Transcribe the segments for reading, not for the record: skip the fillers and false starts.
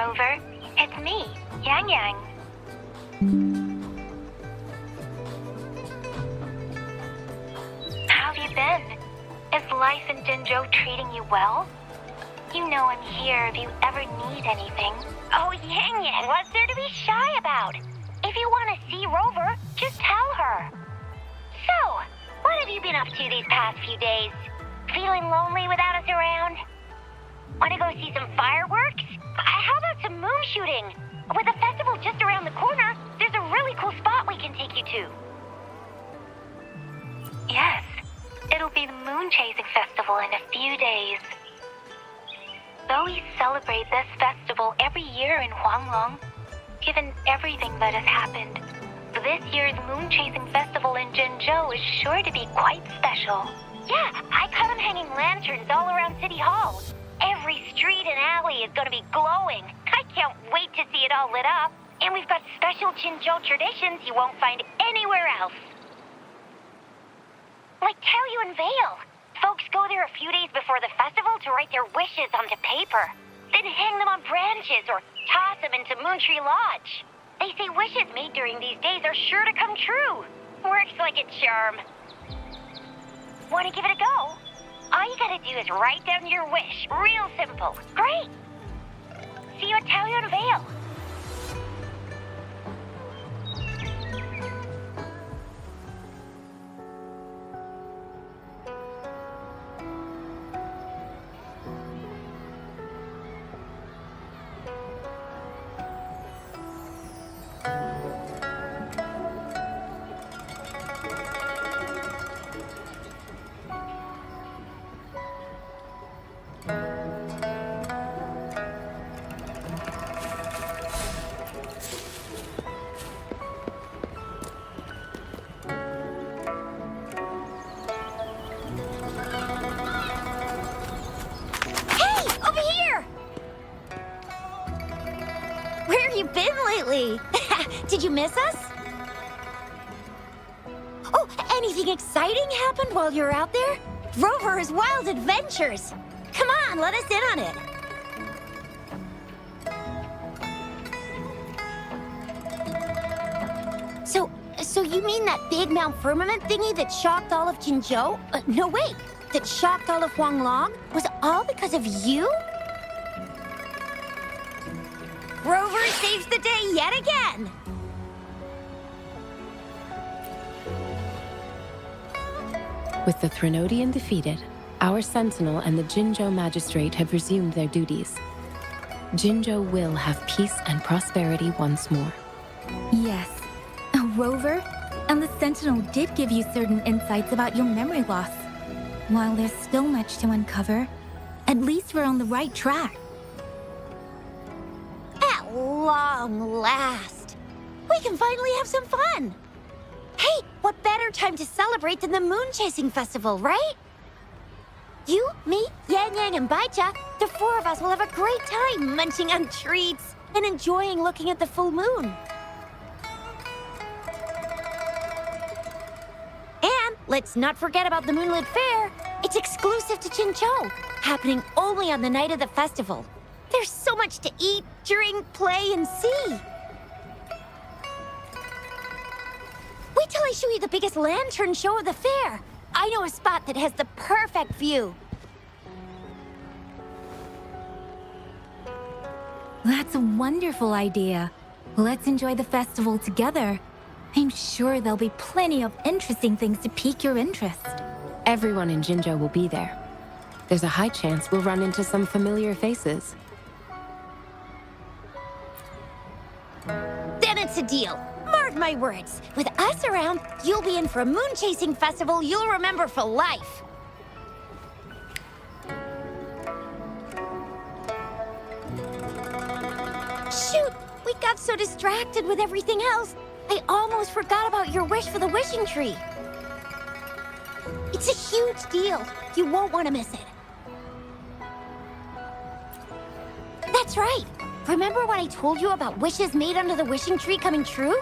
Rover. It's me, Yang Yang. How have you been? Is life in Jinzhou treating you well? You know I'm here if you ever need anything. Oh, Yang Yang, what's there to be shy about? If you want to see Rover, just tell her. So, what have you been up to these past few days? Feeling lonely without us around? Want to go see some fireworks? How about some moon shooting? With the festival just around the corner, there's a really cool spot we can take you to. Yes, it'll be the Moon Chasing Festival in a few days. Though we celebrate this festival every year in Huanglong, given everything that has happened, this year's Moon Chasing Festival in Jinzhou is sure to be quite special. Yeah, I caught them hanging lanterns all around City Hall. Every street and alley is going to be glowing. I can't wait to see it all lit up. And we've got special Jinzhou traditions you won't find anywhere else. Like Taoyuan Vale. Folks go there a few days before the festival to write their wishes onto paper. Then hang them on branches or toss them into Moontree Lodge. They say wishes made during these days are sure to come true. Works like a charm. Want to give it a go? All you gotta do is write down your wish. Real simple. Great! See you at Taoyuan Vale. Did you miss us? Oh, anything exciting happened while you were out there? Rover's Wild Adventures! Come on, let us in on it! So you mean that big Mount Firmament thingy that shocked all of Jinzhou? No, wait! That shocked all of Huanglong? Was it all because of you? Rover saves the day yet again! With the Threnodian defeated, our Sentinel and the Jinzhou Magistrate have resumed their duties. Jinzhou will have peace and prosperity once more. Yes. Rover, and the Sentinel did give you certain insights about your memory loss. While there's still much to uncover, at least we're on the right track. At long last, we can finally have some fun. Hey, what better time to celebrate than the Moon Chasing Festival, right? You, me, Yang Yang, and Baicha, the four of us will have a great time munching on treats and enjoying looking at the full moon. And let's not forget about the Moonlit Fair. It's exclusive to Jinzhou, happening only on the night of the festival. There's so much to eat, drink, play, and see. Wait till I show you the biggest lantern show of the fair. I know a spot that has the perfect view. That's a wonderful idea. Let's enjoy the festival together. I'm sure there'll be plenty of interesting things to pique your interest. Everyone in Jinzhou will be there. There's a high chance we'll run into some familiar faces. Then it's a deal. Mark my words. With us around, you'll be in for a moon chasing festival you'll remember for life. Shoot! We got so distracted with everything else, I almost forgot about your wish for the wishing tree. It's a huge deal. You won't want to miss it. That's right. Remember what I told you about wishes made under the wishing tree coming true?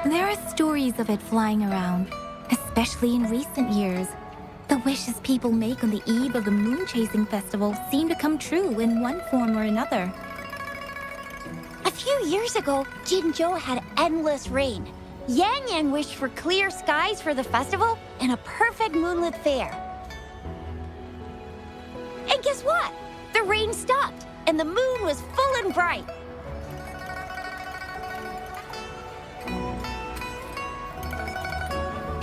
There are stories of it flying around, especially in recent years. The wishes people make on the eve of the moon chasing festival seem to come true in one form or another. A few years ago, Jinzhou had endless rain. Yang Yang wished for clear skies for the festival and a perfect moonlit fair. And guess what? The rain stopped, and the moon was full and bright.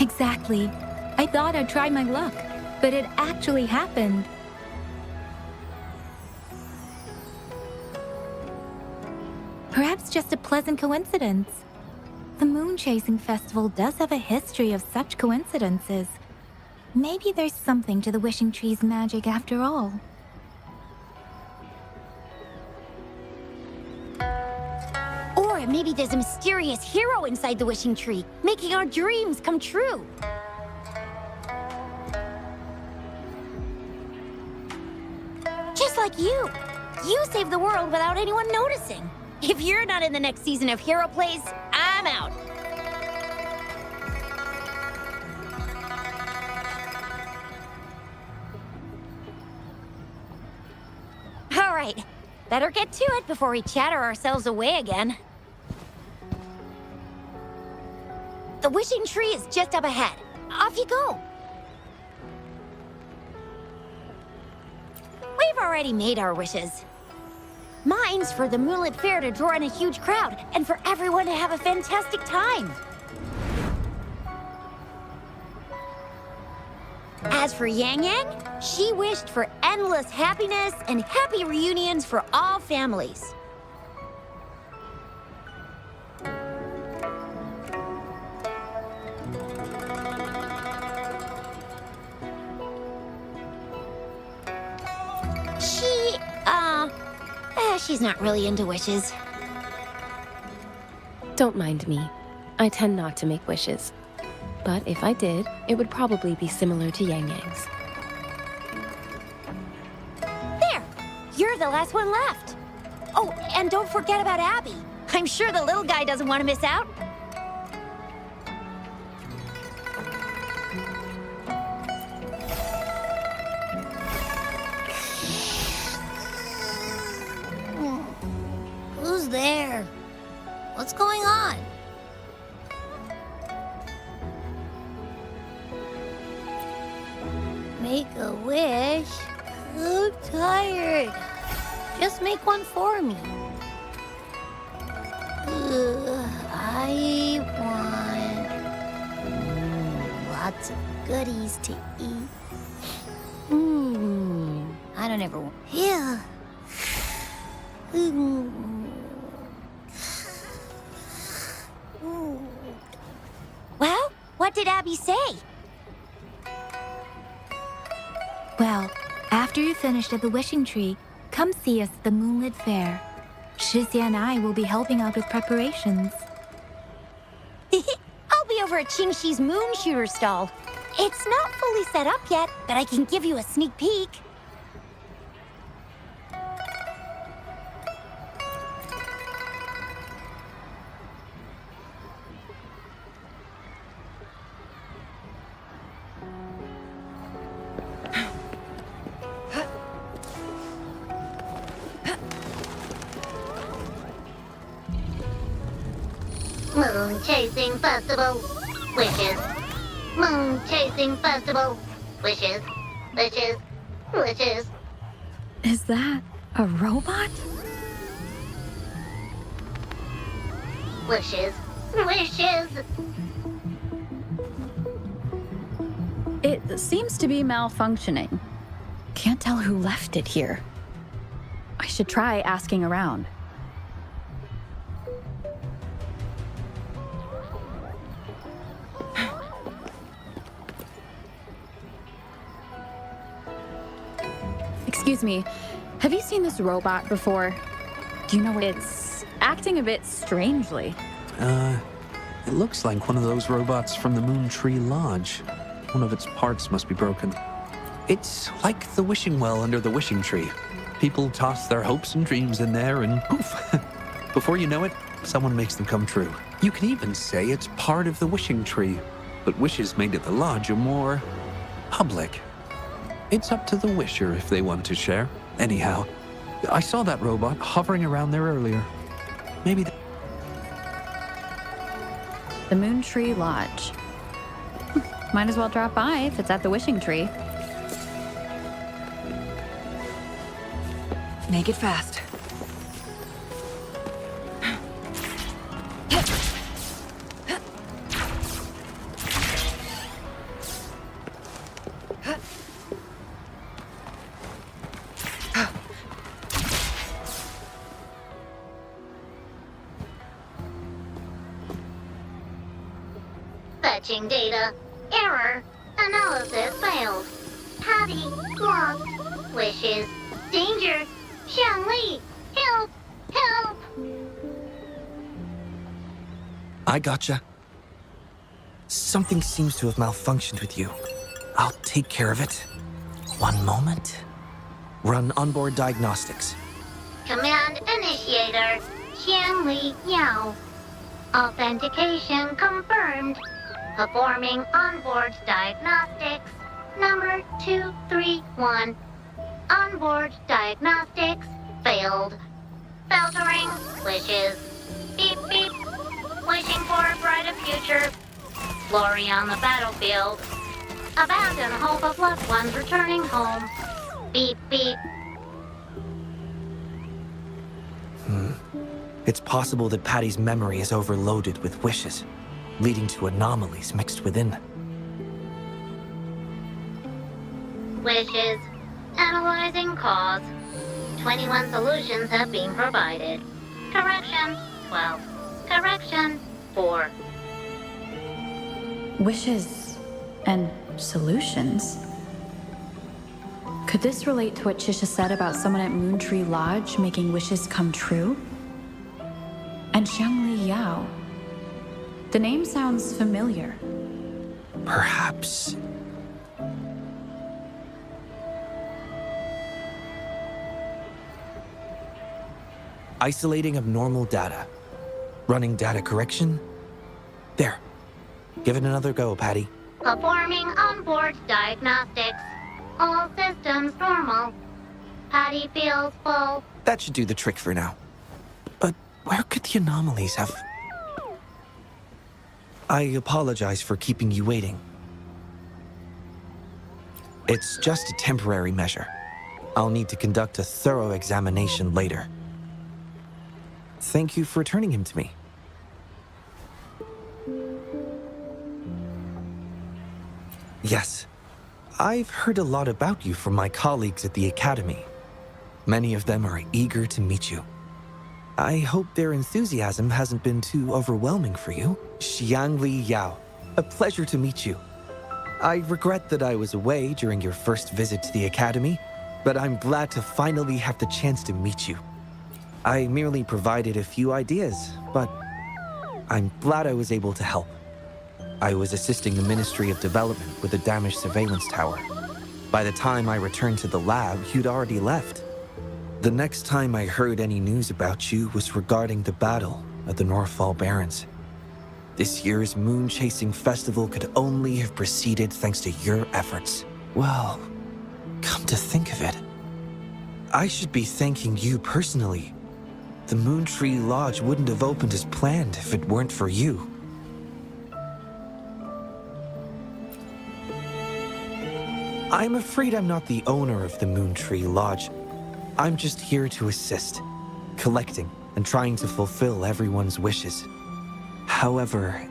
Exactly. I thought I'd try my luck, but it actually happened. Perhaps just a pleasant coincidence. The moon chasing festival does have a history of such coincidences. Maybe there's something to the wishing tree's magic after all. Or maybe there's a mysterious hero inside the wishing tree, making our dreams come true. Just like you. You saved the world without anyone noticing. If you're not in the next season of Hero Plays, I'm out. All right, better get to it before we chatter ourselves away again. The wishing tree is just up ahead. Off you go. We've already made our wishes. Mine's for the Moonlit Fair to draw in a huge crowd and for everyone to have a fantastic time. As for Yang Yang, she wished for endless happiness and happy reunions for all families. She's not really into wishes. Don't mind me. I tend not to make wishes. But if I did, it would probably be similar to Yang Yang's. There! You're the last one left. Oh, and don't forget about Abby. I'm sure the little guy doesn't want to miss out. Who's there? What's going on? Make a wish? I'm tired. Just make one for me. I want lots of goodies to eat. I don't ever want. Yeah. Well, what did Abby say? Well, after you're finished at the wishing tree, come see us at the Moonlit Fair. Shizia and I will be helping out with preparations. I'll be over at Qingxi's moon shooter stall. It's not fully set up yet, but I can give you a sneak peek. Moon Chasing Festival. Wishes. Moon Chasing Festival. Wishes. Wishes. Wishes. Is that a robot? Wishes. Wishes. It seems to be malfunctioning. Can't tell who left it here. I should try asking around. Excuse me, have you seen this robot before? Do you know what it's acting a bit strangely? It looks like one of those robots from the Moon Tree Lodge. One of its parts must be broken. It's like the wishing well under the wishing tree. People toss their hopes and dreams in there and poof. Before you know it, someone makes them come true. You can even say it's part of the wishing tree. But wishes made at the lodge are more public. It's up to the wisher if they want to share. Anyhow, I saw that robot hovering around there earlier. Maybe The Moon Tree Lodge. Might as well drop by if it's at the Wishing Tree. Make it fast. Fetching data. Error. Analysis failed. Patty lost. Wishes. Danger. Xiangli. Help. Help. I gotcha. Something seems to have malfunctioned with you. I'll take care of it. One moment. Run onboard diagnostics. Command initiator. Xiangli Yao. Authentication confirmed. Performing onboard diagnostics. Number 231. Onboard diagnostics failed. Filtering wishes. Beep beep. Wishing for a brighter future. Glory on the battlefield. Abandon hope of loved ones returning home. Beep beep. It's possible that Patty's memory is overloaded with wishes, leading to anomalies mixed within. Wishes. Analyzing cause. 21 solutions have been provided. Correction 12. Correction 4. Wishes and solutions? Could this relate to what Chisha said about someone at Moon Tree Lodge making wishes come true? And Xiangli Yao. The name sounds familiar. Perhaps. Isolating abnormal data. Running data correction. There. Give it another go, Patty. Performing onboard diagnostics. All systems normal. Patty feels full. That should do the trick for now. But where could the anomalies have... I apologize for keeping you waiting. It's just a temporary measure. I'll need to conduct a thorough examination later. Thank you for returning him to me. Yes, I've heard a lot about you from my colleagues at the Academy. Many of them are eager to meet you. I hope their enthusiasm hasn't been too overwhelming for you. Xiangli Yao, a pleasure to meet you. I regret that I was away during your first visit to the Academy, but I'm glad to finally have the chance to meet you. I merely provided a few ideas, but I'm glad I was able to help. I was assisting the Ministry of Development with a damaged surveillance tower. By the time I returned to the lab, you'd already left. The next time I heard any news about you was regarding the battle at the Northfall Barrens. This year's Moon Chasing Festival could only have proceeded thanks to your efforts. Well, come to think of it, I should be thanking you personally. The Moon Tree Lodge wouldn't have opened as planned if it weren't for you. I'm afraid I'm not the owner of the Moon Tree Lodge. I'm just here to assist, collecting and trying to fulfill everyone's wishes. However,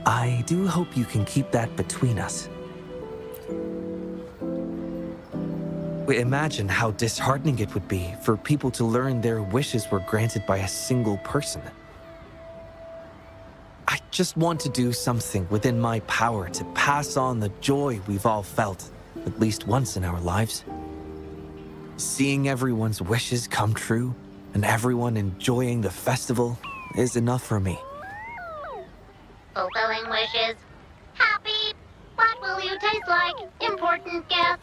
I do hope you can keep that between us. Imagine how disheartening it would be for people to learn their wishes were granted by a single person. I just want to do something within my power to pass on the joy we've all felt, at least once in our lives. Seeing everyone's wishes come true and everyone enjoying the festival is enough for me. Fulfilling wishes. Happy. What will you taste like? Important guest.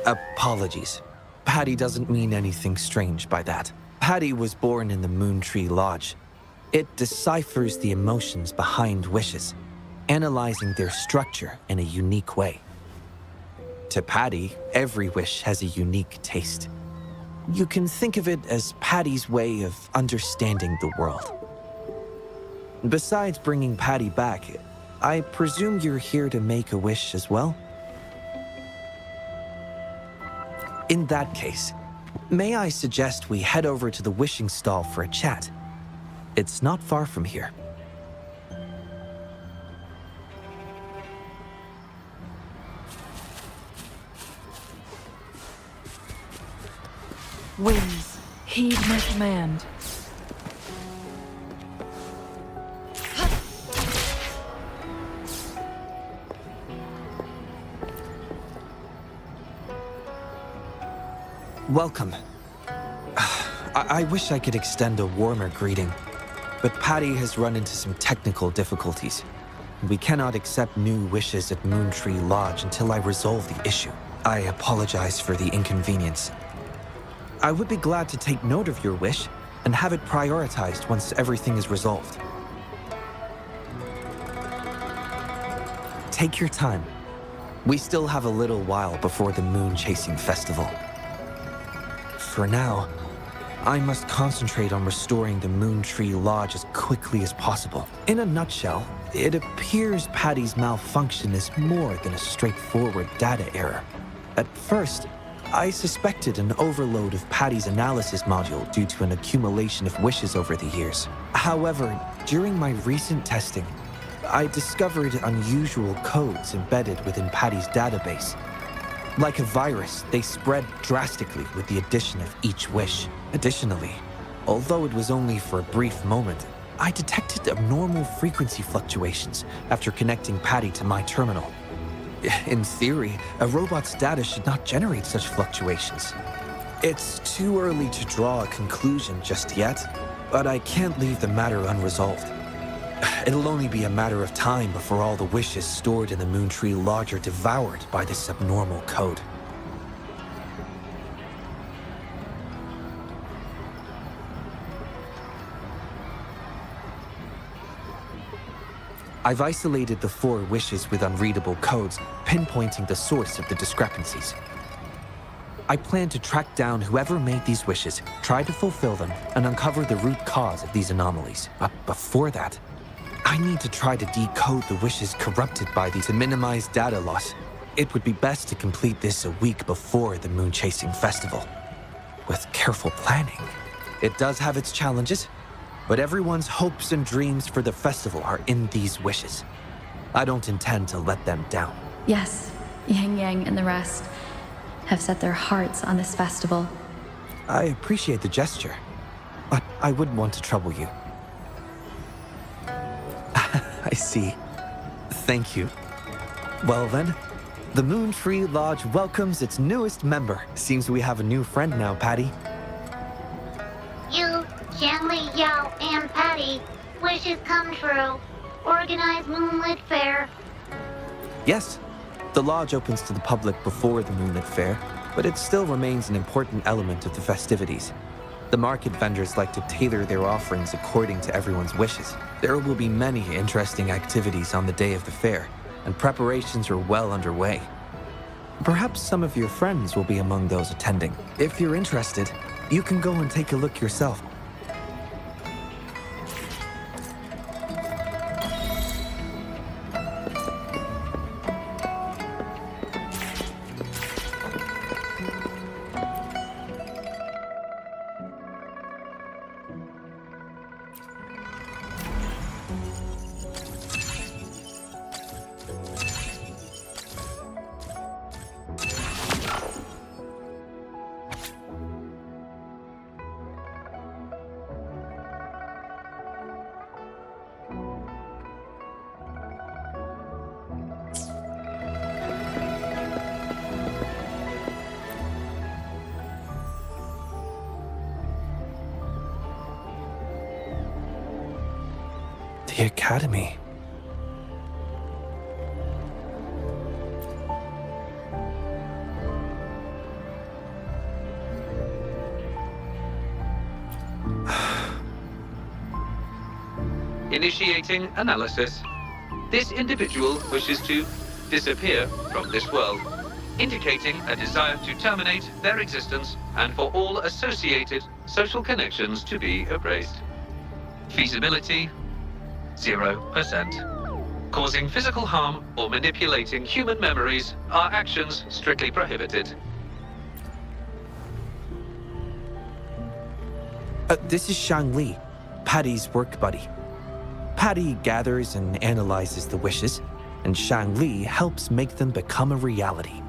Apologies. Patty doesn't mean anything strange by that. Patty was born in the Moon Tree Lodge. It deciphers the emotions behind wishes, analyzing their structure in a unique way. To Patty, every wish has a unique taste. You can think of it as Patty's way of understanding the world. Besides bringing Patty back, I presume you're here to make a wish as well? In that case, may I suggest we head over to the wishing stall for a chat? It's not far from here. Winds, heed my command. Welcome. I wish I could extend a warmer greeting, but Patty has run into some technical difficulties. We cannot accept new wishes at Moontree Lodge until I resolve the issue. I apologize for the inconvenience. I would be glad to take note of your wish and have it prioritized once everything is resolved. Take your time. We still have a little while before the Moon Chasing Festival. For now, I must concentrate on restoring the Moontree Lodge as quickly as possible. In a nutshell, it appears Patty's malfunction is more than a straightforward data error. At first, I suspected an overload of Patty's analysis module due to an accumulation of wishes over the years. However, during my recent testing, I discovered unusual codes embedded within Patty's database. Like a virus, they spread drastically with the addition of each wish. Additionally, although it was only for a brief moment, I detected abnormal frequency fluctuations after connecting Patty to my terminal. In theory, a robot's data should not generate such fluctuations. It's too early to draw a conclusion just yet, but I can't leave the matter unresolved. It'll only be a matter of time before all the wishes stored in the Moontree Lodge are devoured by this abnormal code. I've isolated the 4 wishes with unreadable codes, pinpointing the source of the discrepancies. I plan to track down whoever made these wishes, try to fulfill them, and uncover the root cause of these anomalies. But before that, I need to try to decode the wishes corrupted by these to minimize data loss. It would be best to complete this a week before the Moon Chasing Festival. With careful planning, it does have its challenges, but everyone's hopes and dreams for the festival are in these wishes. I don't intend to let them down. Yes, Yang Yang and the rest have set their hearts on this festival. I appreciate the gesture, but I wouldn't want to trouble you. I see. Thank you. Well then, the Moontree Lodge welcomes its newest member. Seems we have a new friend now, Patty. You, Xiangli, Yao, and Patty, wishes come true. Organize Moonlit Fair. Yes, the lodge opens to the public before the Moonlit Fair, but it still remains an important element of the festivities. The market vendors like to tailor their offerings according to everyone's wishes. There will be many interesting activities on the day of the fair, and preparations are well underway. Perhaps some of your friends will be among those attending. If you're interested, you can go and take a look yourself. The Academy. Initiating analysis. This individual wishes to disappear from this world, indicating a desire to terminate their existence and for all associated social connections to be erased. Feasibility, 0%. Causing physical harm or manipulating human memories are actions strictly prohibited. This is Shang Li, Patty's work buddy. Patty gathers and analyzes the wishes, and Shang Li helps make them become a reality.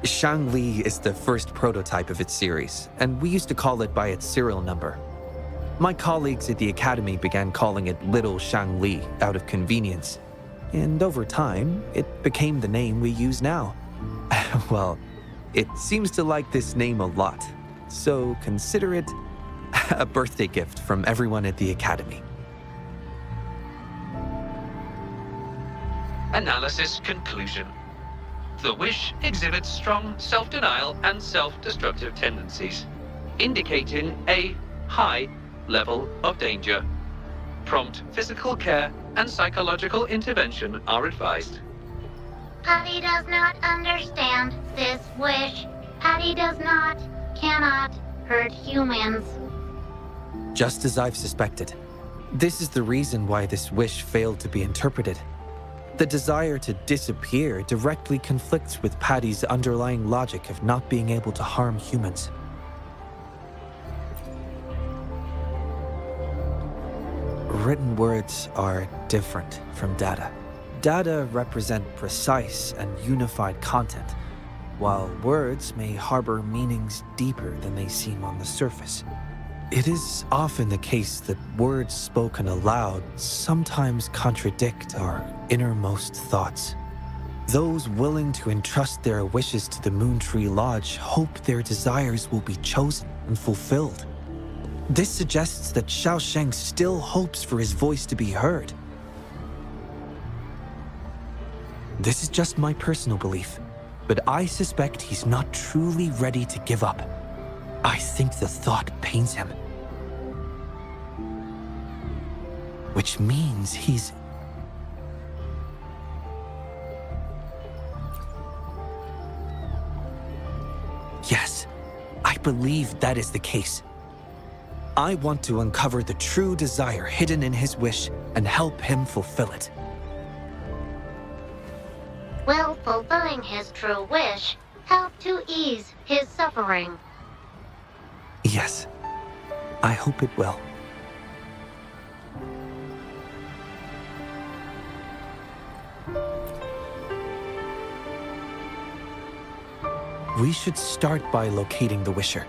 Shang Li is the first prototype of its series, and we used to call it by its serial number. My colleagues at the Academy began calling it Little Shang Li out of convenience, and over time, it became the name we use now. Well, it seems to like this name a lot, so consider it a birthday gift from everyone at the Academy. Analysis conclusion. The wish exhibits strong self-denial and self-destructive tendencies, indicating a high level of danger. Prompt physical care and psychological intervention are advised. Patty does not understand this wish. Patty cannot hurt humans. Just as I've suspected. This is the reason why this wish failed to be interpreted. The desire to disappear directly conflicts with Patty's underlying logic of not being able to harm humans. Written words are different from data. Data represent precise and unified content, while words may harbor meanings deeper than they seem on the surface. It is often the case that words spoken aloud sometimes contradict our innermost thoughts. Those willing to entrust their wishes to the Moon Tree Lodge hope their desires will be chosen and fulfilled. This suggests that Xiaosheng still hopes for his voice to be heard. This is just my personal belief, but I suspect he's not truly ready to give up. I think the thought pains him. Which means he's... Yes, I believe that is the case. I want to uncover the true desire hidden in his wish and help him fulfill it. Will fulfilling his true wish help to ease his suffering? Yes, I hope it will. We should start by locating the Wisher.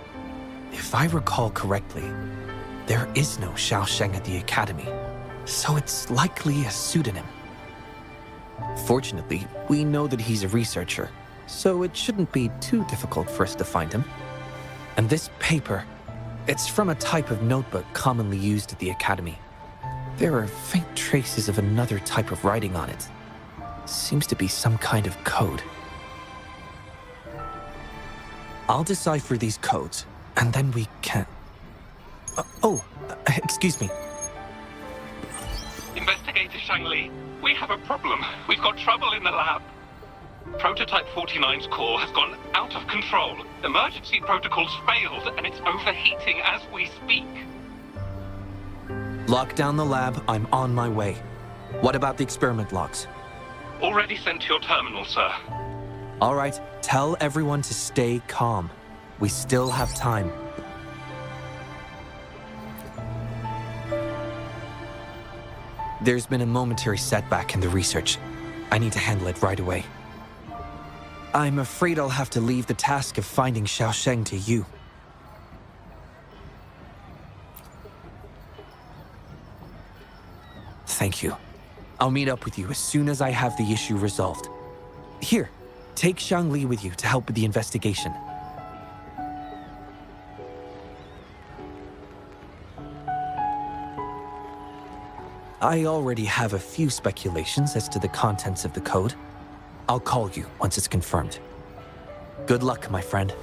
If I recall correctly, there is no Xiaosheng at the Academy, so it's likely a pseudonym. Fortunately, we know that he's a researcher, so it shouldn't be too difficult for us to find him. And this paper, it's from a type of notebook commonly used at the Academy. There are faint traces of another type of writing on it. Seems to be some kind of code. I'll decipher these codes, and then we can... excuse me. Investigator Shang Li, we have a problem. We've got trouble in the lab. Prototype 49's core has gone out of control. Emergency protocols failed, and it's overheating as we speak. Lock down the lab. I'm on my way. What about the experiment logs? Already sent to your terminal, sir. All right, tell everyone to stay calm. We still have time. There's been a momentary setback in the research. I need to handle it right away. I'm afraid I'll have to leave the task of finding Xiaosheng to you. Thank you. I'll meet up with you as soon as I have the issue resolved. Here, take Shang Li with you to help with the investigation. I already have a few speculations as to the contents of the code. I'll call you once it's confirmed. Good luck, my friend.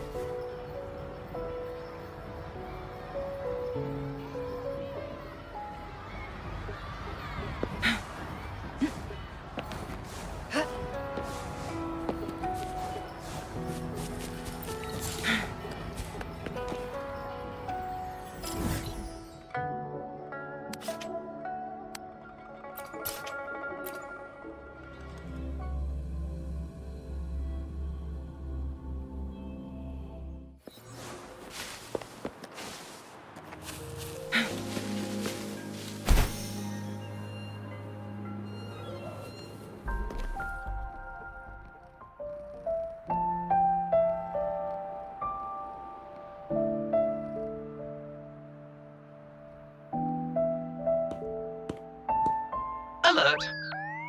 Alert!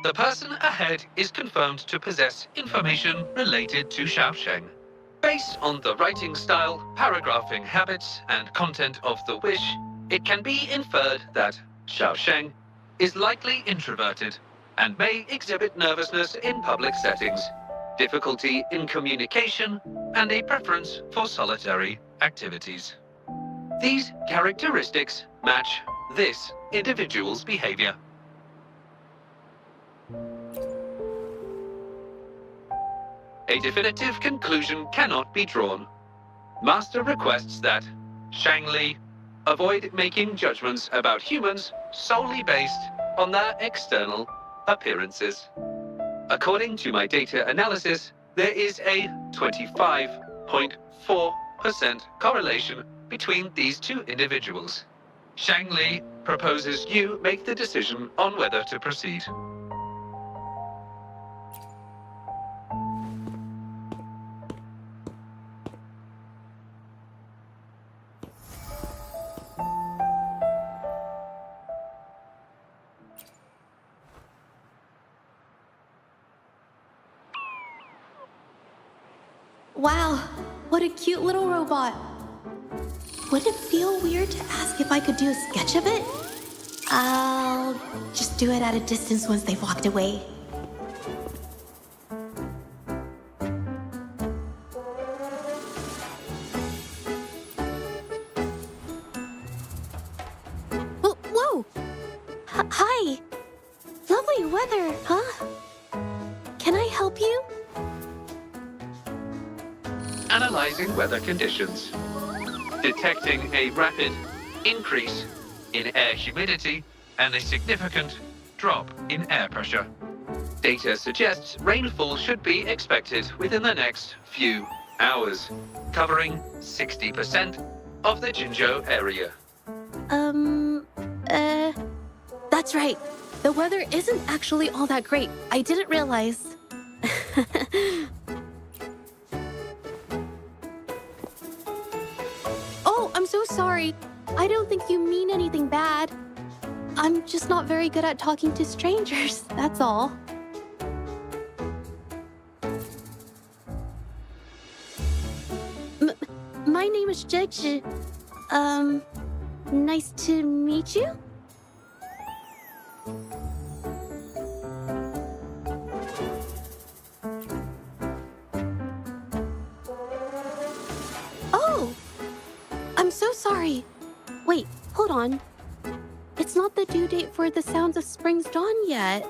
The person ahead is confirmed to possess information related to Xiaosheng. Based on the writing style, paragraphing habits, and content of the wish, it can be inferred that Xiaosheng is likely introverted and may exhibit nervousness in public settings, difficulty in communication, and a preference for solitary activities. These characteristics match this individual's behavior. A definitive conclusion cannot be drawn. Master requests that Shang Li avoid making judgments about humans solely based on their external appearances. According to my data analysis, there is a 25.4% correlation between these two individuals. Shang Li proposes you make the decision on whether to proceed. Wow, what a cute little robot. Would it feel weird to ask if I could do a sketch of it? I'll just do it at a distance once they've walked away. Whoa! Hi! Lovely weather, huh? Can I help you? Analyzing weather conditions. Detecting a rapid increase in air humidity and a significant drop in air pressure. Data suggests rainfall should be expected within the next few hours, covering 60% of the Jinzhou area. That's right. The weather isn't actually all that great. I didn't realize. Oh, I'm so sorry. I don't think you mean anything bad. I'm just not very good at talking to strangers, that's all. My name is Zhezhi. Nice to meet you? Oh! I'm so sorry. Wait, hold on. It's not the due date for The Sounds of Spring's Dawn yet.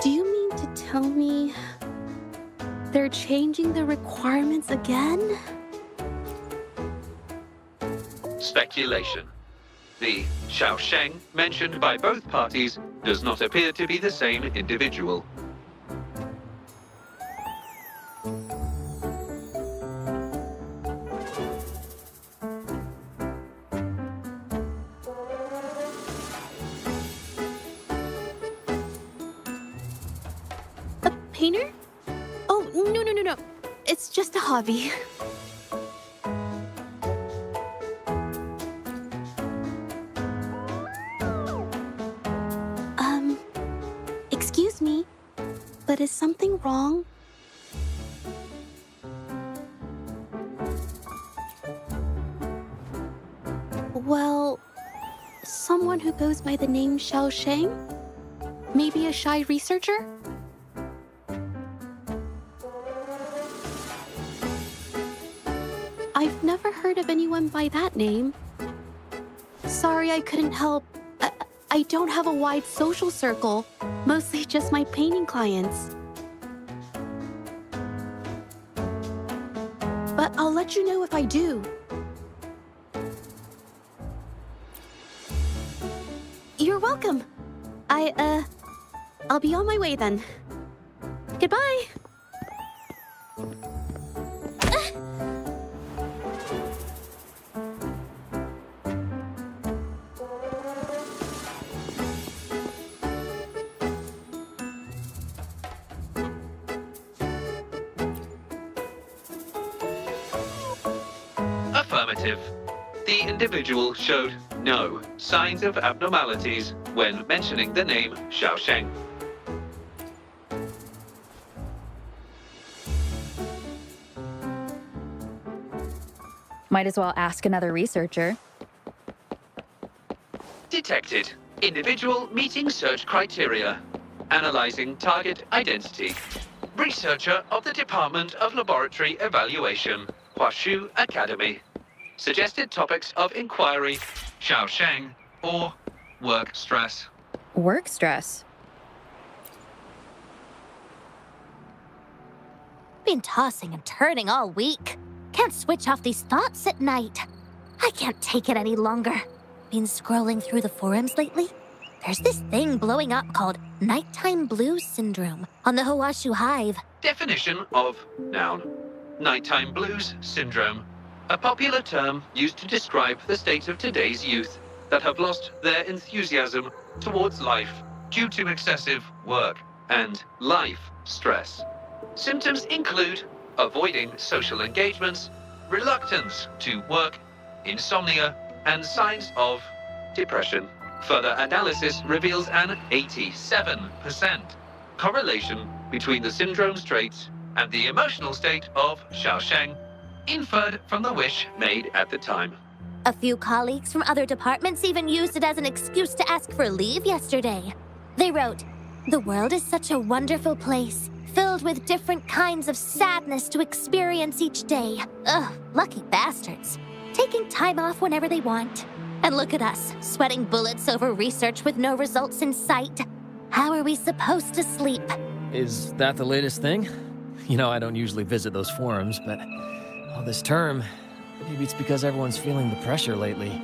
Do you mean to tell me they're changing the requirements again? Speculation. The Xiaosheng mentioned by both parties does not appear to be the same individual. A painter? Oh, no. It's just a hobby. Excuse me, but is something wrong? Well, someone who goes by the name Xiaosheng? Maybe a shy researcher? I've never heard of anyone by that name. Sorry I couldn't help. I don't have a wide social circle, mostly just my painting clients. But I'll let you know if I do. You're welcome. I'll be on my way then. Goodbye. Affirmative. The individual showed No signs of abnormalities when mentioning the name Xiaosheng. Might as well ask another researcher. Detected. Individual meeting search criteria. Analyzing target identity. Researcher of the Department of Laboratory Evaluation, Huashu Academy. Suggested topics of inquiry, Xiaosheng or work stress. Work stress? Been tossing and turning all week. Can't switch off these thoughts at night. I can't take it any longer. Been scrolling through the forums lately. There's this thing blowing up called nighttime blues syndrome on the Huashu Hive. Definition of noun. Nighttime blues syndrome. A popular term used to describe the state of today's youth that have lost their enthusiasm towards life due to excessive work and life stress. Symptoms include avoiding social engagements, reluctance to work, insomnia, and signs of depression. Further analysis reveals an 87% correlation between the syndrome's traits and the emotional state of Xiaosheng, inferred from the wish made at the time. A few colleagues from other departments even used it as an excuse to ask for leave yesterday. They wrote, "The world is such a wonderful place, filled with different kinds of sadness to experience each day. Ugh, lucky bastards. Taking time off whenever they want. And look at us, sweating bullets over research with no results in sight. How are we supposed to sleep?" Is that the latest thing? You know, I don't usually visit those forums, but this term, maybe it's because everyone's feeling the pressure lately.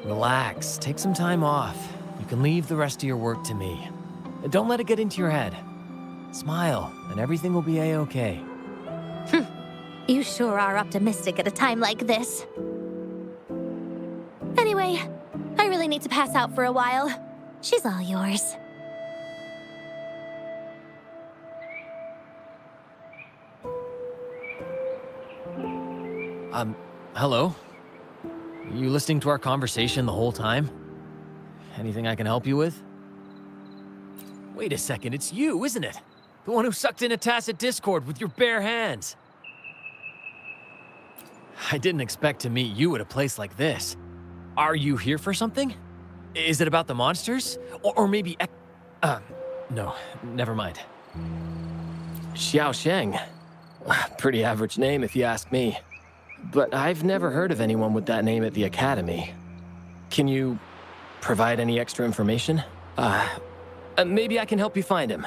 Relax, take some time off. You can leave the rest of your work to me. And don't let it get into your head. Smile, and everything will be a-okay. You sure are optimistic at a time like this. Anyway, I really need to pass out for a while. She's all yours. Hello? You listening to our conversation the whole time? Anything I can help you with? Wait a second, it's you, isn't it? The one who sucked in a tacit discord with your bare hands. I didn't expect to meet you at a place like this. Are you here for something? Is it about the monsters? Or maybe no, never mind. Xiaosheng. Pretty average name if you ask me. But I've never heard of anyone with that name at the Academy. Can you provide any extra information? Maybe I can help you find him.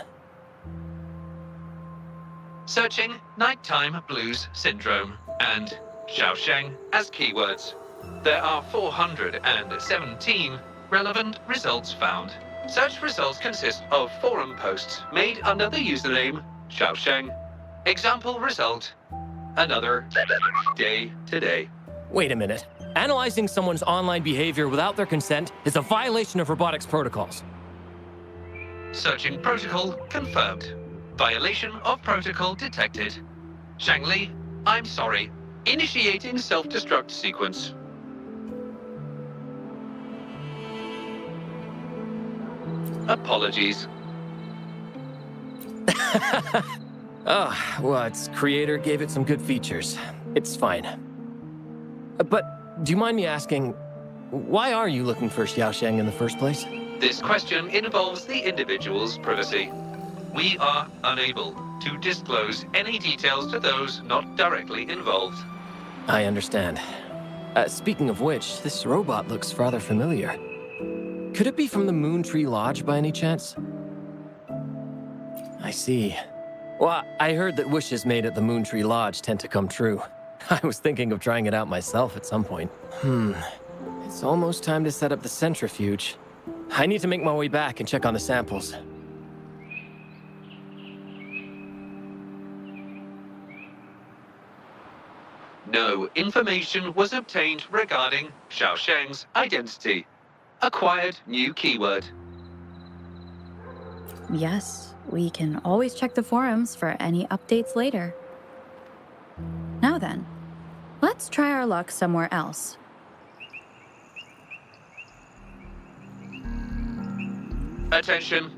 Searching nighttime blues syndrome and Xiaosheng as keywords. There are 417 relevant results found. Search results consist of forum posts made under the username Xiaosheng. Example result: another day today. Wait a minute. Analyzing someone's online behavior without their consent is a violation of robotics protocols. Searching protocol confirmed. Violation of protocol detected. Shangli, I'm sorry. Initiating self-destruct sequence. Apologies. Well, its creator gave it some good features. It's fine. But do you mind me asking, why are you looking for Xiaosheng in the first place? This question involves the individual's privacy. We are unable to disclose any details to those not directly involved. I understand. Speaking of which, this robot looks rather familiar. Could it be from the Moon Tree Lodge by any chance? I see. Well, I heard that wishes made at the Moon Tree Lodge tend to come true. I was thinking of trying it out myself at some point. It's almost time to set up the centrifuge. I need to make my way back and check on the samples. No information was obtained regarding Xiaosheng's identity. Acquired new keyword. Yes, we can always check the forums for any updates later. Now then, let's try our luck somewhere else. Attention.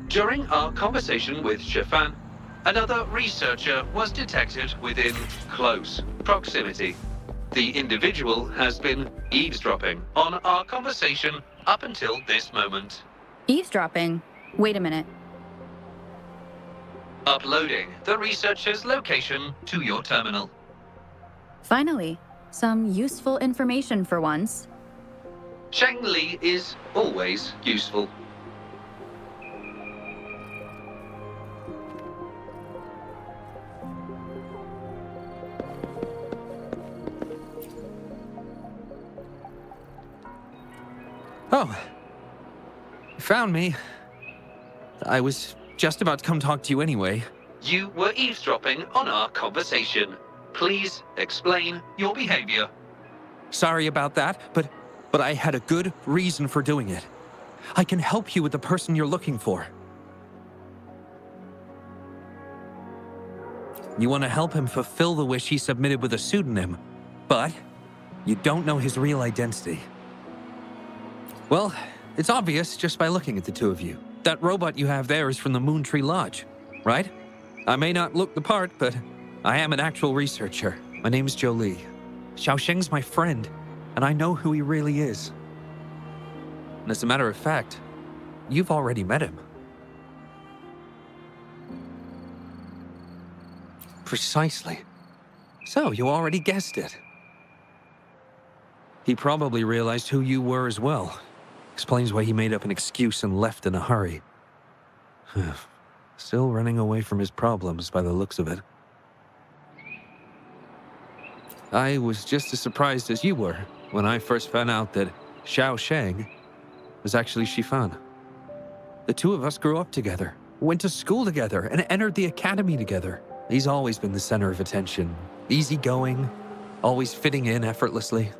During our conversation with Shifan, another researcher was detected within close proximity. The individual has been eavesdropping on our conversation up until this moment. Eavesdropping? Wait a minute. Uploading the researcher's location to your terminal. Finally, some useful information for once. Cheng Li is always useful. Oh. You found me. I was just about to come talk to you anyway. You were eavesdropping on our conversation. Please explain your behavior. Sorry about that, but I had a good reason for doing it. I can help you with the person you're looking for. You want to help him fulfill the wish he submitted with a pseudonym, but you don't know his real identity. Well, it's obvious just by looking at the two of you. That robot you have there is from the Moon Tree Lodge, right? I may not look the part, but I am an actual researcher. My name's Jolie. Xiaosheng's my friend, and I know who he really is. And as a matter of fact, you've already met him. Precisely. So, you already guessed it. He probably realized who you were as well. Explains why he made up an excuse and left in a hurry. Still running away from his problems by the looks of it. I was just as surprised as you were when I first found out that Xiao Sheng was actually Shifan. The two of us grew up together, went to school together, and entered the academy together. He's always been the center of attention, easygoing, always fitting in effortlessly.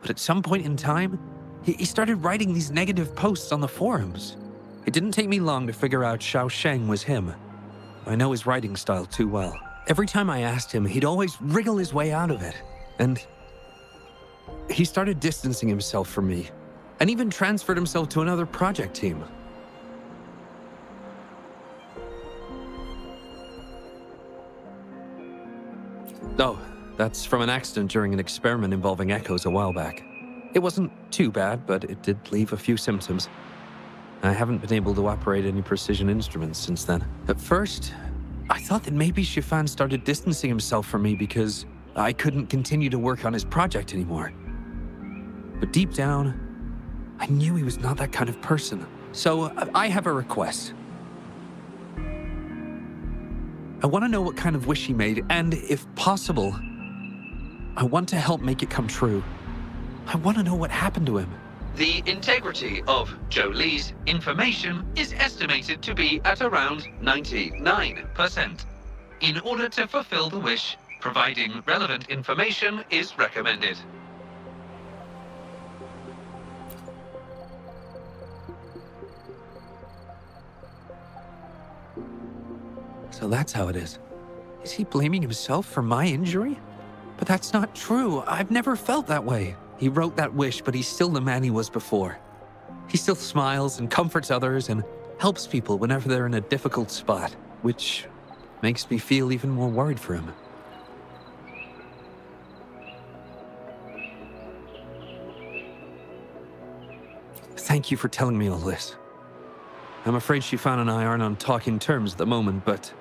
But at some point in time, he started writing these negative posts on the forums. It didn't take me long to figure out Xiao Sheng was him. I know his writing style too well. Every time I asked him, he'd always wriggle his way out of it. And he started distancing himself from me, and even transferred himself to another project team. Oh, that's from an accident during an experiment involving echoes a while back. It wasn't too bad, but it did leave a few symptoms. I haven't been able to operate any precision instruments since then. At first, I thought that maybe Shifan started distancing himself from me because I couldn't continue to work on his project anymore. But deep down, I knew he was not that kind of person. So I have a request. I want to know what kind of wish he made, and if possible, I want to help make it come true. I want to know what happened to him. The integrity of Jolie's information is estimated to be at around 99%. In order to fulfill the wish, providing relevant information is recommended. So that's how it is. Is he blaming himself for my injury? But that's not true. I've never felt that way. He wrote that wish, but he's still the man he was before. He still smiles and comforts others and helps people whenever they're in a difficult spot, which makes me feel even more worried for him. Thank you for telling me all this. I'm afraid Shifan and I aren't on talking terms at the moment, but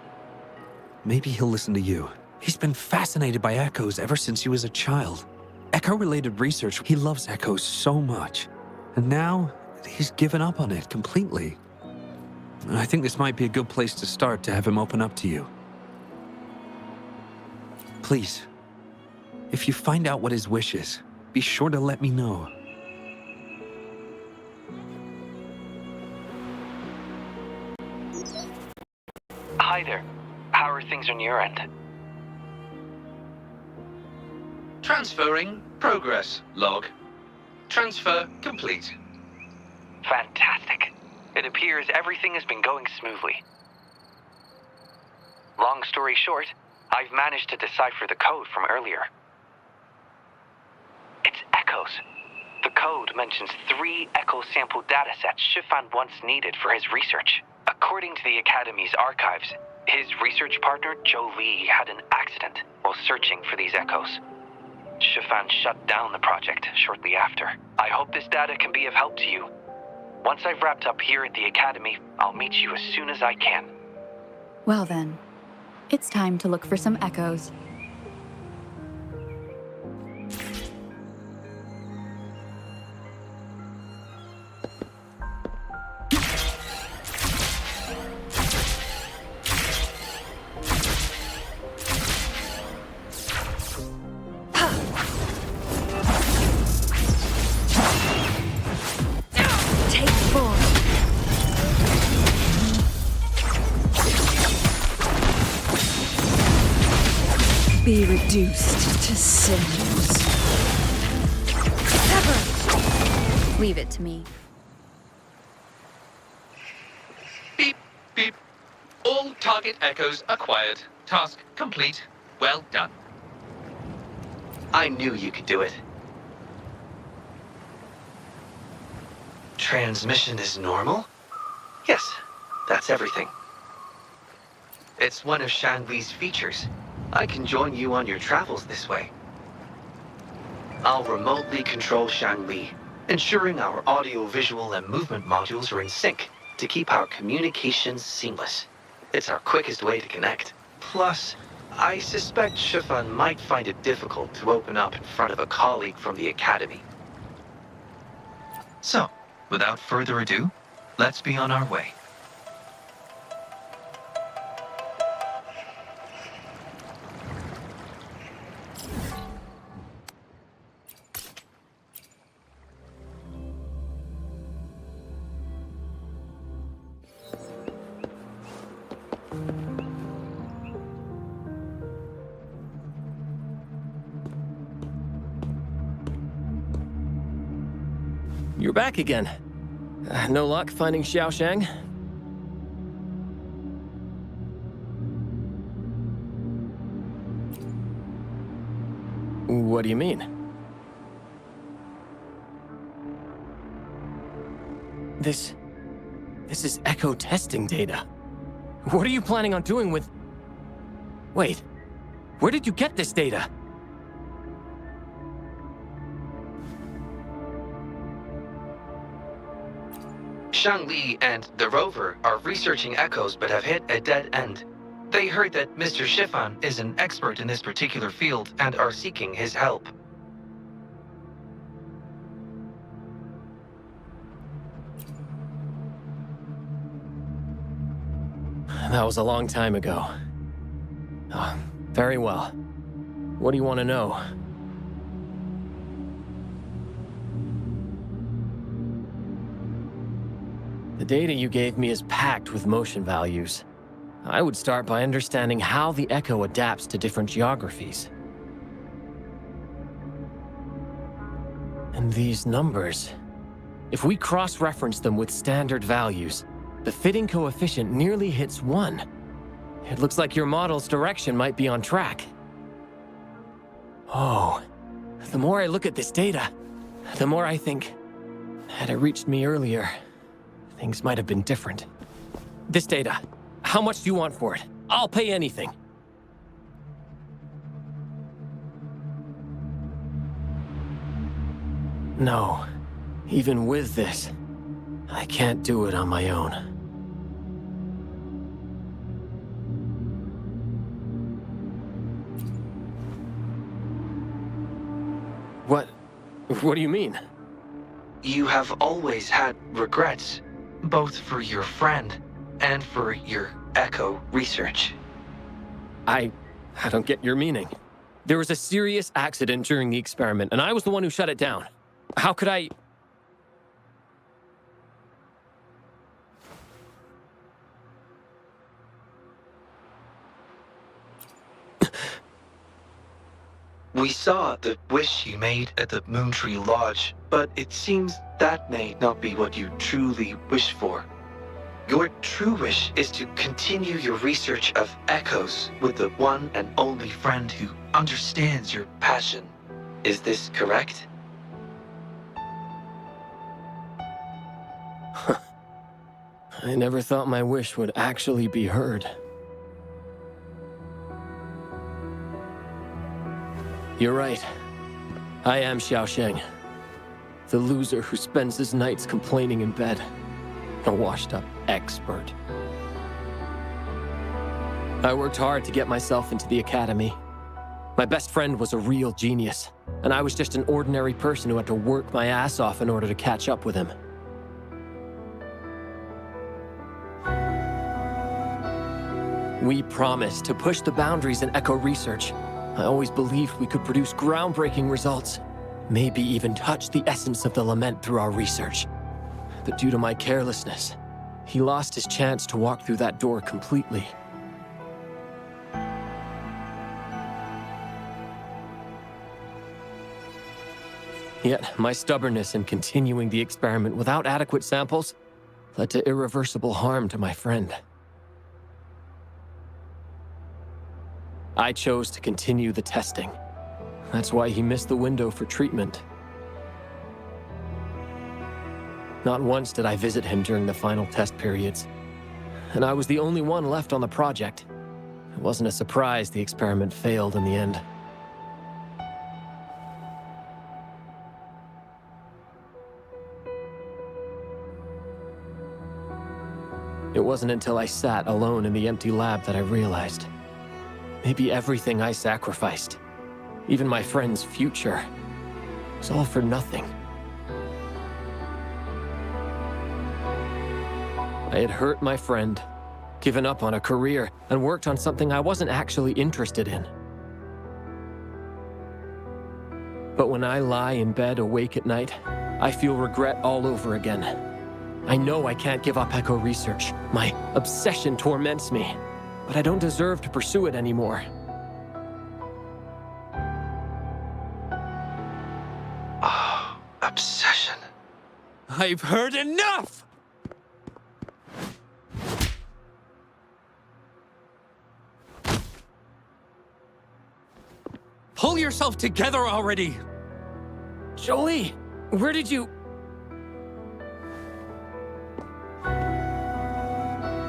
maybe he'll listen to you. He's been fascinated by echoes ever since he was a child. Echo-related research, he loves echoes so much. And now, he's given up on it completely. I think this might be a good place to start to have him open up to you. Please, if you find out what his wish is, be sure to let me know. Hi there. How are things on your end? Transferring progress log. Transfer complete. Fantastic. It appears everything has been going smoothly. Long story short, I've managed to decipher the code from earlier. It's echoes. The code mentions 3 echo sample datasets Shifan once needed for his research. According to the Academy's archives, his research partner, Joe Lee, had an accident while searching for these echoes. Shifan shut down the project shortly after. I hope this data can be of help to you. Once I've wrapped up here at the Academy, I'll meet you as soon as I can. Well then, it's time to look for some echoes. Be reduced to cinders. Sever! Leave it to me. Beep, beep. All target echoes acquired. Task complete. Well done. I knew you could do it. Transmission is normal? Yes, that's everything. It's one of Shanli's features. I can join you on your travels this way. I'll remotely control Shanli, ensuring our audio, visual, and movement modules are in sync to keep our communications seamless. It's our quickest way to connect. Plus, I suspect Shifan might find it difficult to open up in front of a colleague from the Academy. So, without further ado, let's be on our way. You're back again. No luck finding Xiaoshang? What do you mean? This is echo testing data. What are you planning on doing with... Wait, where did you get this data? Shangli and the rover are researching echoes but have hit a dead end. They heard that Mr. Shifan is an expert in this particular field and are seeking his help. That was a long time ago. Oh, very well. What do you want to know? The data you gave me is packed with motion values. I would start by understanding how the echo adapts to different geographies. And these numbers, if we cross-reference them with standard values, the fitting coefficient nearly hits 1. It looks like your model's direction might be on track. Oh, the more I look at this data, the more I think, had it reached me earlier, things might have been different. This data, how much do you want for it? I'll pay anything. No, even with this, I can't do it on my own. What do you mean? You have always had regrets, both for your friend and for your echo research. I don't get your meaning. There was a serious accident during the experiment, and I was the one who shut it down. How could I... We saw the wish you made at the Moontree Lodge, but it seems that may not be what you truly wish for. Your true wish is to continue your research of echoes with the one and only friend who understands your passion. Is this correct? I never thought my wish would actually be heard. You're right. I am Xiaosheng. The loser who spends his nights complaining in bed. A washed-up expert. I worked hard to get myself into the academy. My best friend was a real genius, and I was just an ordinary person who had to work my ass off in order to catch up with him. We promised to push the boundaries in echo research. I always believed we could produce groundbreaking results, maybe even touch the essence of the lament through our research. But due to my carelessness, he lost his chance to walk through that door completely. Yet, my stubbornness in continuing the experiment without adequate samples led to irreversible harm to my friend. I chose to continue the testing. That's why he missed the window for treatment. Not once did I visit him during the final test periods, and I was the only one left on the project. It wasn't a surprise the experiment failed in the end. It wasn't until I sat alone in the empty lab that I realized maybe everything I sacrificed, even my friend's future, was all for nothing. I had hurt my friend, given up on a career, and worked on something I wasn't actually interested in. But when I lie in bed awake at night, I feel regret all over again. I know I can't give up echo research. My obsession torments me, but I don't deserve to pursue it anymore. Oh, obsession. I've heard enough! Pull yourself together already! Jolie, where did you...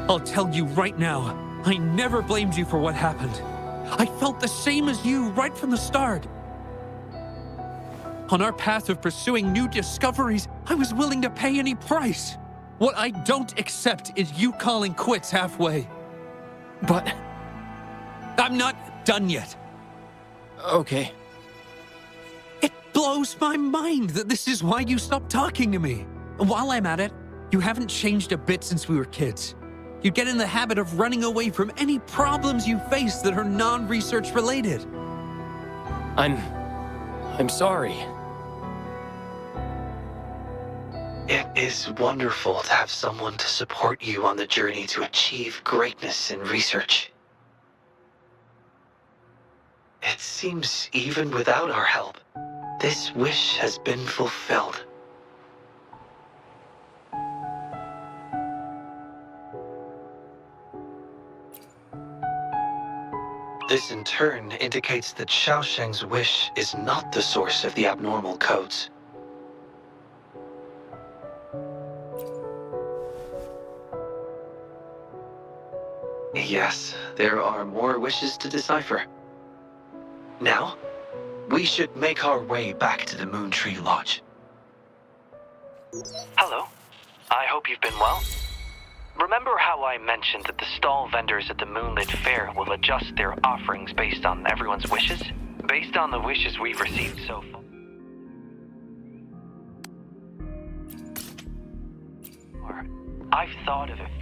I'll tell you right now, I never blamed you for what happened. I felt the same as you right from the start. On our path of pursuing new discoveries, I was willing to pay any price. What I don't accept is you calling quits halfway. But... I'm not done yet. Okay. It blows my mind that this is why you stopped talking to me. While I'm at it, you haven't changed a bit since we were kids. You get in the habit of running away from any problems you face that are non-research related. I'm sorry. It is wonderful to have someone to support you on the journey to achieve greatness in research. It seems even without our help, this wish has been fulfilled. This in turn indicates that Xiaosheng's wish is not the source of the abnormal codes. Yes, there are more wishes to decipher. Now, we should make our way back to the Moon Tree Lodge. Hello. I hope you've been well. Remember how I mentioned that the stall vendors at the Moonlit Fair will adjust their offerings based on everyone's wishes? Based on the wishes we've received so far, I've thought of a few.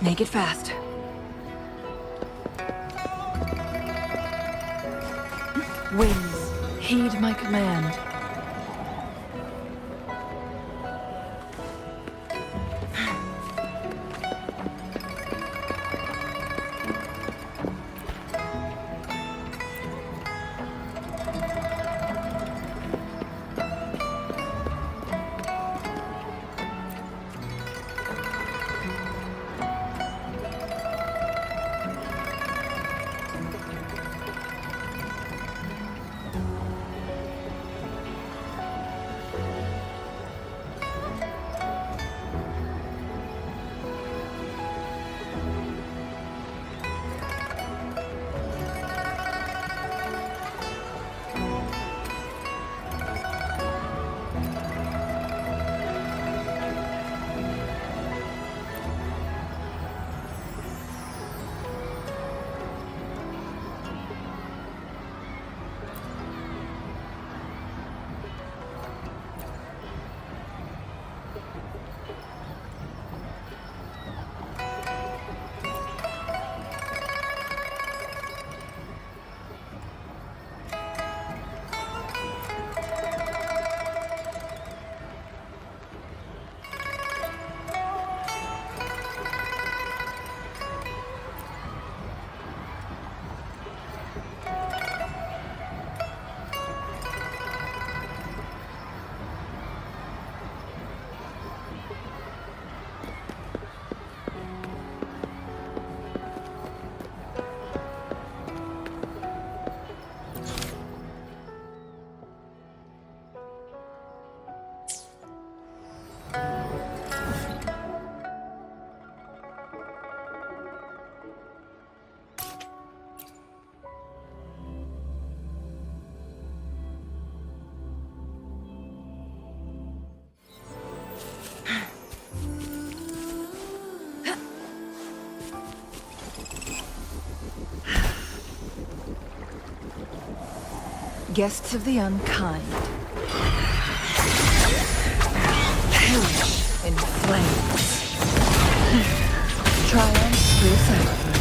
Make it fast. Winds, heed my command. Guests of the unkind. Perish in flames. Triumph through sacrifice.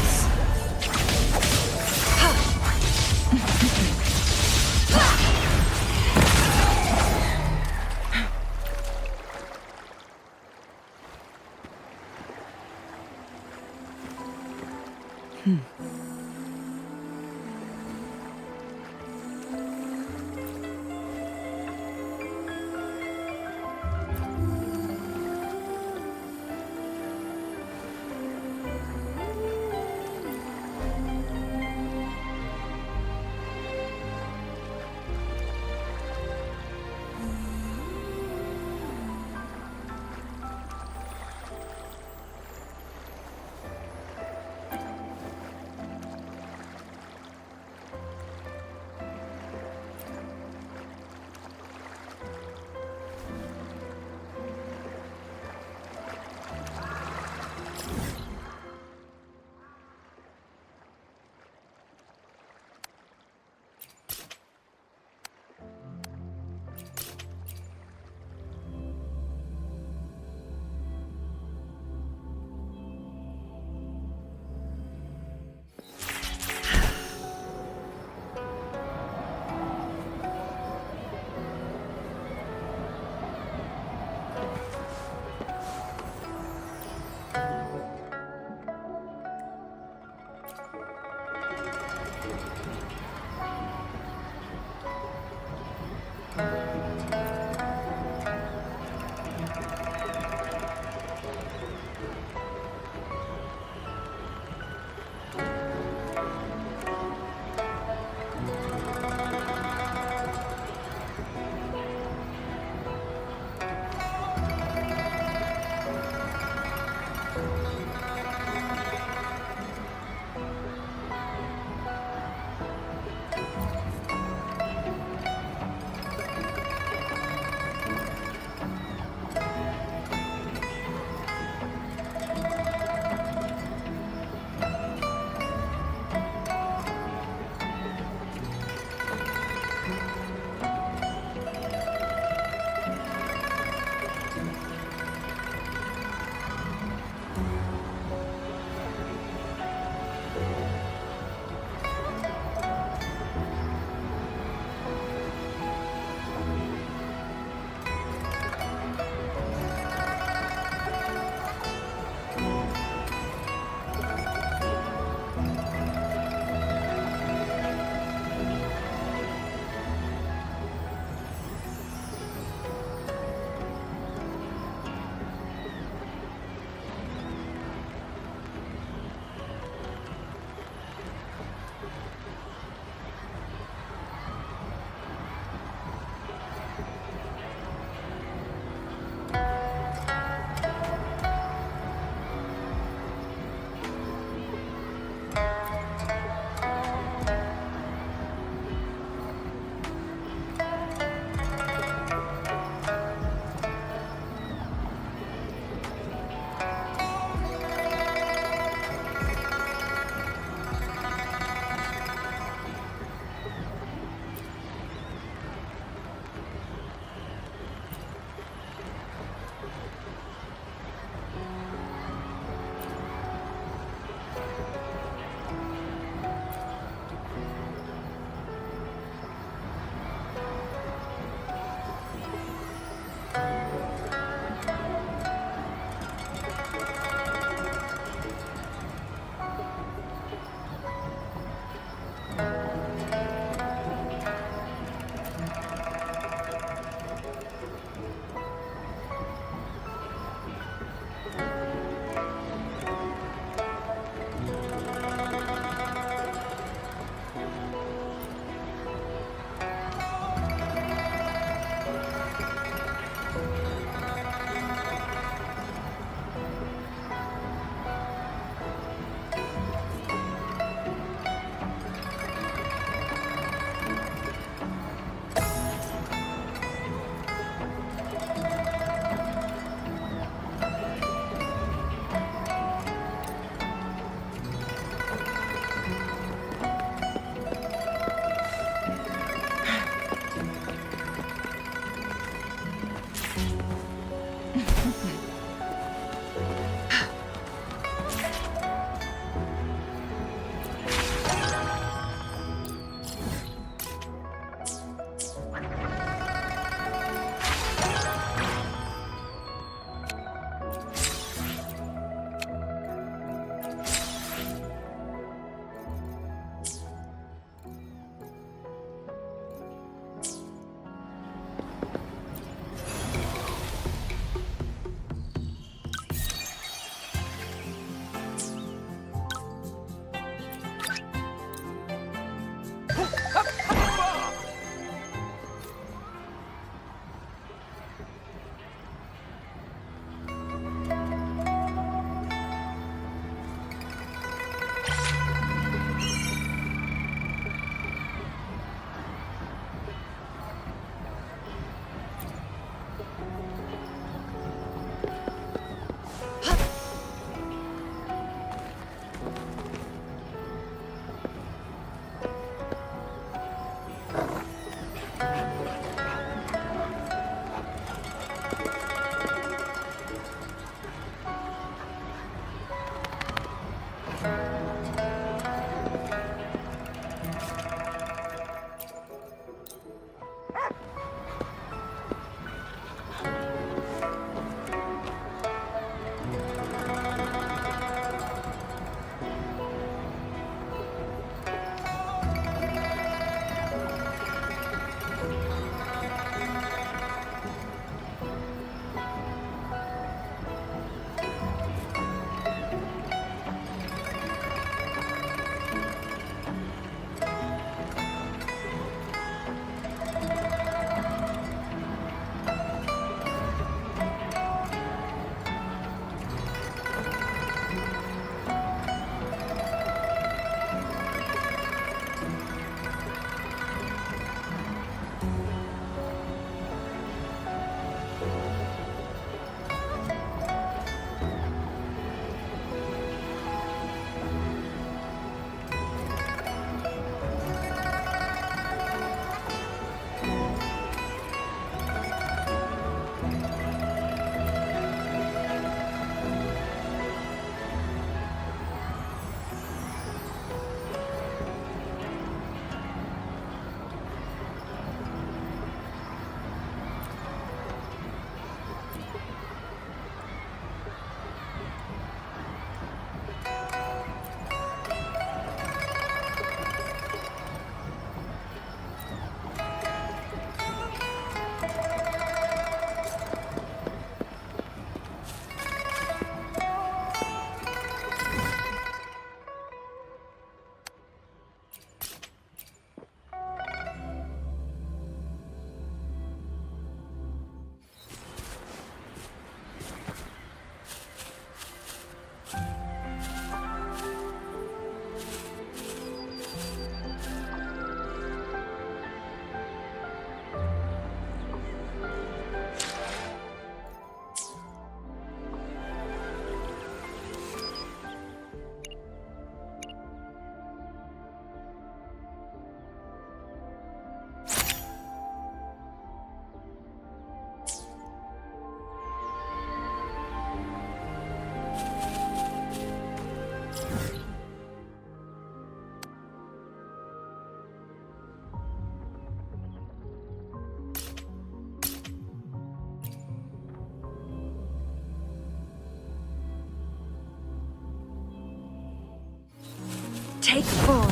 Make 4.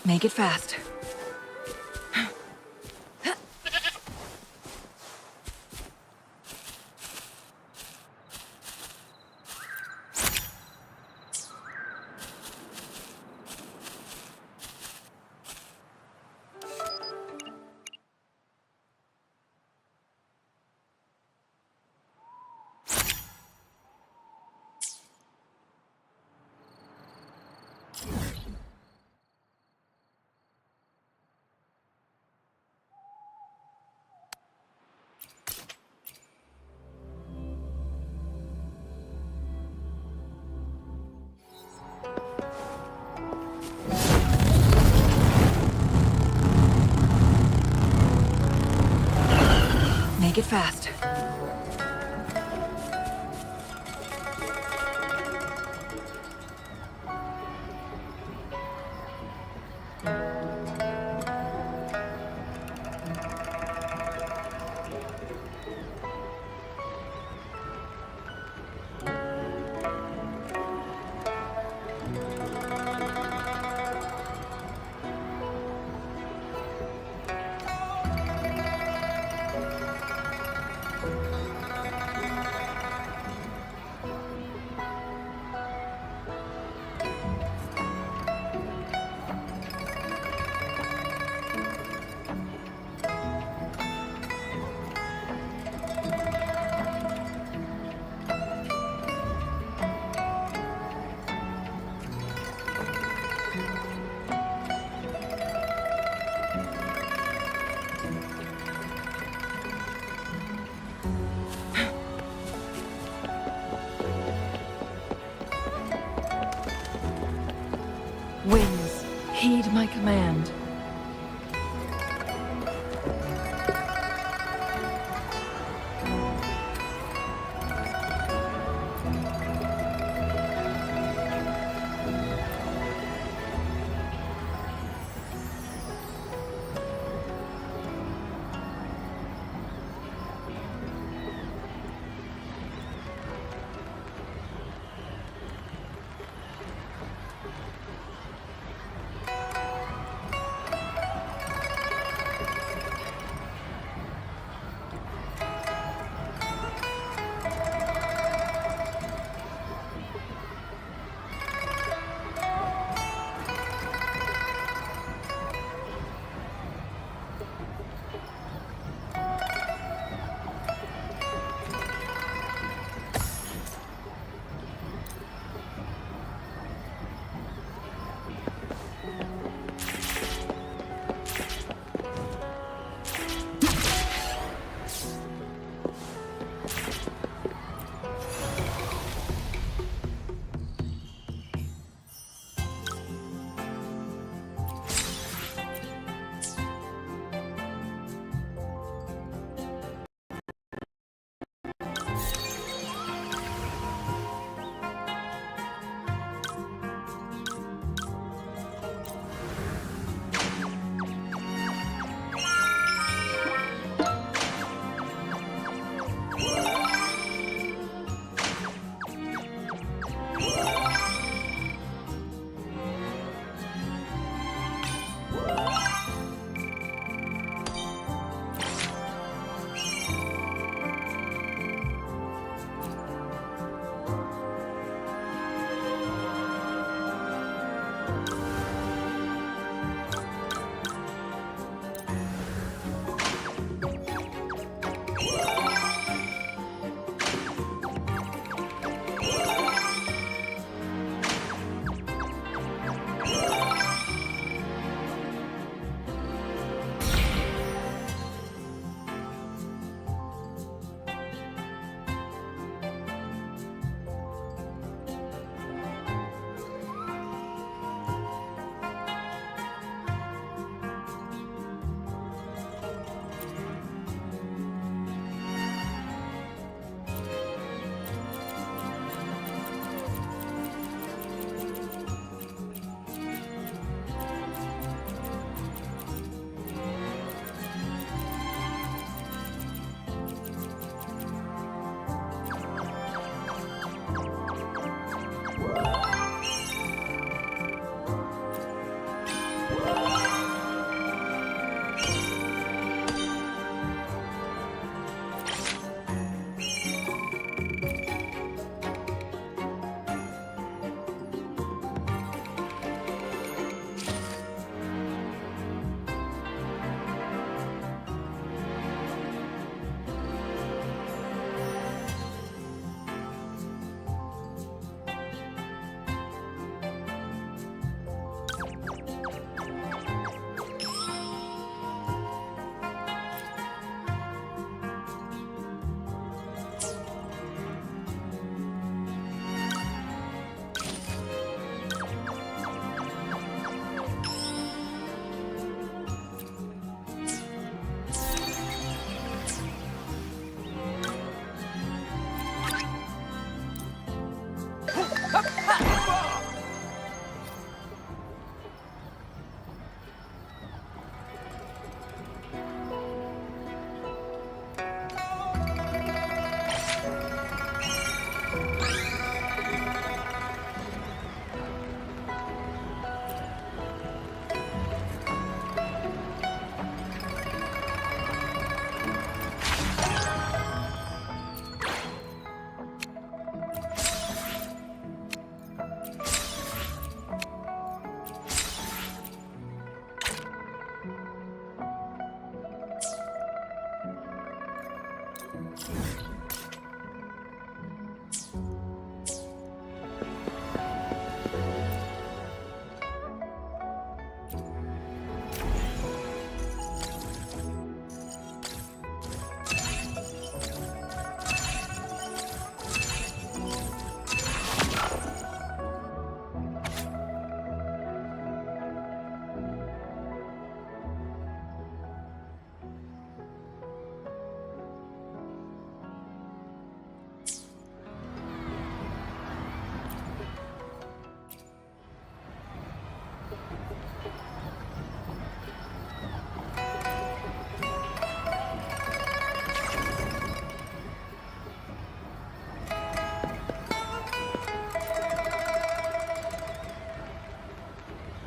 Make it fast. Make it fast. Winds, heed my command.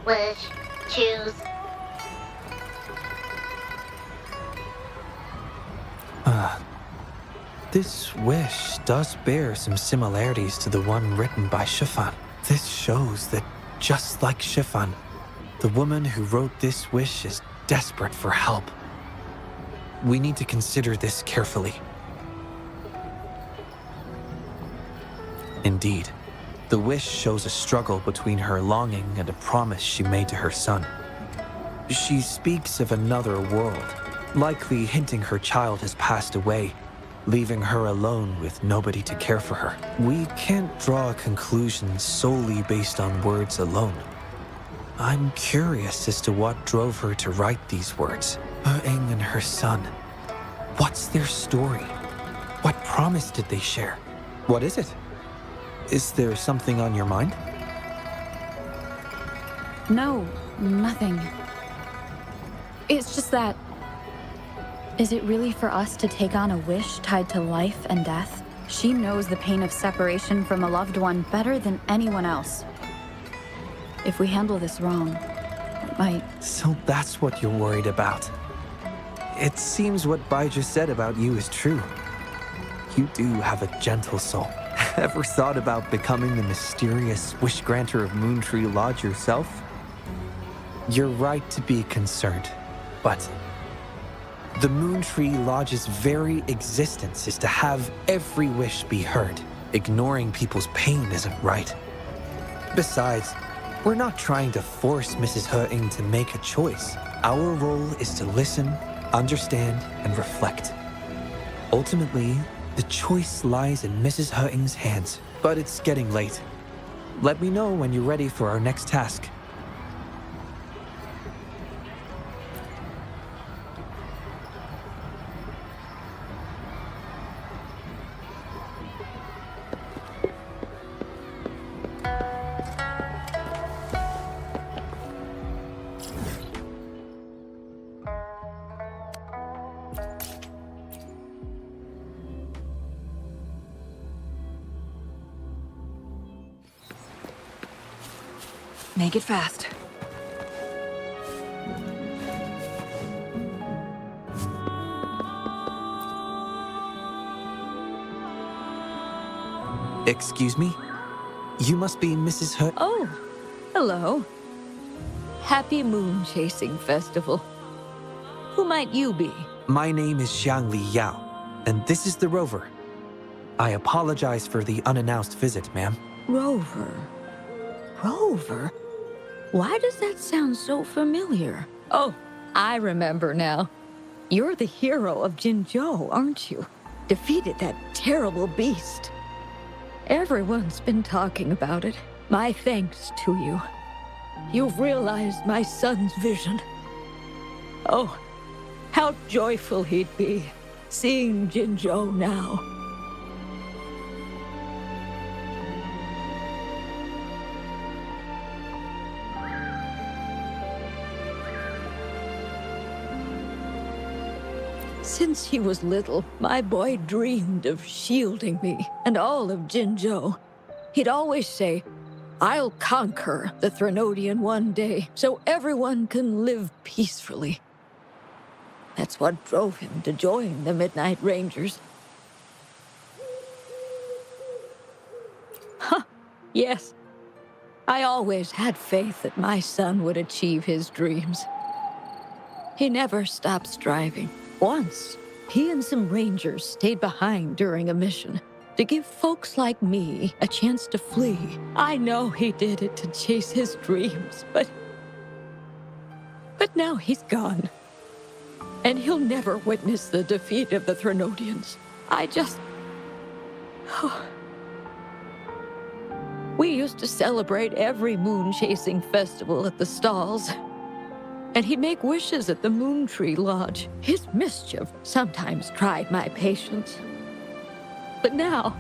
Wish. Choose. This wish does bear some similarities to the one written by Shifan. This shows that, just like Shifan, the woman who wrote this wish is desperate for help. We need to consider this carefully. Indeed, the wish shows a struggle between her longing and a promise she made to her son. She speaks of another world, likely hinting her child has passed away, leaving her alone with nobody to care for her. We can't draw a conclusion solely based on words alone. I'm curious as to what drove her to write these words. Wuthering and her son. What's their story? What promise did they share? What is it? Is there something on your mind? No, nothing. It's just that... Is it really for us to take on a wish tied to life and death? She knows the pain of separation from a loved one better than anyone else. If we handle this wrong, it might... So that's what you're worried about. It seems what Bai just said about you is true. You do have a gentle soul. Ever thought about becoming the mysterious wish granter of Moontree Lodge yourself? You're right to be concerned, but the Moontree Lodge's very existence is to have every wish be heard. Ignoring people's pain isn't right. Besides, we're not trying to force Mrs. Wuthering to make a choice. Our role is to listen, understand, and reflect. Ultimately, the choice lies in Mrs. Wuthering's hands, but it's getting late. Let me know when you're ready for our next task. Make it fast. Excuse me? You must be Mrs. Wuthering. Oh, hello. Happy Moon Chasing Festival. Who might you be? My name is Xiang Li Yao, and this is the Rover. I apologize for the unannounced visit, ma'am. Rover. Rover? Why does that sound so familiar? Oh, I remember now. You're the hero of Jinzhou, aren't you? Defeated that terrible beast. Everyone's been talking about it. My thanks to you. You've realized my son's vision. Oh, how joyful he'd be seeing Jinzhou now. Since he was little, my boy dreamed of shielding me and all of Jinzhou. He'd always say, "I'll conquer the Threnodian one day, so everyone can live peacefully." That's what drove him to join the Midnight Rangers. Huh, yes. I always had faith that my son would achieve his dreams. He never stopped striving. Once, he and some rangers stayed behind during a mission to give folks like me a chance to flee. I know he did it to chase his dreams, but now he's gone. And he'll never witness the defeat of the Threnodians. We used to celebrate every moon-chasing festival at the stalls. And he'd make wishes at the Moontree Lodge. His mischief sometimes tried my patience. But now,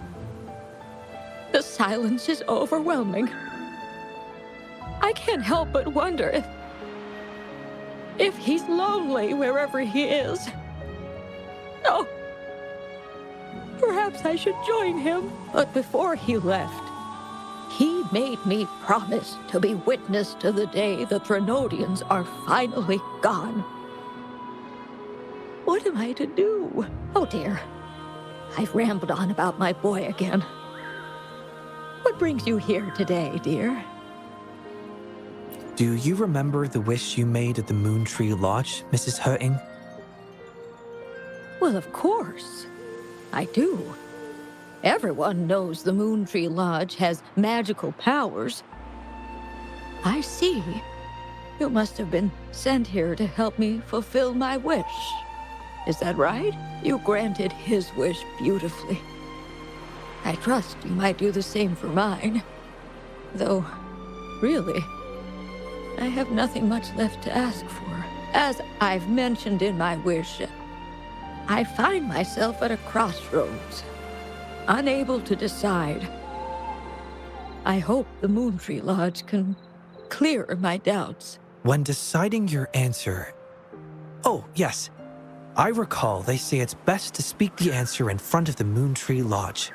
the silence is overwhelming. I can't help but wonder if he's lonely wherever he is. Oh, perhaps I should join him. But before he left, He made me promise to be witness to the day the Threnodians are finally gone. What am I to do? Oh dear. I've rambled on about my boy again. What brings you here today, dear? Do you remember the wish you made at the Moon Tree Lodge, Mrs. Hurting? Well, of course. I do. Everyone knows the Moon Tree Lodge has magical powers. I see. You must have been sent here to help me fulfill my wish. Is that right? You granted his wish beautifully. I trust you might do the same for mine. Though, really, I have nothing much left to ask for. As I've mentioned in my wish, I find myself at a crossroads, unable to decide. I hope the Moon Tree Lodge can clear my doubts. When deciding your answer... Oh, yes. I recall they say it's best to speak the answer in front of the Moon Tree Lodge.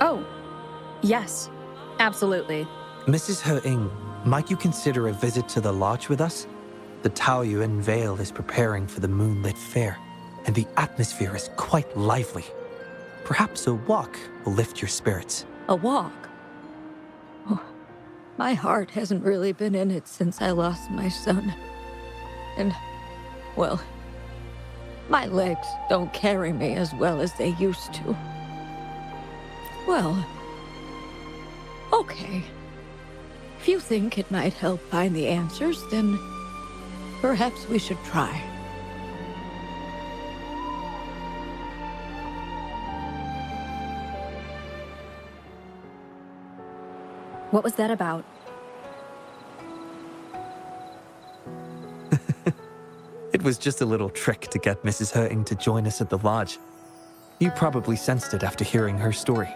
Oh, yes, absolutely. Mrs. Hurting, might you consider a visit to the lodge with us? The Taoyuan Vale is preparing for the moonlit fair, and the atmosphere is quite lively. Perhaps a walk will lift your spirits. A walk? Oh, my heart hasn't really been in it since I lost my son. And, well, my legs don't carry me as well as they used to. Well, okay. If you think it might help find the answers, then perhaps we should try. What was that about? It was just a little trick to get Mrs. Hurting to join us at the lodge. You probably sensed it after hearing her story.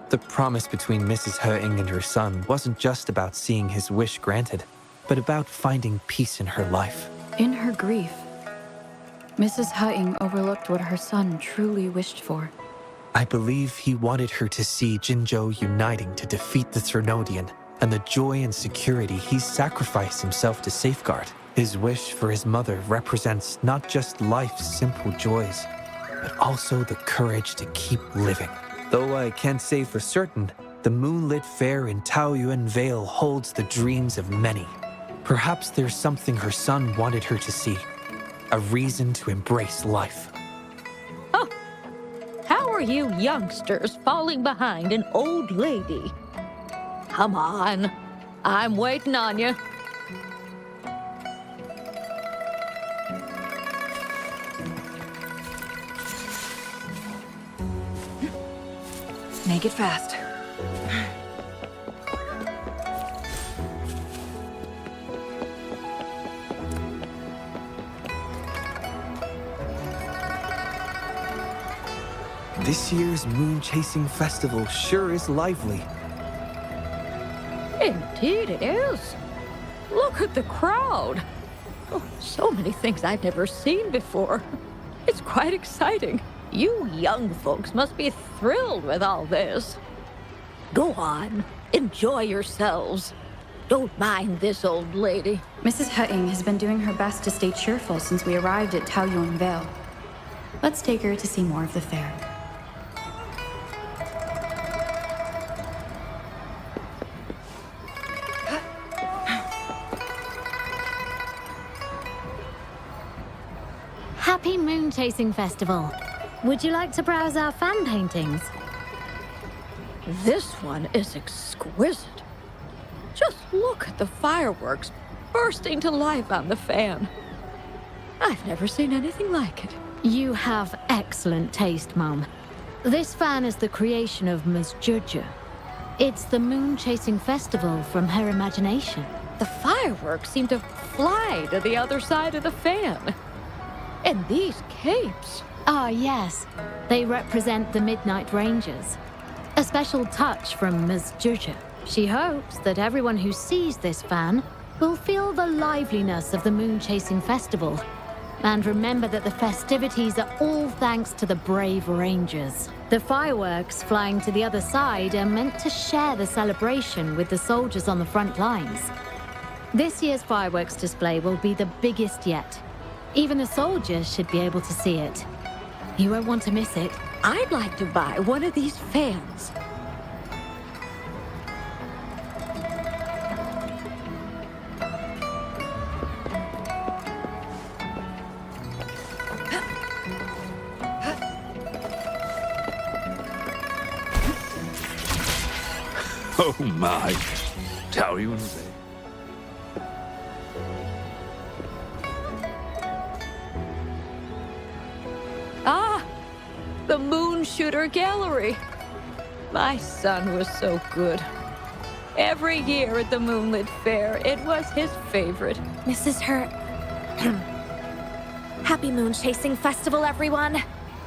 The promise between Mrs. Hurting and her son wasn't just about seeing his wish granted, but about finding peace in her life. In her grief, Mrs. Hutting overlooked what her son truly wished for. I believe he wanted her to see Jinzhou uniting to defeat the Threnodian, and the joy and security he sacrificed himself to safeguard. His wish for his mother represents not just life's simple joys, but also the courage to keep living. Though I can't say for certain, the moonlit fair in Taoyuan Vale holds the dreams of many. Perhaps there's something her son wanted her to see, a reason to embrace life. Oh, how are you youngsters falling behind an old lady? Come on, I'm waiting on you. Make it fast. This year's moon chasing festival sure is lively. Indeed it is. Look at the crowd. Oh, so many things I've never seen before. It's quite exciting. You young folks must be thrilled with all this. Go on, enjoy yourselves. Don't mind this old lady. Mrs. Hutting has been doing her best to stay cheerful since we arrived at Taoyuan Vale. Let's take her to see more of the fair. Happy Moon Chasing Festival. Would you like to browse our fan paintings? This one is exquisite. Just look at the fireworks bursting to life on the fan. I've never seen anything like it. You have excellent taste, Mum. This fan is the creation of Ms. Juja. It's the Moon Chasing Festival from her imagination. The fireworks seem to fly to the other side of the fan. And these capes. Ah, yes. They represent the Midnight Rangers. A special touch from Ms. Juja. She hopes that everyone who sees this fan will feel the liveliness of the Moon Chasing Festival. And remember that the festivities are all thanks to the brave Rangers. The fireworks flying to the other side are meant to share the celebration with the soldiers on the front lines. This year's fireworks display will be the biggest yet. Even the soldiers should be able to see it. You won't want to miss it. I'd like to buy one of these fans. Oh my. Taoyuan Vale. Ah, the Moon Shooter Gallery. My son was so good. Every year at the Moonlit Fair, it was his favorite. Mrs. Hurt. Happy Moon Chasing Festival, everyone.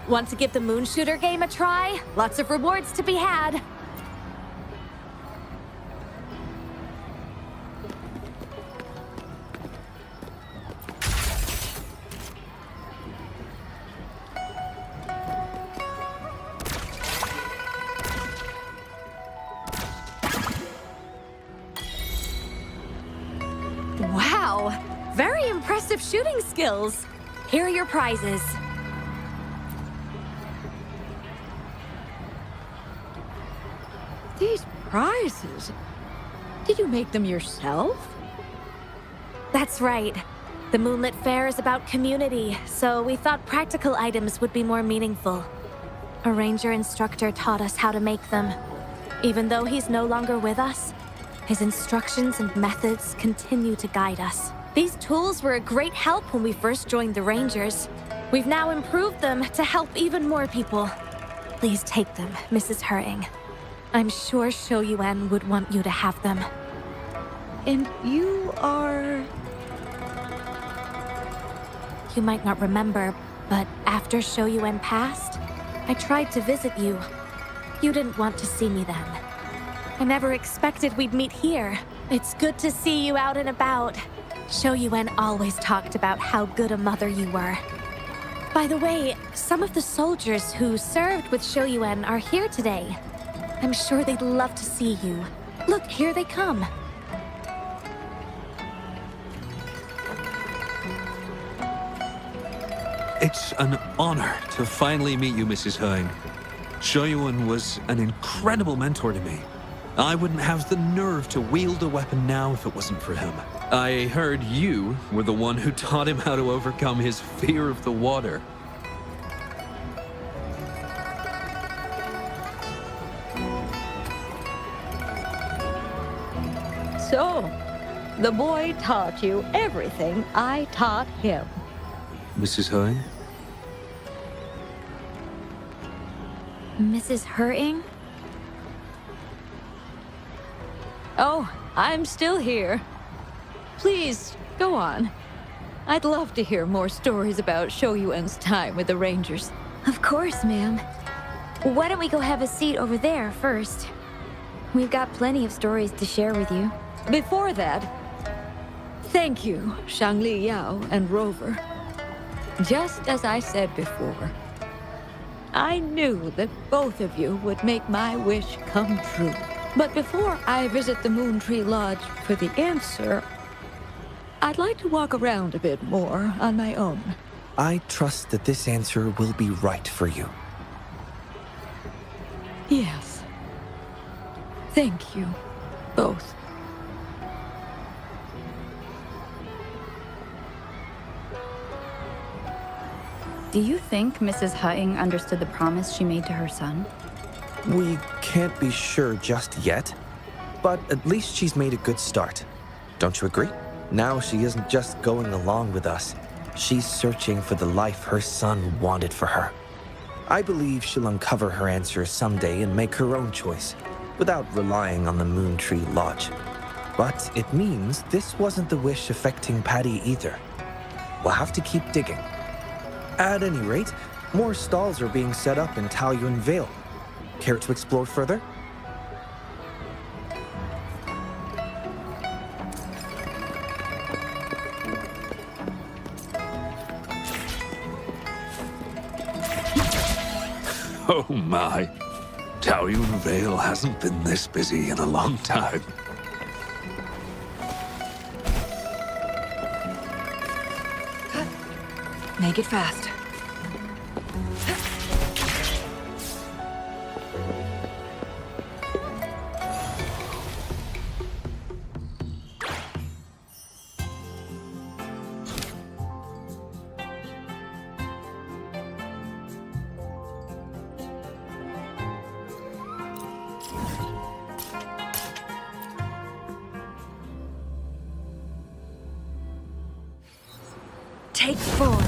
Want to give the Moon Shooter game a try? Lots of rewards to be had. impressive shooting skills. Here are your prizes. These prizes? Did you make them yourself? That's right. The Moonlit Fair is about community, so we thought practical items would be more meaningful. A ranger instructor taught us how to make them. Even though he's no longer with us, his instructions and methods continue to guide us. These tools were a great help when we first joined the Rangers. We've now improved them to help even more people. Please take them, Mrs. Hurting. I'm sure Shou Yuan would want you to have them. And you are... You might not remember, but after Shou Yuan passed, I tried to visit you. You didn't want to see me then. I never expected we'd meet here. It's good to see you out and about. Shou Yuan always talked about how good a mother you were. By the way, some of the soldiers who served with Shou Yuan are here today. I'm sure they'd love to see you. Look, here they come. It's an honor to finally meet you, Mrs. Hurting. Shou Yuan was an incredible mentor to me. I wouldn't have the nerve to wield a weapon now if it wasn't for him. I heard you were the one who taught him how to overcome his fear of the water. So, the boy taught you everything I taught him. Mrs. Hurting? Mrs. Hurting? Oh, I'm still here. Please, go on. I'd love to hear more stories about Shou Yuan's time with the Rangers. Of course, ma'am. Why don't we go have a seat over there first? We've got plenty of stories to share with you. Before that, thank you, Shangli Yao and Rover. Just as I said before, I knew that both of you would make my wish come true. But before I visit the Moon Tree Lodge for the answer, I'd like to walk around a bit more on my own. I trust that this answer will be right for you. Yes. Thank you, both. Do you think Mrs. Hutting understood the promise she made to her son? We can't be sure just yet, but at least she's made a good start. Don't you agree? Now she isn't just going along with us. She's searching for the life her son wanted for her. I believe she'll uncover her answers someday and make her own choice, without relying on the Moon Tree Lodge. But it means this wasn't the wish affecting Patty either. We'll have to keep digging. At any rate, more stalls are being set up in Taoyuan Vale. Care to explore further? Oh my. Taoyuan Vale hasn't been this busy in a long time. Make it fast. Take 4.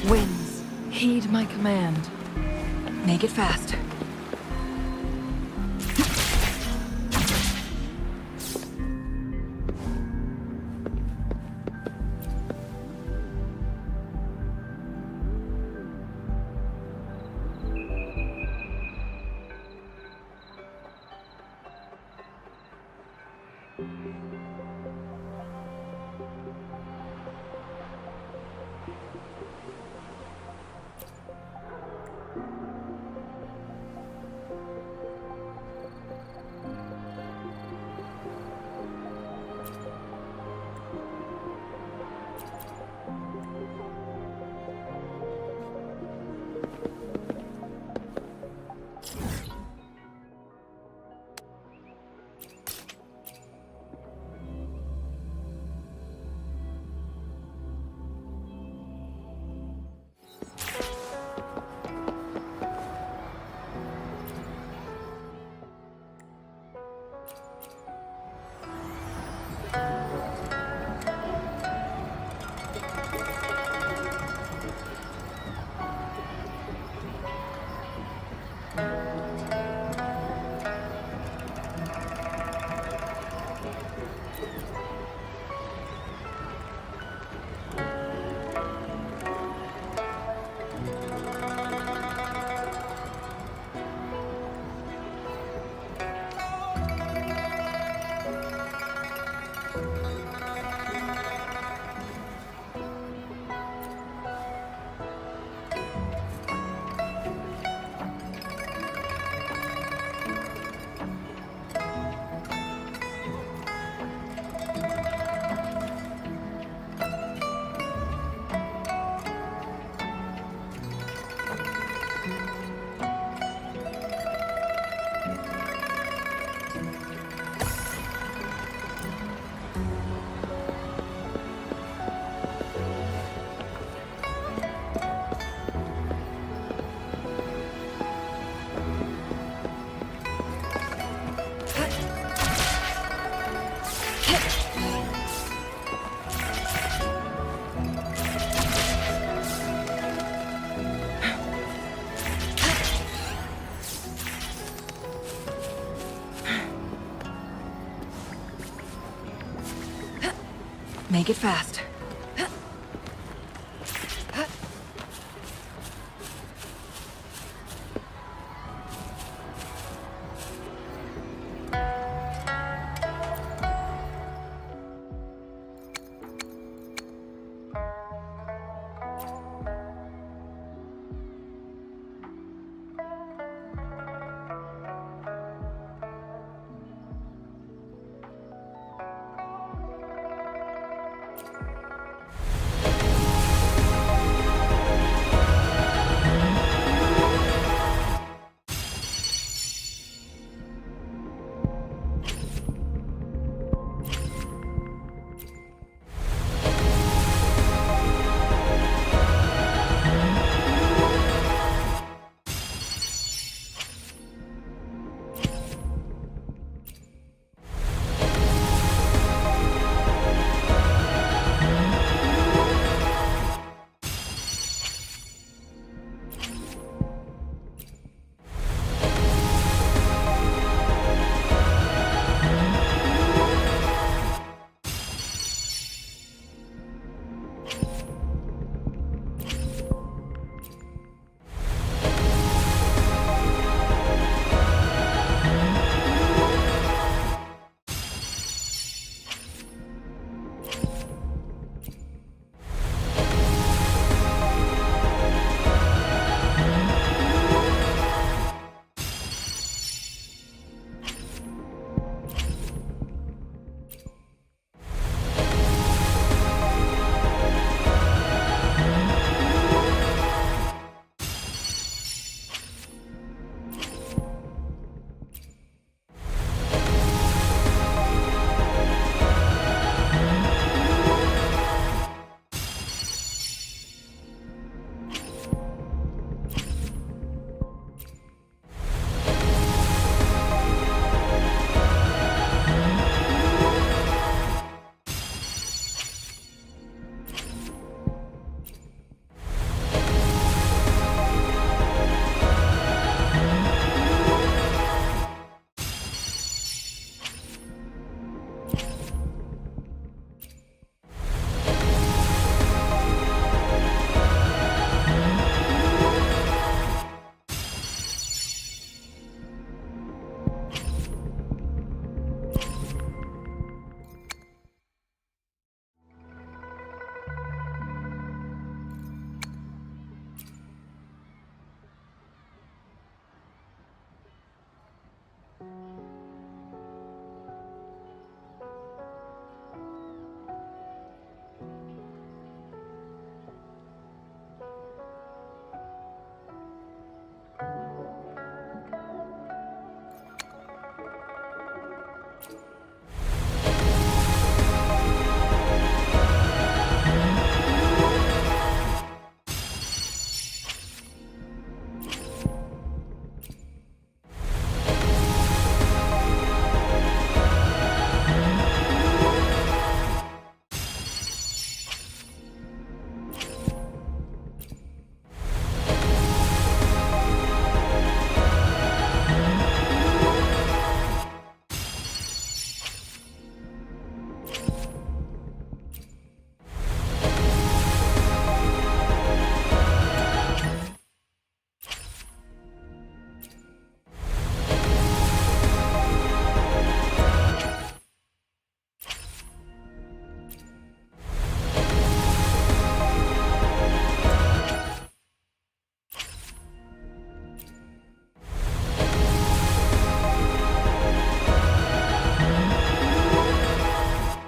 Winds, heed my command. Make it fast. Make it fast.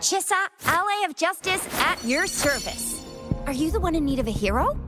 Chissa, ally of justice at your service. Are you the one in need of a hero?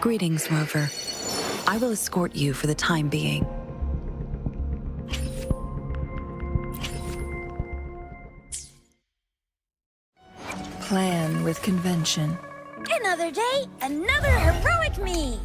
Greetings, Rover. I will escort you for the time being. Plan with convention. Another day, another heroic me!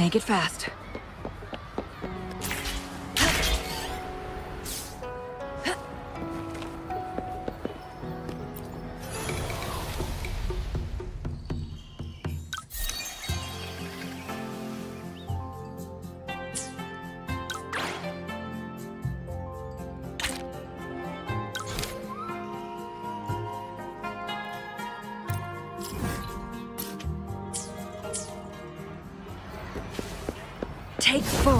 Make it fast. Take 4.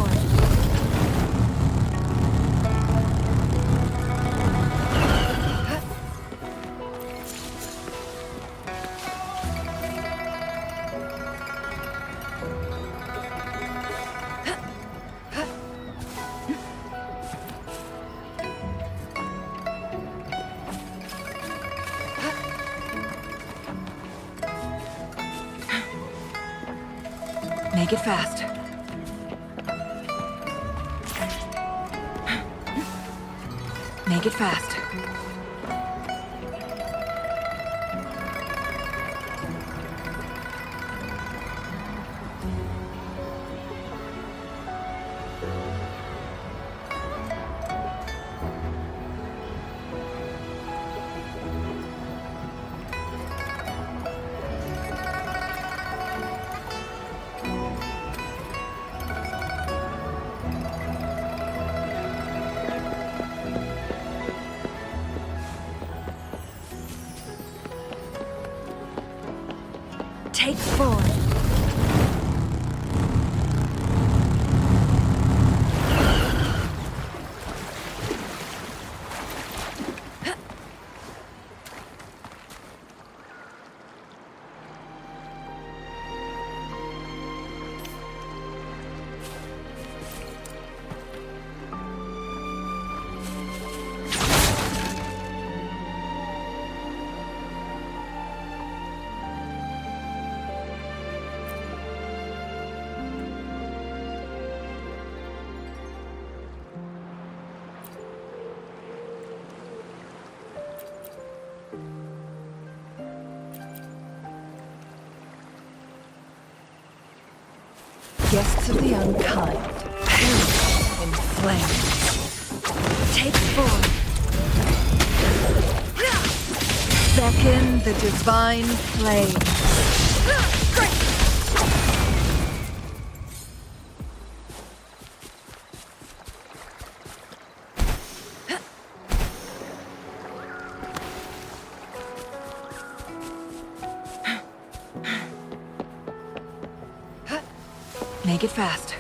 Make it fast. Make it fast. Take 4. Guests of the unkind, perish in flames. Take 4. Beckon the divine flame. Make it fast.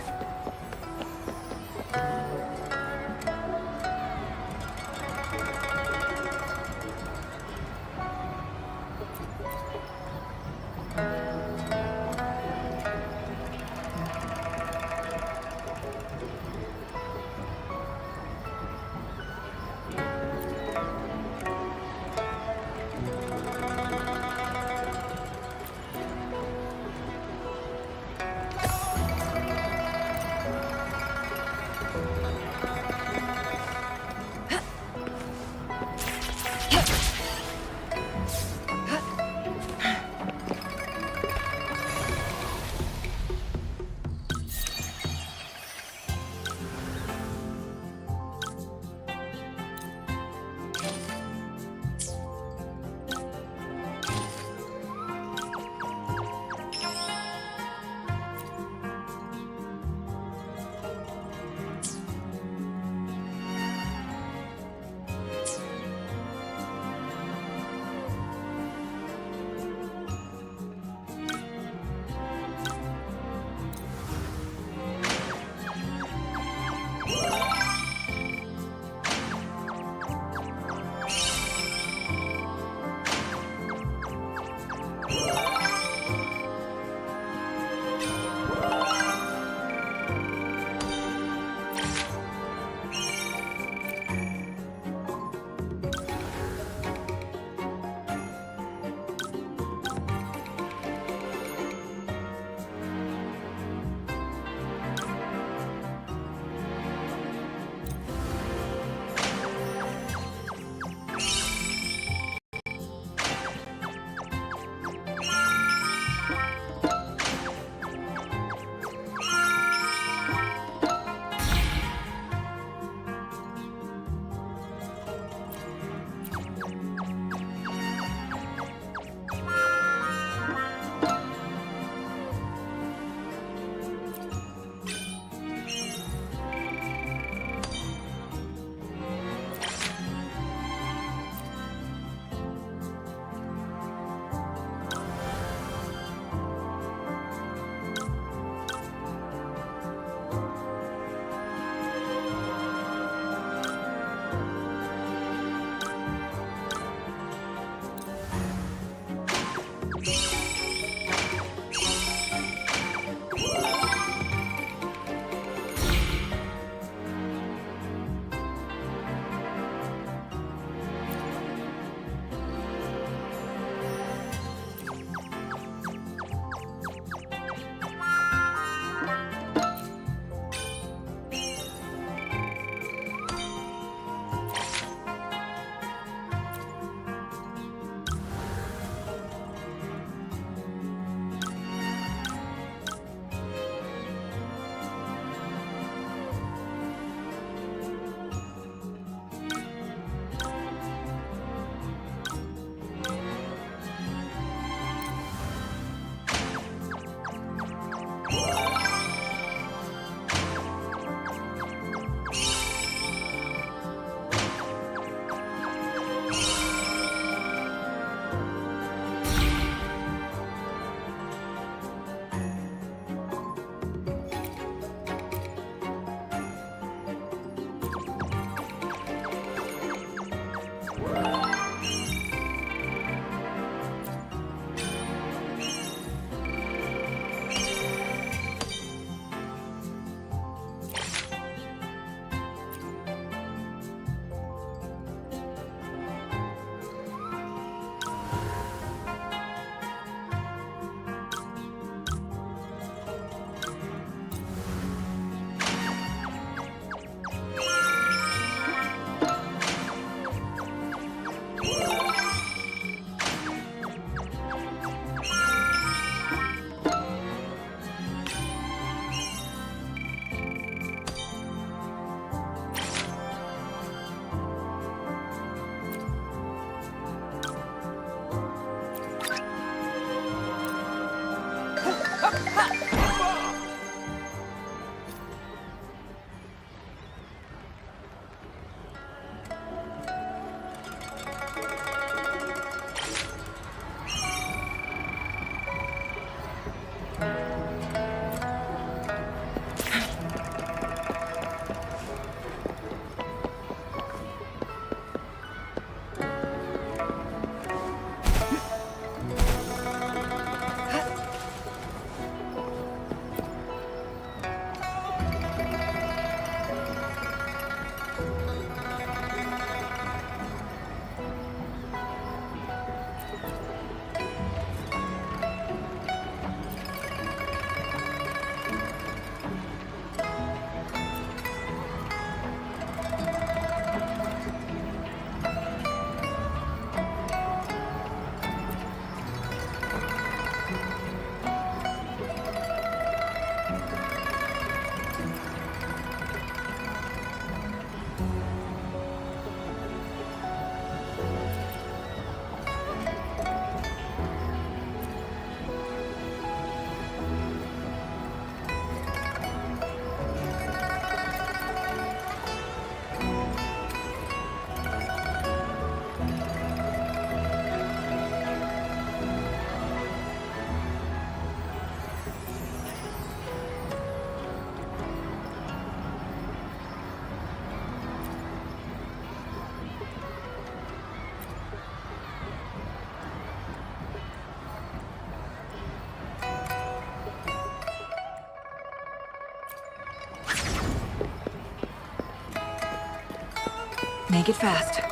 Make it fast.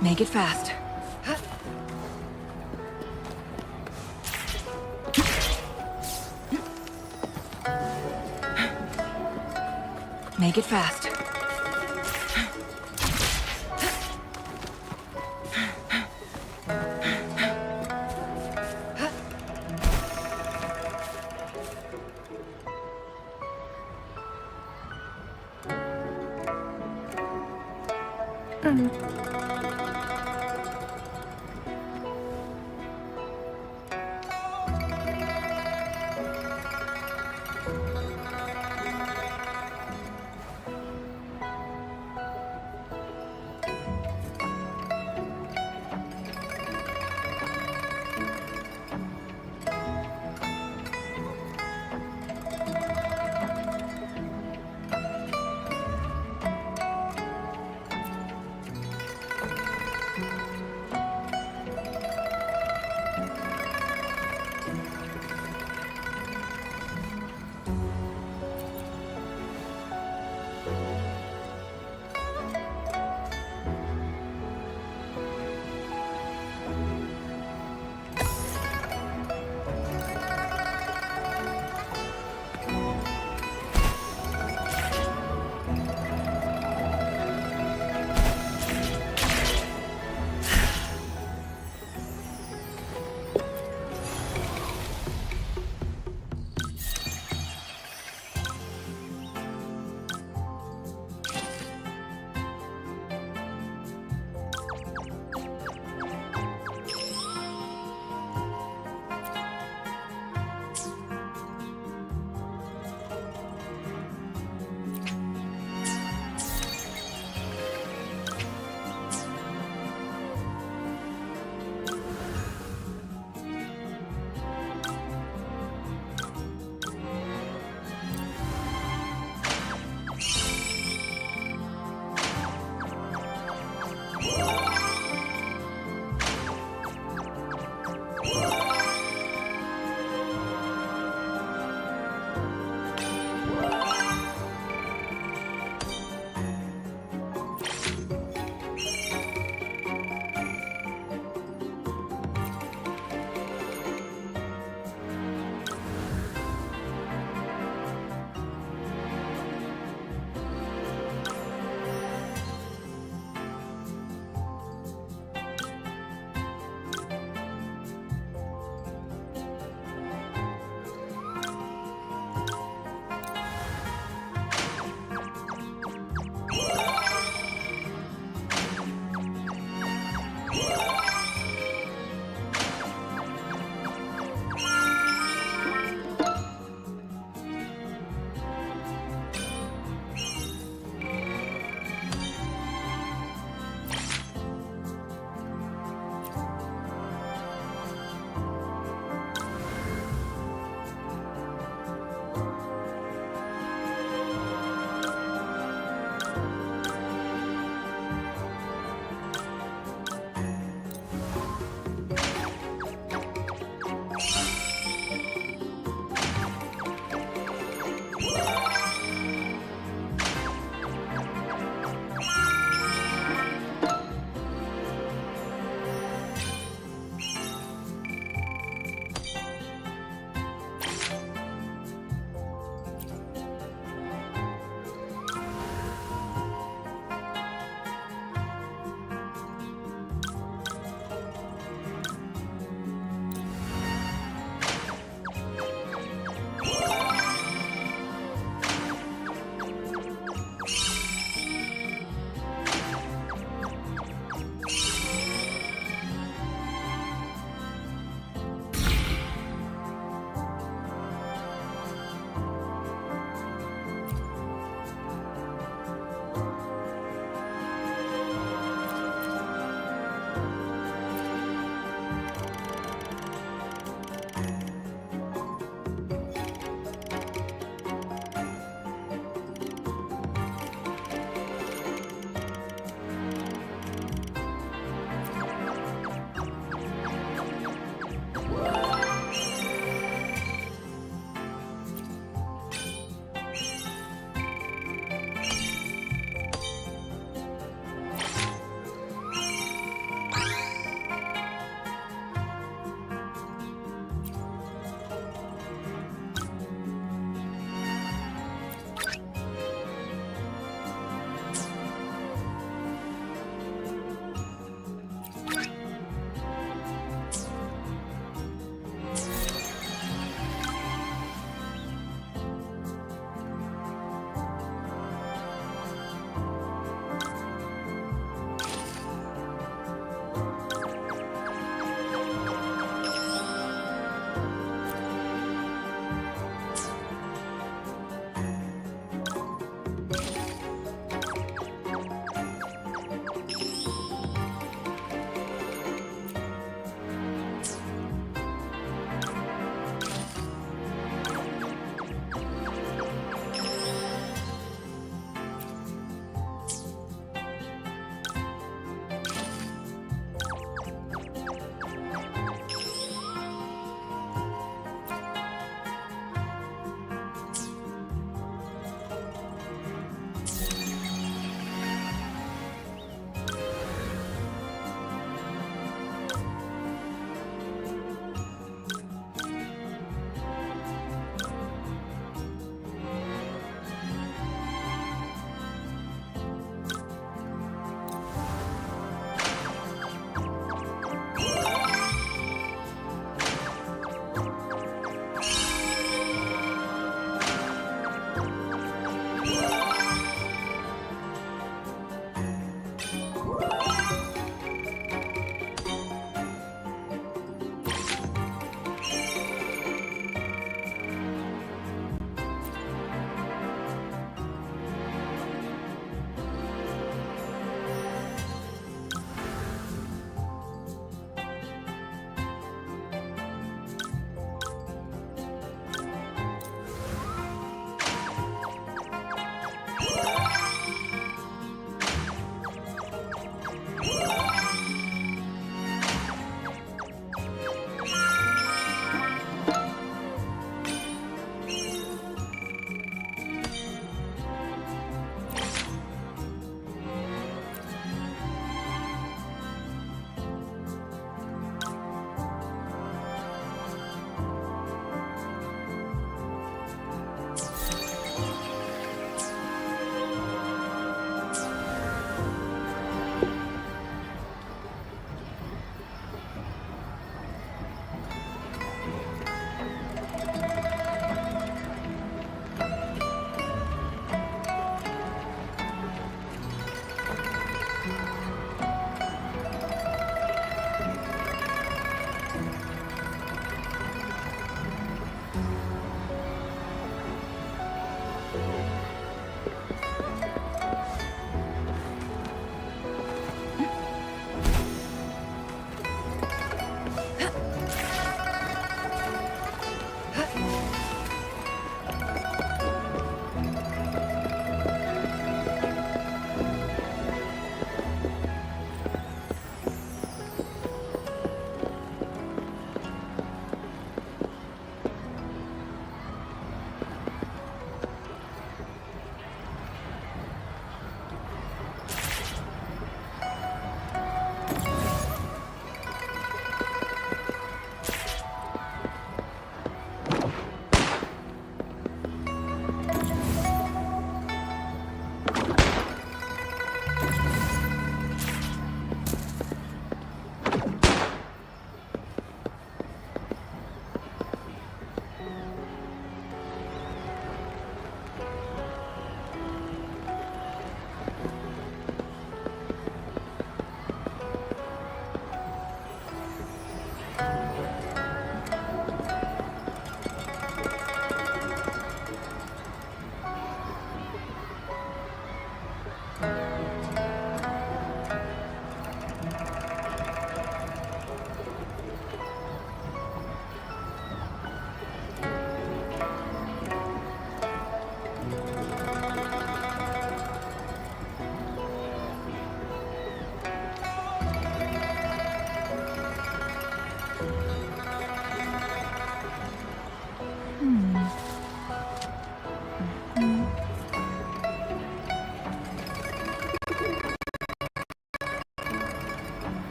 Make it fast. Make it fast.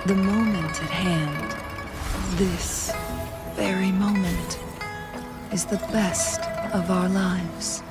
The moment at hand, this very moment, is the best of our lives.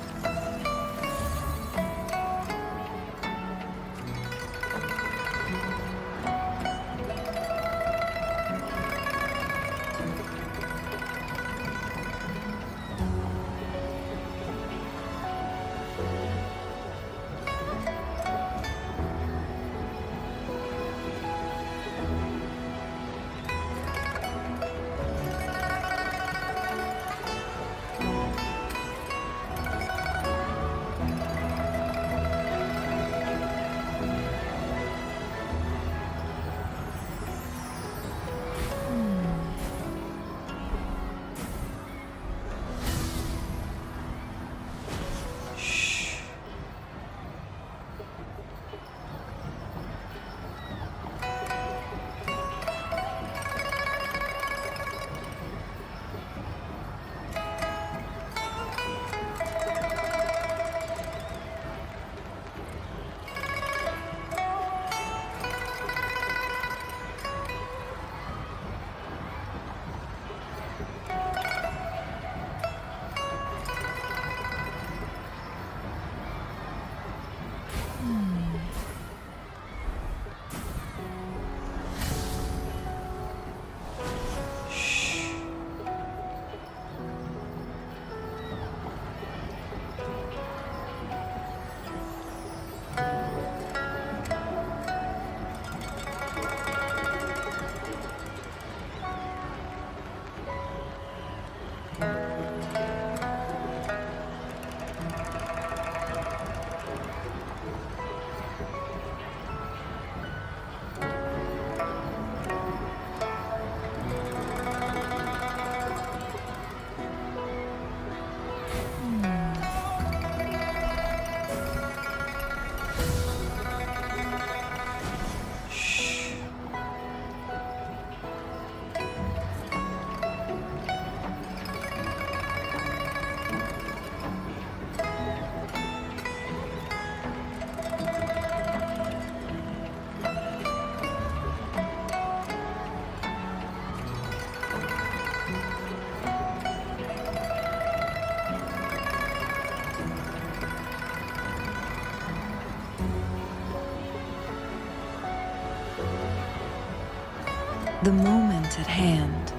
The moment at hand,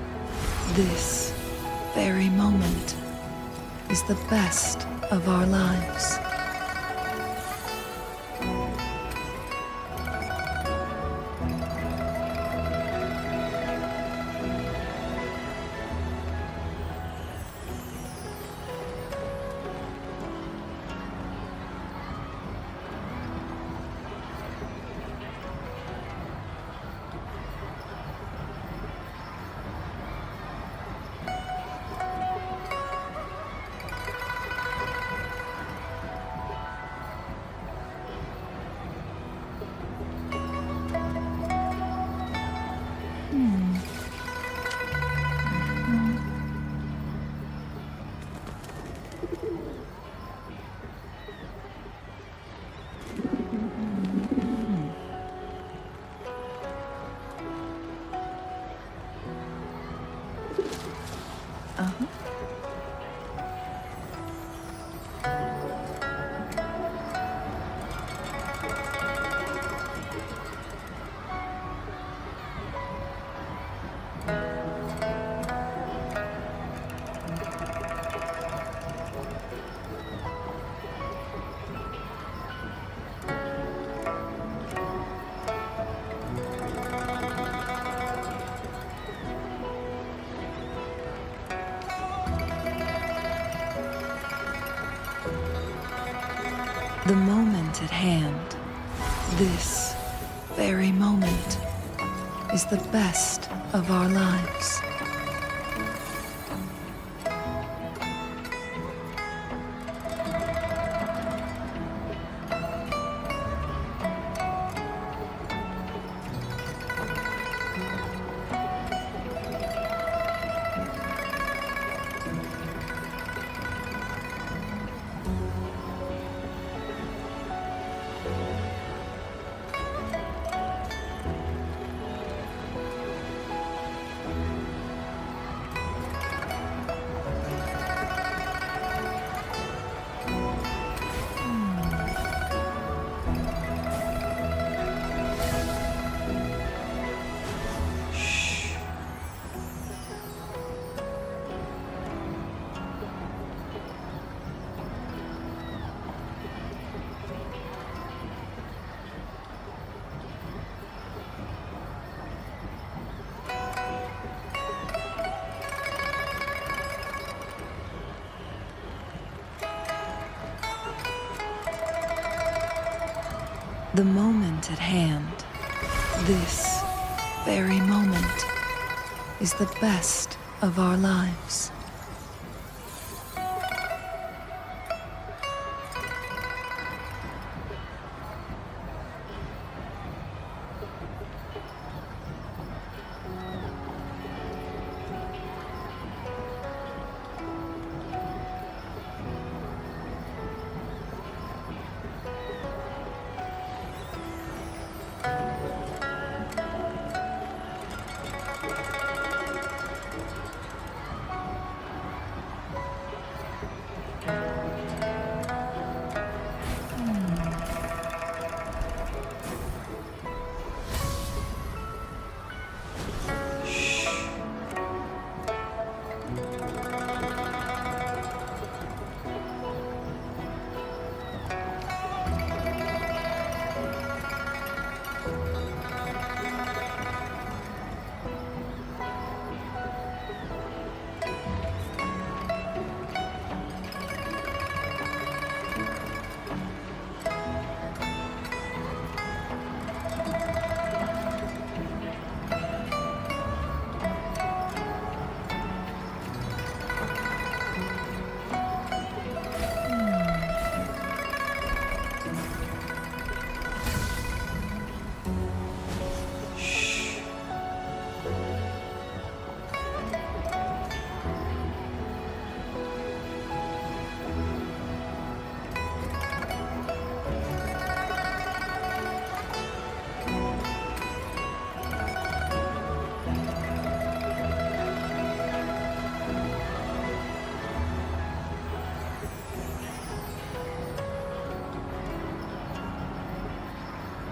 this very moment, is the best of our lives. The moment at hand, this very moment, is the best of our lives. The moment at hand, this very moment, is the best of our lives.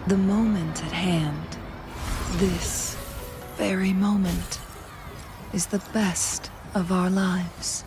The moment at hand, this very moment, is the best of our lives.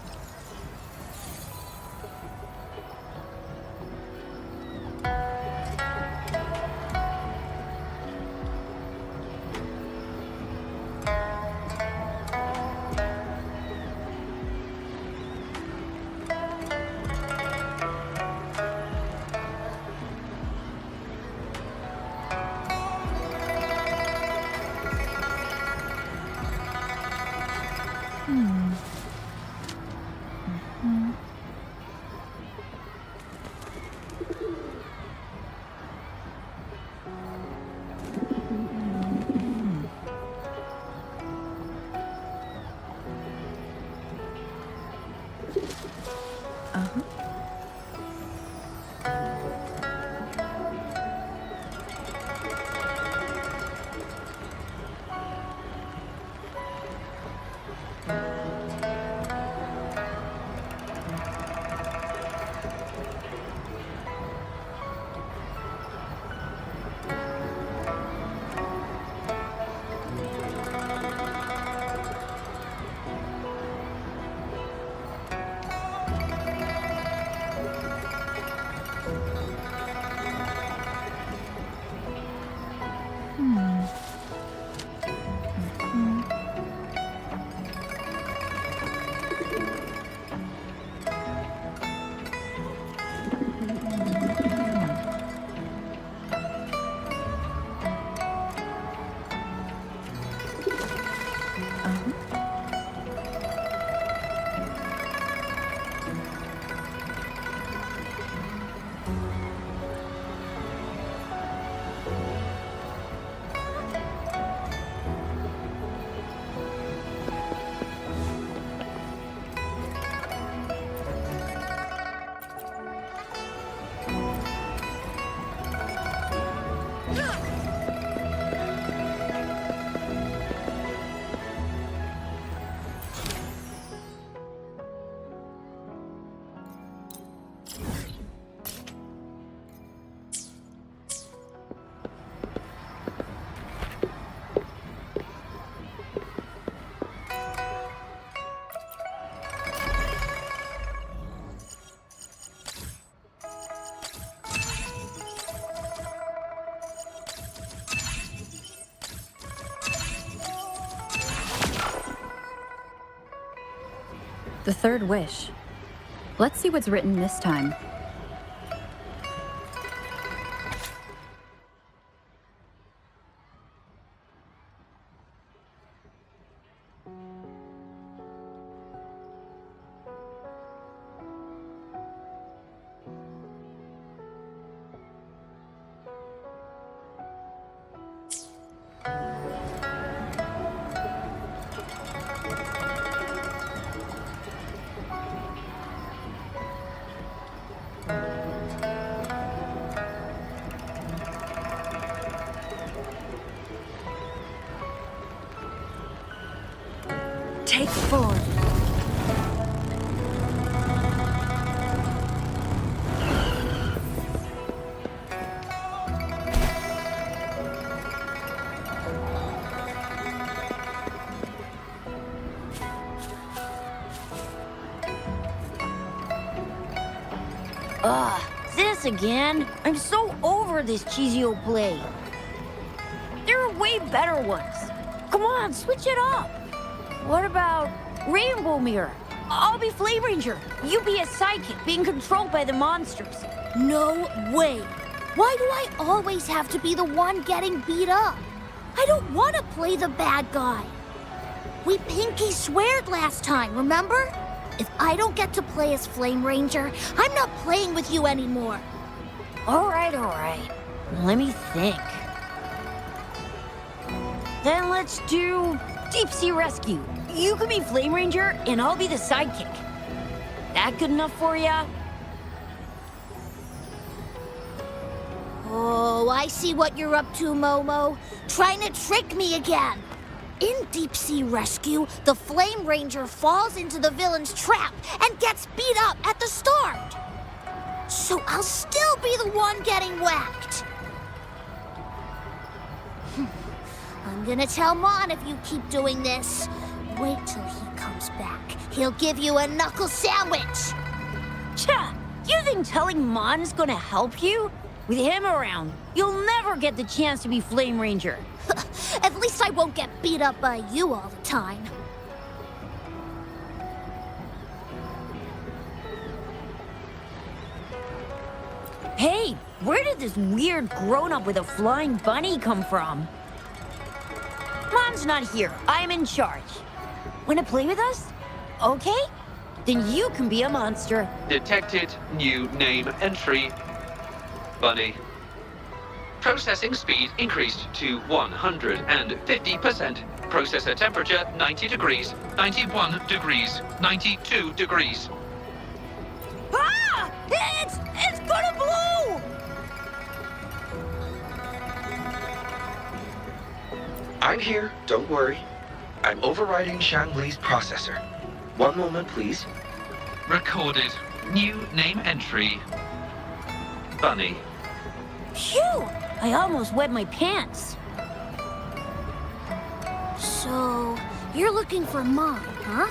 The third wish. Let's see what's written this time. take form. This again? I'm so over this cheesy old play. There are way better ones. Come on, switch it up. What about Rainbow Mirror? I'll be Flame Ranger. You be a sidekick being controlled by the monsters. No way. Why do I always have to be the one getting beat up? I don't want to play the bad guy. We pinky sweared last time, remember? If I don't get to play as Flame Ranger, I'm not playing with you anymore. All right. Let me think. Then let's do Deep Sea Rescue. You can be Flame Ranger, and I'll be the sidekick. That good enough for ya? Oh, I see what you're up to, Momo. Trying to trick me again. In Deep Sea Rescue, the Flame Ranger falls into the villain's trap and gets beat up at the start. So I'll still be the one getting whacked. I'm gonna tell Mon if you keep doing this. Wait till he comes back. He'll give you a knuckle sandwich. Cha! You think telling Mon is gonna help you? With him around, you'll never get the chance to be Flame Ranger. At least I won't get beat up by you all the time. Hey, where did this weird grown-up with a flying bunny come from? Mom's not here. I'm in charge. Wanna play with us? Okay? Then you can be a monster. Detected new name entry. Bunny. Processing speed increased to 150%. Processor temperature 90 degrees, 91 degrees, 92 degrees. Ah! It's gonna blow! I'm here, don't worry. I'm overriding Shangli's processor. One moment, please. Recorded new name entry. Bunny. Phew! I almost wet my pants. So, you're looking for Mom, huh?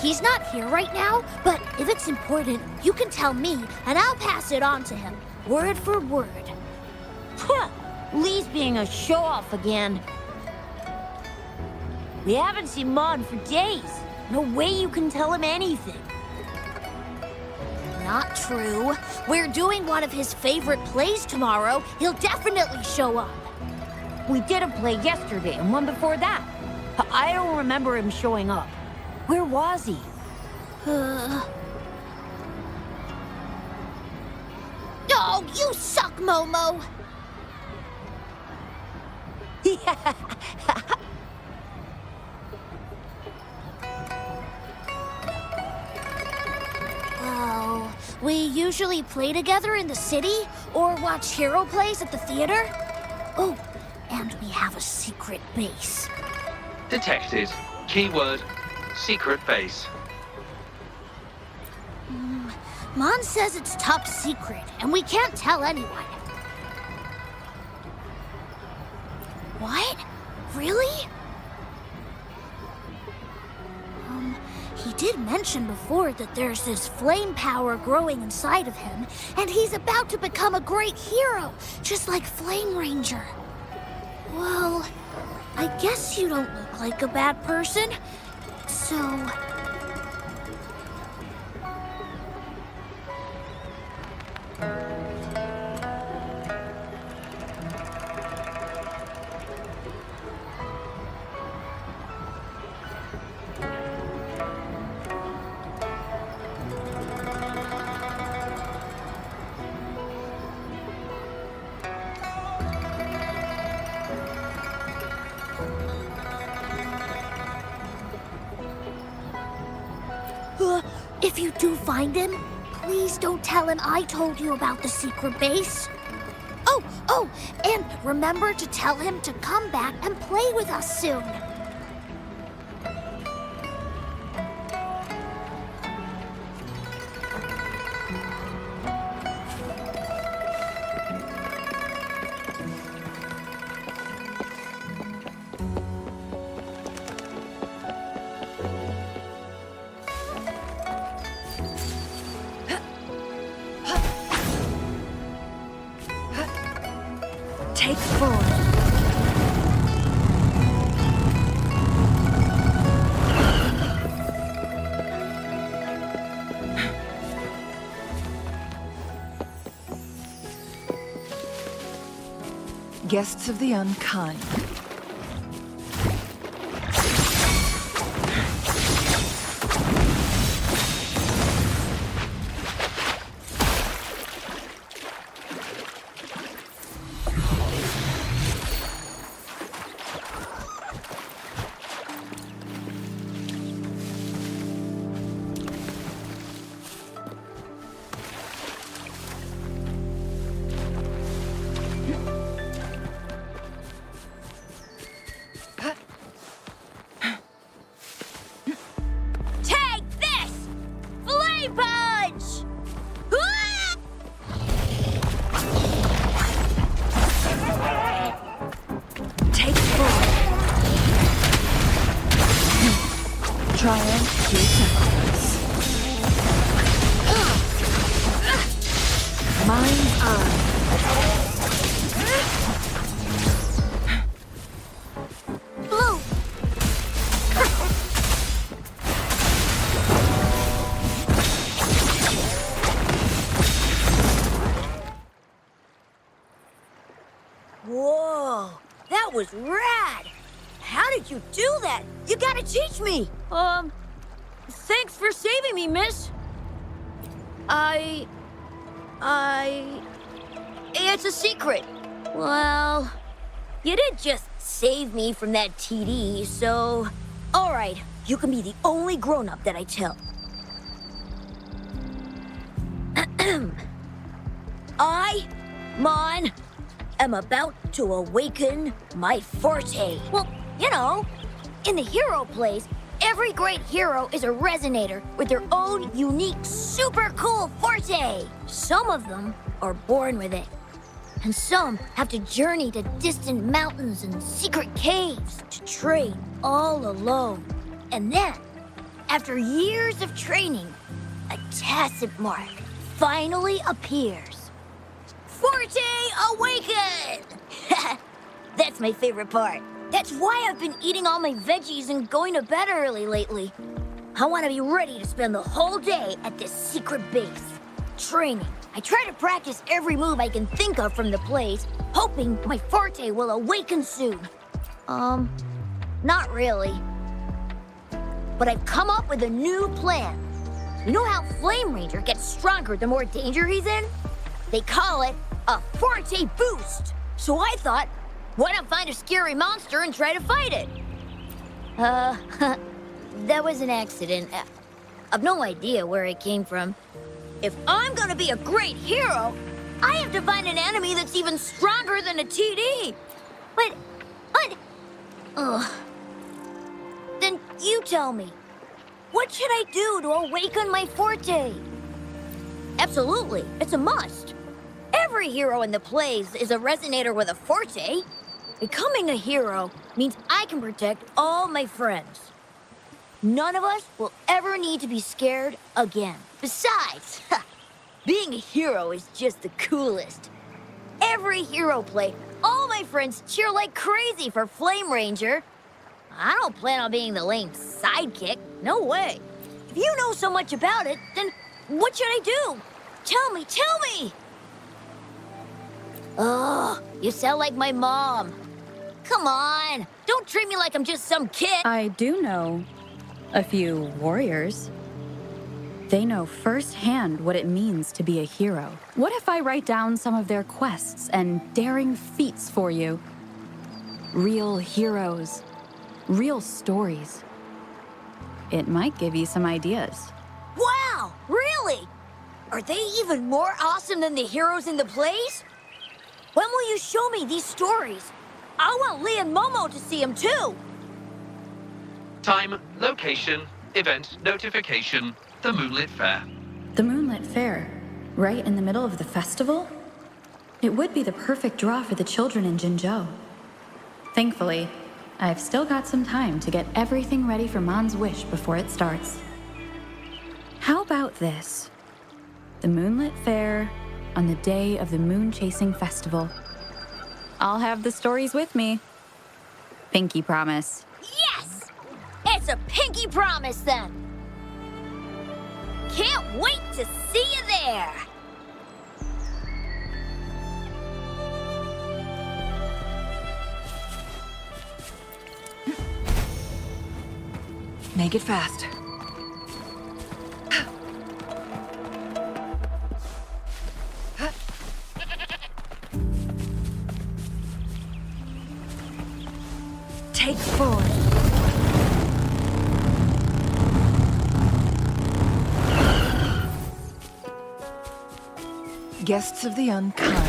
He's not here right now, but if it's important, you can tell me, and I'll pass it on to him, word for word. Huh! Lee's being a show-off again. We haven't seen Mon for days. No way you can tell him anything. Not true. We're doing one of his favorite plays tomorrow. He'll definitely show up. We did a play yesterday and one before that. I don't remember him showing up. Where was he? Oh, you suck, Momo! Yeah. Well, we usually play together in the city or watch hero plays at the theater. Oh, and we have a secret base. Detected. Keyword, secret base. Mon says it's top secret, and we can't tell anyone. What? Really? He did mention before that there's this flame power growing inside of him, and he's about to become a great hero, just like Flame Ranger. Well, I guess you don't look like a bad person, so... If you do find him, please don't tell him I told you about the secret base. Oh, and remember to tell him to come back and play with us soon. Take 4. Guests of the unkind. Triumph through sacrifice. Mind's eye. Blue! Whoa! That was rad! How did you do that? You gotta teach me! Thanks for saving me, miss. It's a secret. Well, you did just save me from that TD, so... All right, you can be the only grown-up that I tell. I, Mon, am about to awaken my forte. Well, you know, in the hero plays, every great hero is a resonator with their own unique, super cool forte. Some of them are born with it, and some have to journey to distant mountains and secret caves to train all alone. And then, after years of training, a tacit mark finally appears. Forte awaken! That's my favorite part. That's why I've been eating all my veggies and going to bed early lately. I want to be ready to spend the whole day at this secret base. Training. I try to practice every move I can think of from the plays, hoping my forte will awaken soon. Not really. But I've come up with a new plan. You know how Flame Ranger gets stronger the more danger he's in? They call it a forte boost. So I thought, why not find a scary monster and try to fight it? That was an accident. I've no idea where it came from. If I'm gonna be a great hero, I have to find an enemy that's even stronger than a TD. But... Ugh. Then you tell me. What should I do to awaken my forte? Absolutely, it's a must. Every hero in the plays is a resonator with a forte. Becoming a hero means I can protect all my friends. None of us will ever need to be scared again. Besides, being a hero is just the coolest. Every hero play, all my friends cheer like crazy for Flame Ranger. I don't plan on being the lame sidekick. No way. If you know so much about it, then what should I do? Tell me, tell me! Oh, you sound like my mom. Come on, don't treat me like I'm just some kid. I do know a few warriors. They know firsthand what it means to be a hero. What if I write down some of their quests and daring feats for you? Real heroes, real stories. It might give you some ideas. Wow, really? Are they even more awesome than the heroes in the plays? When will you show me these stories? I want Lee and Momo to see them too. Time, location, event, notification, the Moonlit Fair. The Moonlit Fair, right in the middle of the festival? It would be the perfect draw for the children in Jinzhou. Thankfully, I've still got some time to get everything ready for Mon's wish before it starts. How about this? The Moonlit Fair on the day of the Moon Chasing Festival. I'll have the stories with me. Pinky promise. Yes! It's a pinky promise then. Can't wait to see you there. Make it fast. Take 4. Guests of the unkind.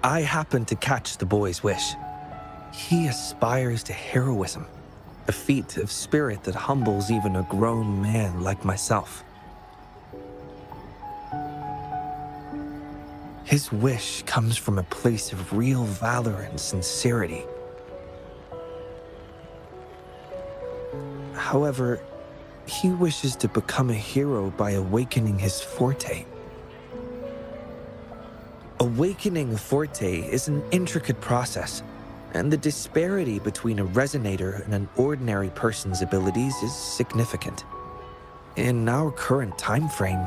I happened to catch the boy's wish. He aspires to heroism, a feat of spirit that humbles even a grown man like myself. His wish comes from a place of real valor and sincerity. However, he wishes to become a hero by awakening his forte. Awakening a forte is an intricate process, and the disparity between a resonator and an ordinary person's abilities is significant. In our current time frame,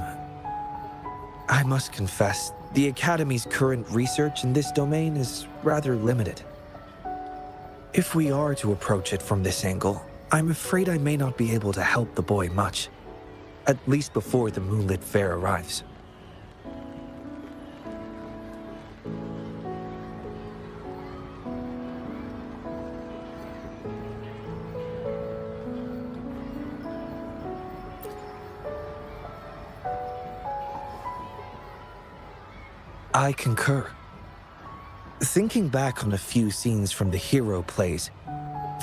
I must confess, the Academy's current research in this domain is rather limited. If we are to approach it from this angle, I'm afraid I may not be able to help the boy much, at least before the moonlit fair arrives. I concur. Thinking back on a few scenes from the hero plays,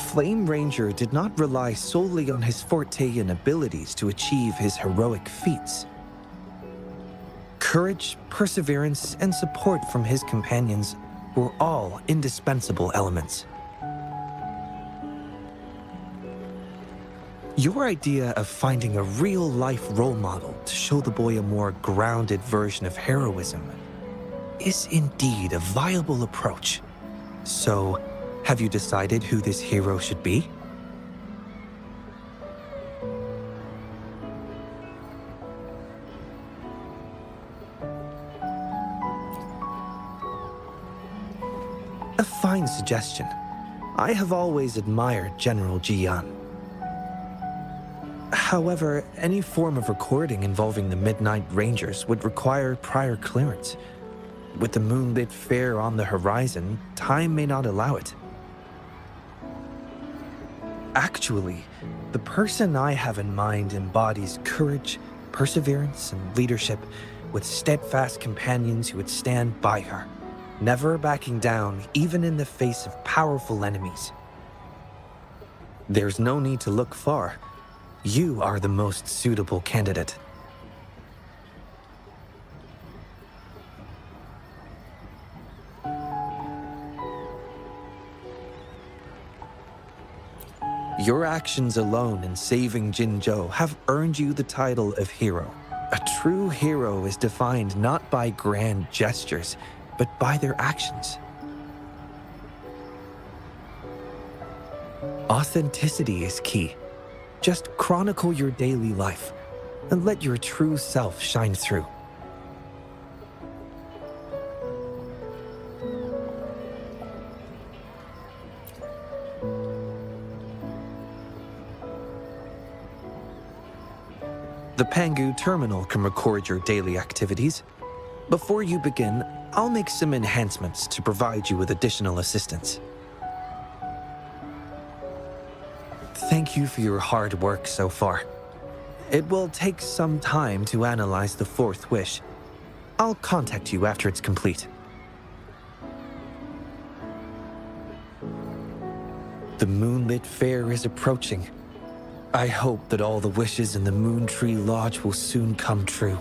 Flame Ranger did not rely solely on his forte and abilities to achieve his heroic feats. Courage, perseverance, and support from his companions were all indispensable elements. Your idea of finding a real-life role model to show the boy a more grounded version of heroism is indeed a viable approach. So, have you decided who this hero should be? A fine suggestion. I have always admired General Jian. However, any form of recording involving the Midnight Rangers would require prior clearance. With the moonlit fair on the horizon, time may not allow it. Actually, the person I have in mind embodies courage, perseverance, and leadership with steadfast companions who would stand by her, never backing down even in the face of powerful enemies. There's no need to look far. You are the most suitable candidate. Your actions alone in saving Jinzhou have earned you the title of hero. A true hero is defined not by grand gestures, but by their actions. Authenticity is key. Just chronicle your daily life and let your true self shine through. The Pangu terminal can record your daily activities. Before you begin, I'll make some enhancements to provide you with additional assistance. Thank you for your hard work so far. It will take some time to analyze the fourth wish. I'll contact you after it's complete. The moonlit fair is approaching. I hope that all the wishes in the Moon Tree Lodge will soon come true.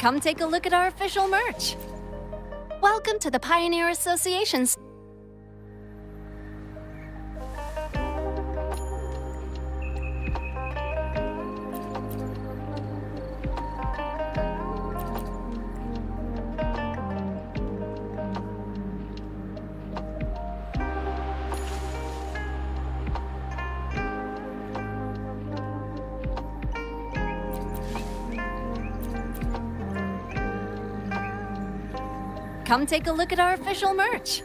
Come take a look at our official merch. Welcome to the Pioneer Association's. Come take a look at our official merch.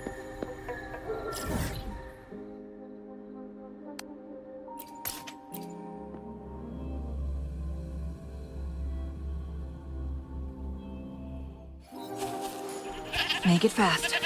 Make it fast.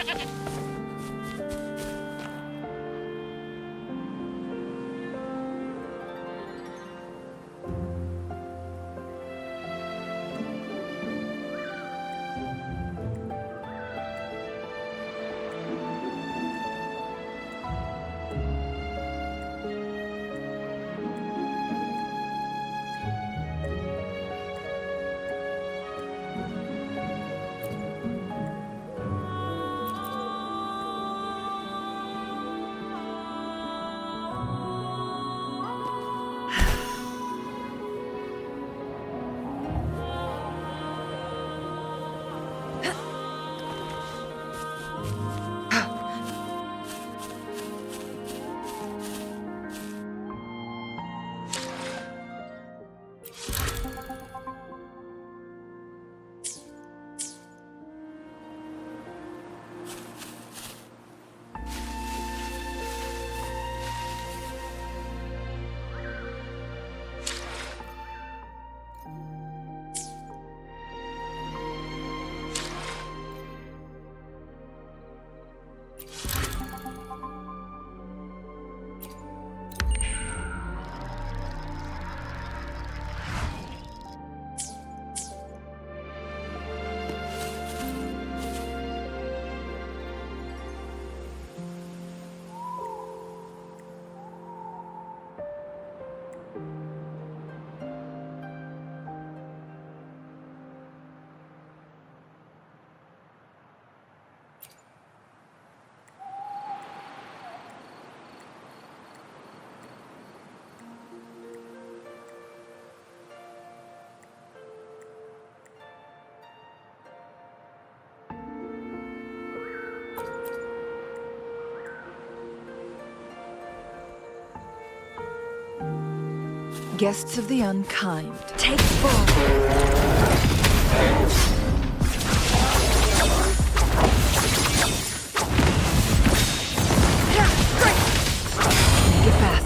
Guests of the unkind, take forward. Make it fast.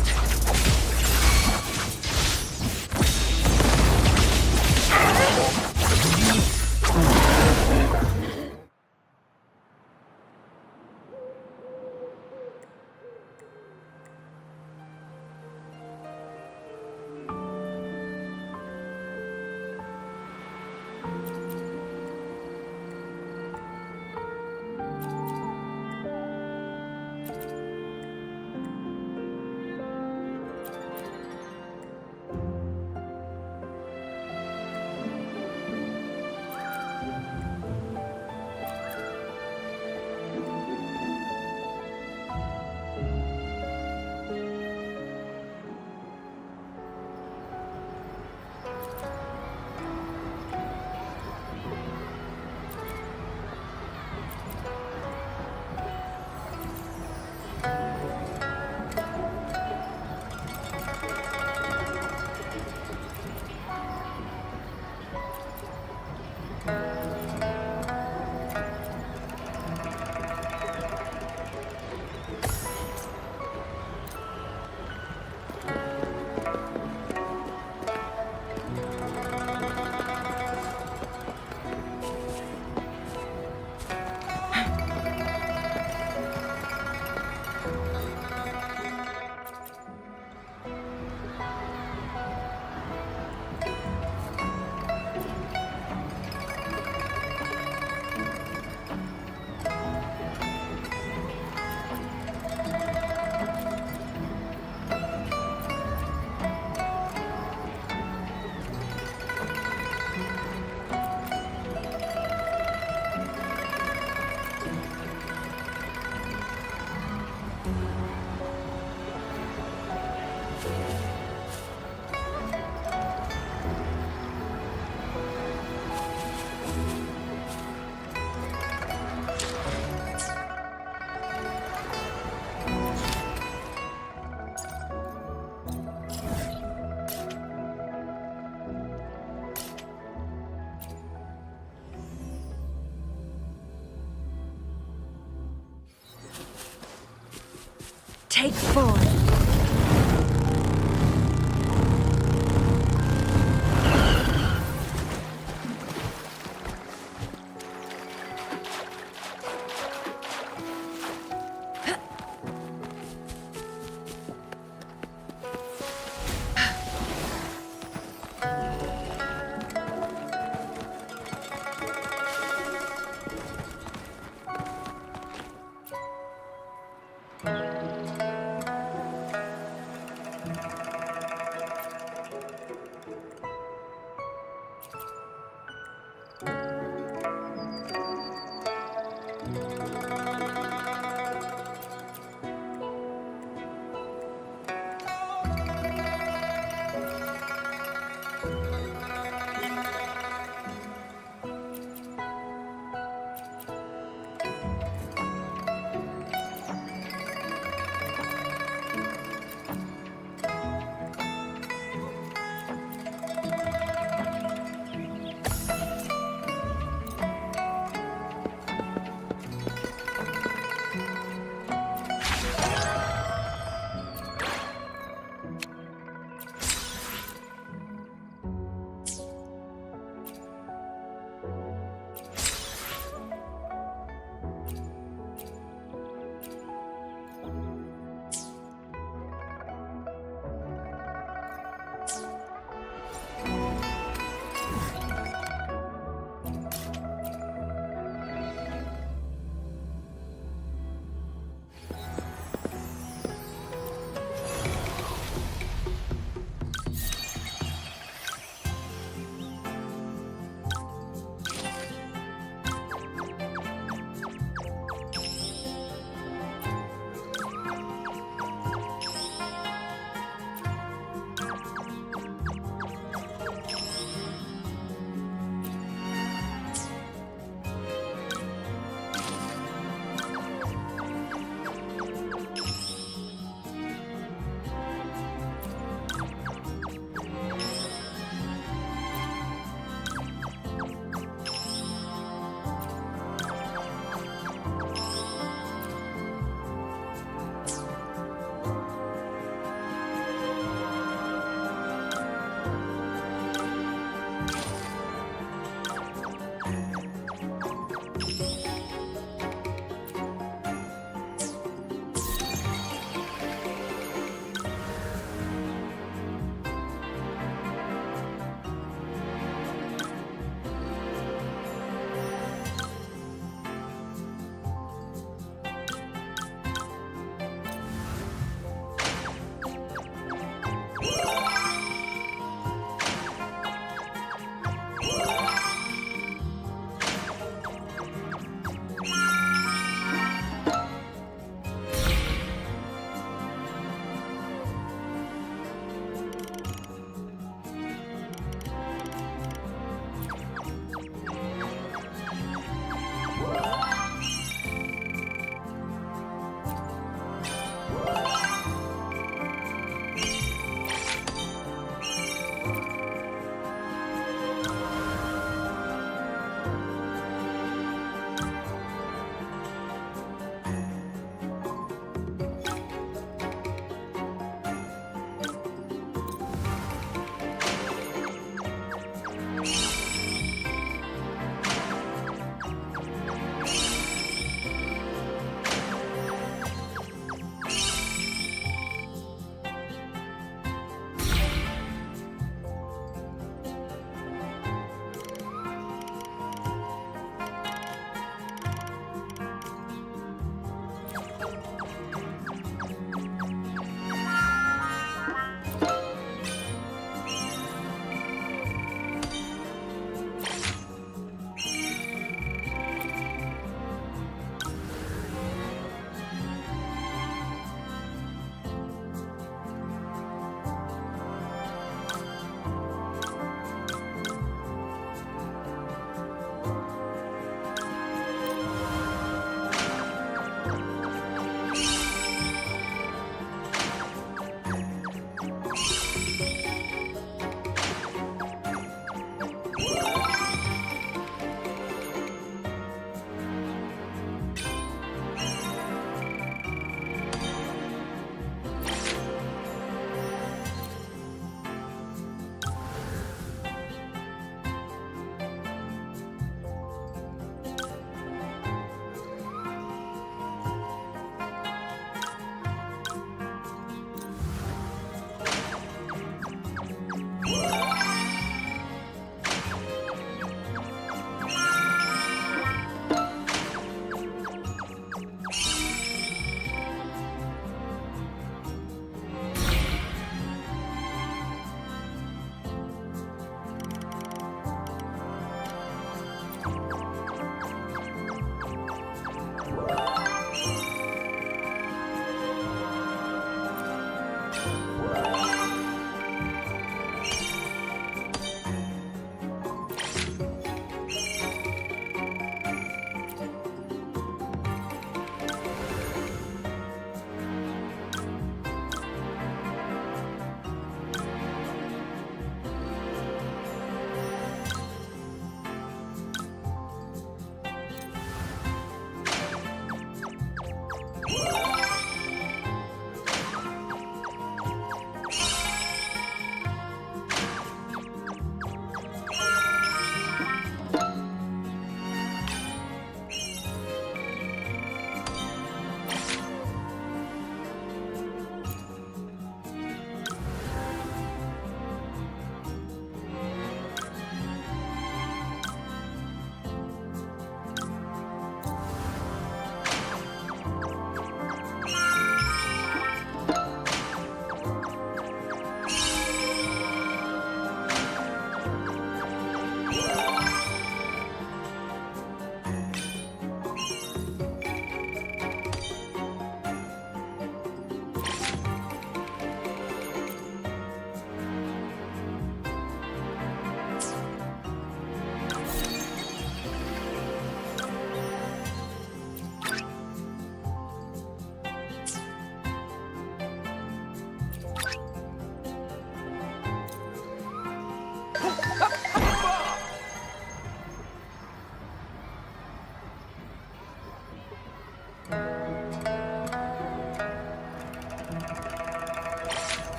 Take 4.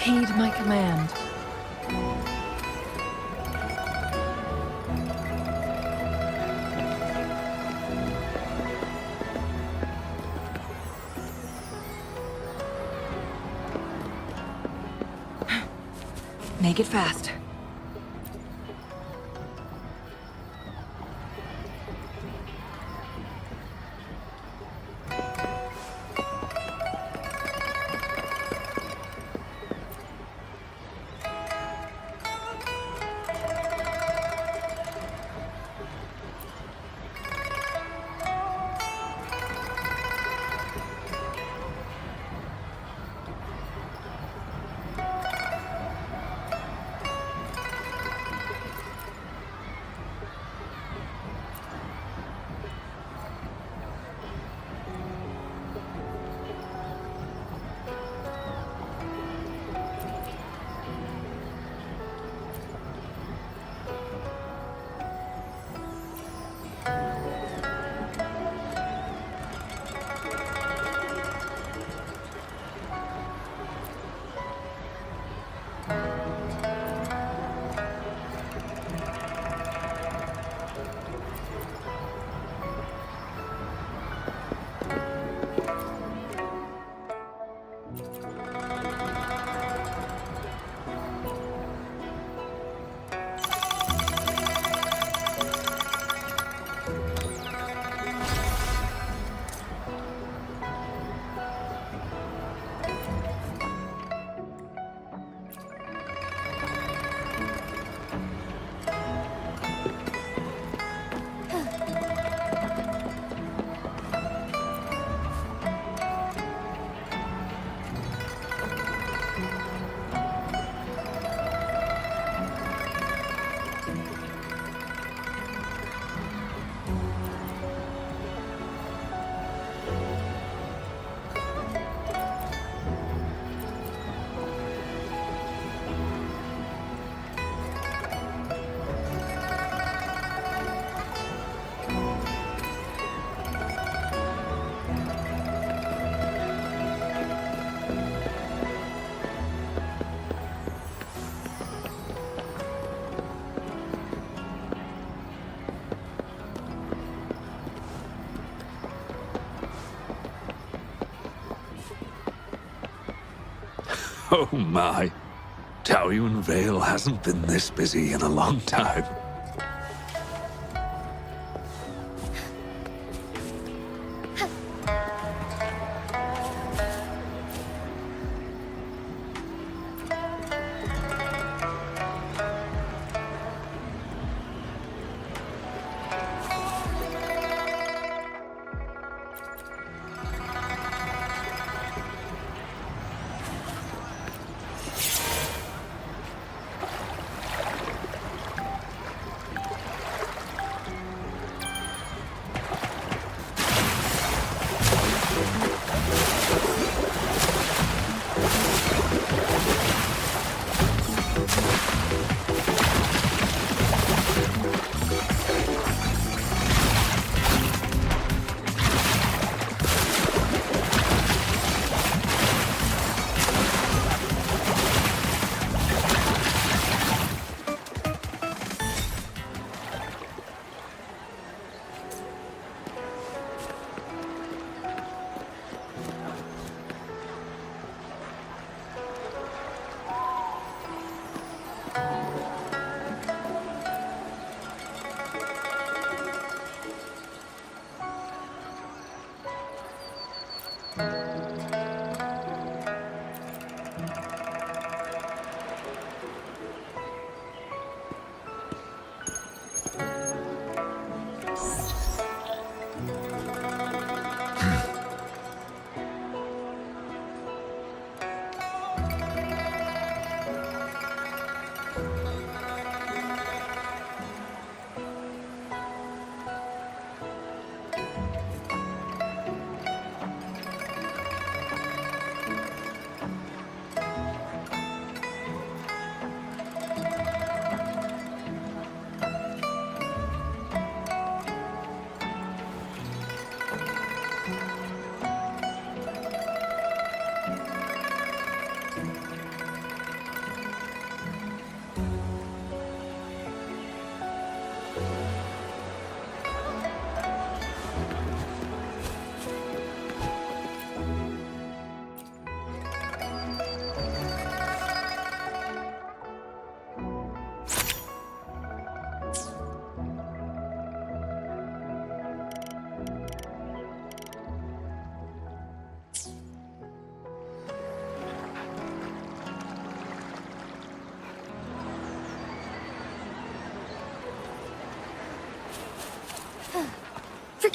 Heed my command. Make it fast. Oh my. Taoyuan Vale hasn't been this busy in a long time.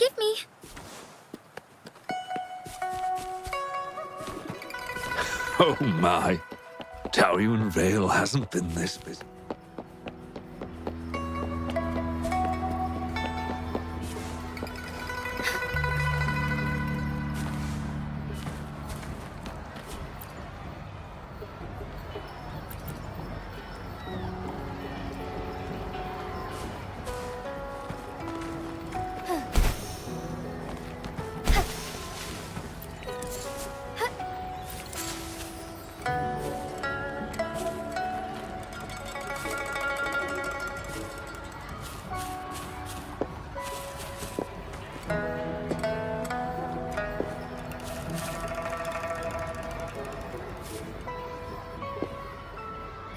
Forgive me. Oh my. Taoyuan Vale hasn't been this busy.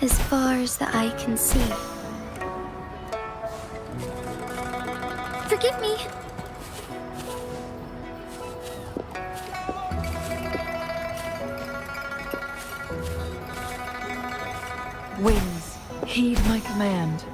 As far as the eye can see. Forgive me. Winds, heed my command.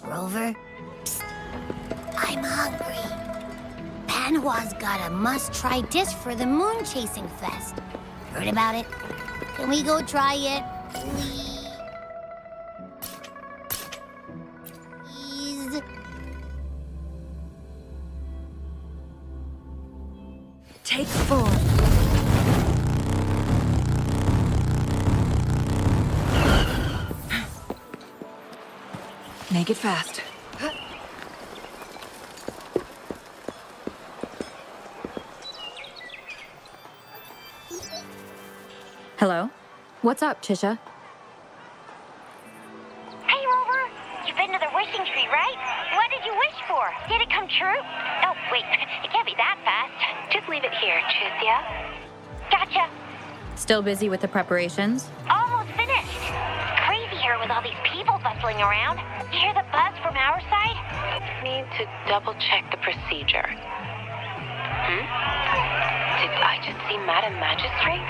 Rover? Psst. I'm hungry. Panhua's got a must-try dish for the Moon Chasing Fest. Heard about it? Can we go try it, please? Please? Take 4. Make it fast. Hello? What's up, Chisha? Hey, Rover. You've been to the wishing tree, right? What did you wish for? Did it come true? Oh, wait. It can't be that fast. Just leave it here, Chuzia. Gotcha. Still busy with the preparations? Almost finished. It's crazy here with all these people bustling around. You hear the buzz from our side? Need to double-check the procedure. Did I just see Madam Magistrate?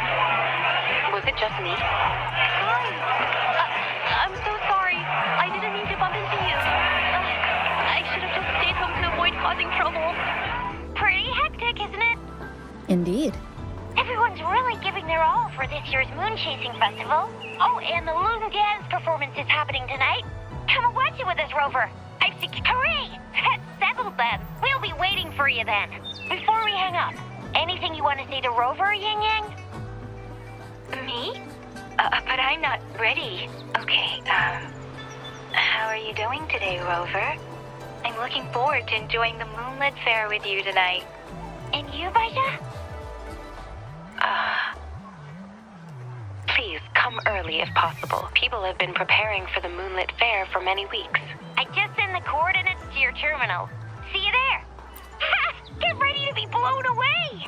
Was it just me? Sorry. I'm so sorry. I didn't mean to bump into you. avoid causing trouble. Pretty hectic, isn't it? Indeed. Everyone's really giving their all for this year's moon chasing festival. Oh, and the loon dance performance is happening tonight. Come and watch it with us, Rover. I've hooray! That's settled then. We'll be waiting for you then. Before we hang up, anything you want to say to Rover, Yang Yang? Me? But I'm not ready. Okay, how are you doing today, Rover? I'm looking forward to enjoying the moonlit fair with you tonight. And you, Baja? Please come early if possible. People have been preparing for the moonlit fair for many weeks. I just sent the coordinates to your terminal. See you there. Ha! Get ready to be blown away.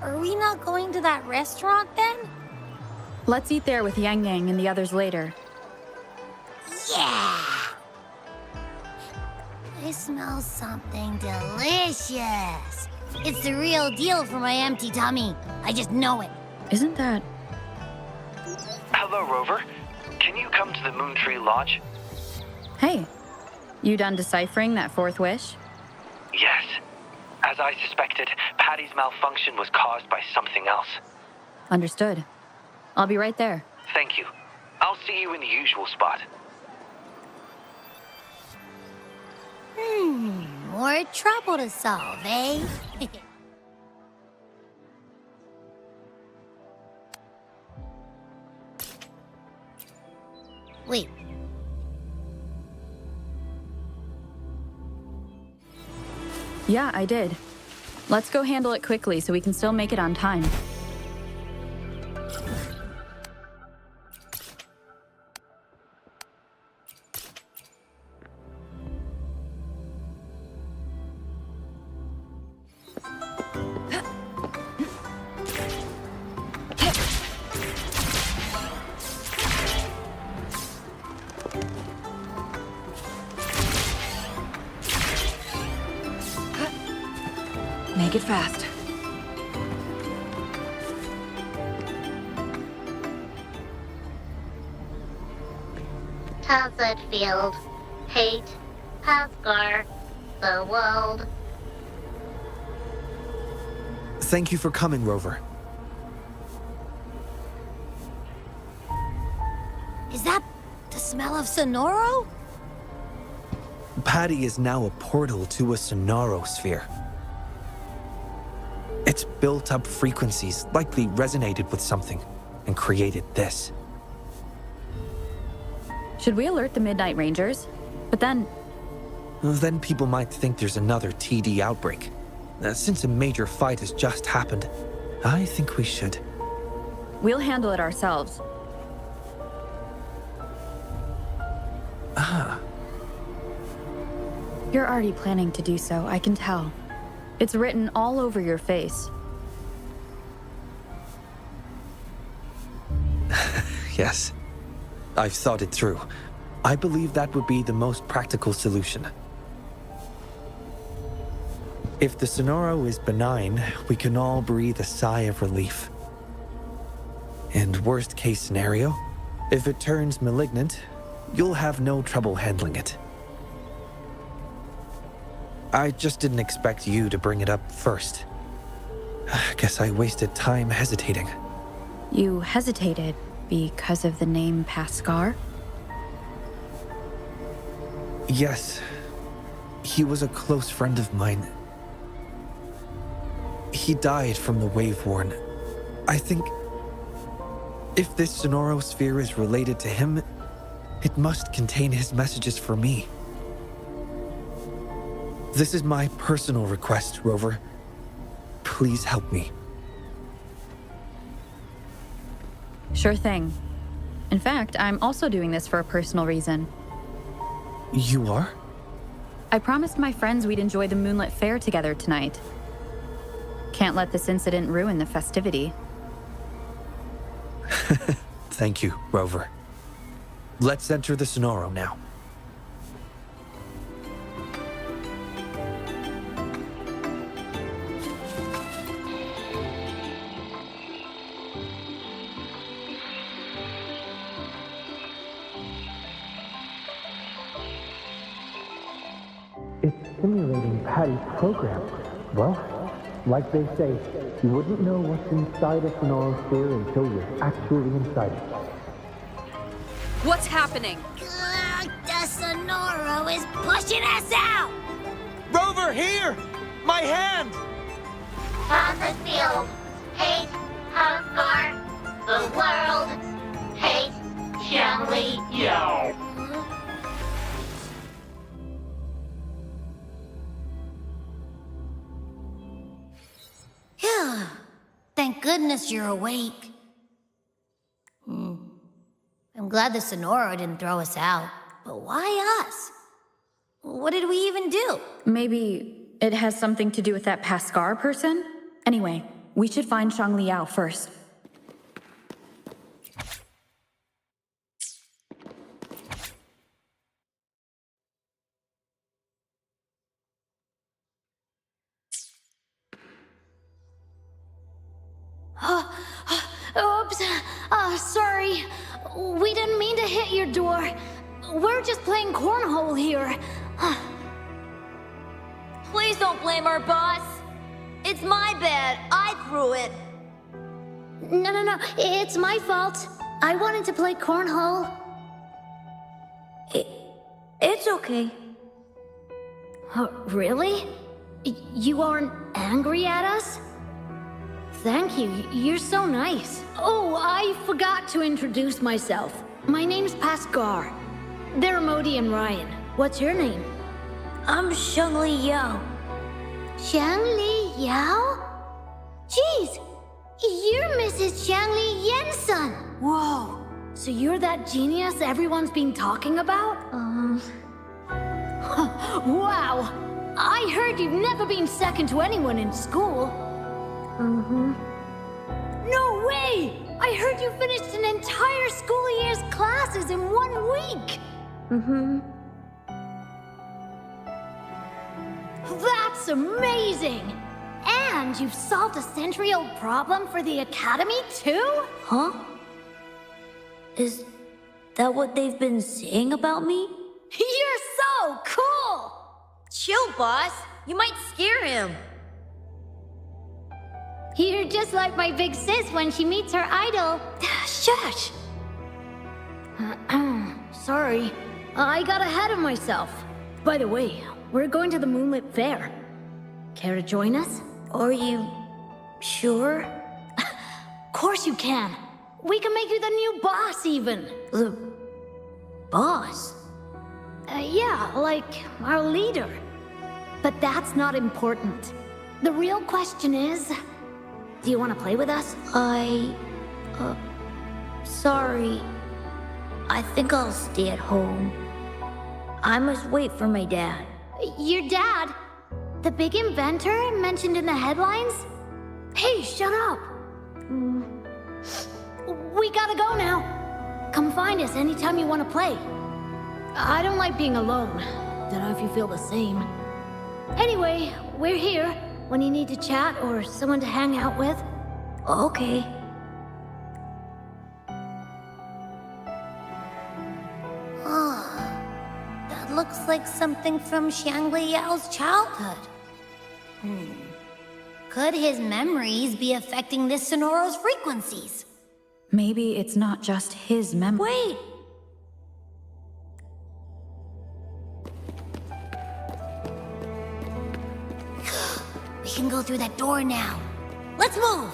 Are we not going to that restaurant then? Let's eat there with Yang Yang and the others later. Yeah! I smell something delicious. It's the real deal for my empty tummy. I just know it. Isn't that... Hello, Rover. Can you come to the Moon Tree Lodge? Hey, you done deciphering that fourth wish? Yes. As I suspected, Patty's malfunction was caused by something else. Understood. I'll be right there. Thank you. I'll see you in the usual spot. More trouble to solve, eh? Wait. Yeah, I did. Let's go handle it quickly so we can still make it on time. Make it fast. Tazet Field, Hate, Asgar, the world. Thank you for coming, Rover. Is that the smell of Sonoro? Patty is now a portal to a sonorosphere. Its built-up frequencies likely resonated with something and created this. Should we alert the Midnight Rangers? But then... Then people might think there's another TD outbreak. Since a major fight has just happened, I think we should. We'll handle it ourselves. Ah. You're already planning to do so, I can tell. It's written all over your face. Yes. I've thought it through. I believe that would be the most practical solution. If the Sonoro is benign, we can all breathe a sigh of relief. And worst case scenario, if it turns malignant, you'll have no trouble handling it. I just didn't expect you to bring it up first. Guess I wasted time hesitating. You hesitated because of the name Pascar? Yes. He was a close friend of mine. He died from the Wave-Worn. I think if this Sonorosphere is related to him, it must contain his messages for me. This is my personal request, Rover. Please help me. Sure thing. In fact, I'm also doing this for a personal reason. You are? I promised my friends we'd enjoy the moonlit fair together tonight. Can't let this incident ruin the festivity. Thank you, Rover. Let's enter the Sonoro now. simulating Patty's program. Well, like they say, you wouldn't know what's inside a sonorosphere until you're actually inside it. What's happening? The Sonoro is pushing us out! Rover, here! My hand! On the field, hate, Oscar, the world, hate, Xiangli, Yo. Phew. Thank goodness you're awake. I'm glad the Sonoro didn't throw us out. But why us? What did we even do? Maybe it has something to do with that Pascar person? Anyway, we should find Shang Liao first. Oops. Sorry. We didn't mean to hit your door. We're just playing cornhole here. Please don't blame our boss. It's my bad. I threw it. No. It's my fault. I wanted to play cornhole. It's okay. Really? You aren't angry at us? Thank you. You're so nice. Oh, I forgot to introduce myself. My name's Pascar. They're Modi and Ryan. What's your name? I'm Shangli Yao. Xiangli Yao? Jeez, you're Mrs. Xiangli Yensun. Whoa, so you're that genius everyone's been talking about? Wow, I heard you've never been second to anyone in school. No way! I heard you finished an entire school year's classes in 1 week. That's amazing! And you've solved a century-old problem for the Academy, too? Huh? Is that what they've been saying about me? You're so cool! Chill, boss. You might scare him. You're just like my big sis when she meets her idol. Shush! Sorry, I got ahead of myself. By the way, we're going to the Moonlit Fair. Care to join us? Are you sure? Of course you can. We can make you the new boss, even. The boss? Yeah, like our leader. But that's not important. The real question is, do you want to play with us? Sorry. I think I'll stay at home. I must wait for my dad. Your dad? The big inventor mentioned in the headlines? Hey, shut up! We gotta go now. Come find us anytime you want to play. I don't like being alone. Don't know if you feel the same. Anyway, we're here when you need to chat or someone to hang out with. Okay. That looks like something from Xiangli Yao's childhood. Could his memories be affecting this Sonoro's frequencies? Maybe it's not just his memory. Wait! We can go through that door now. Let's move!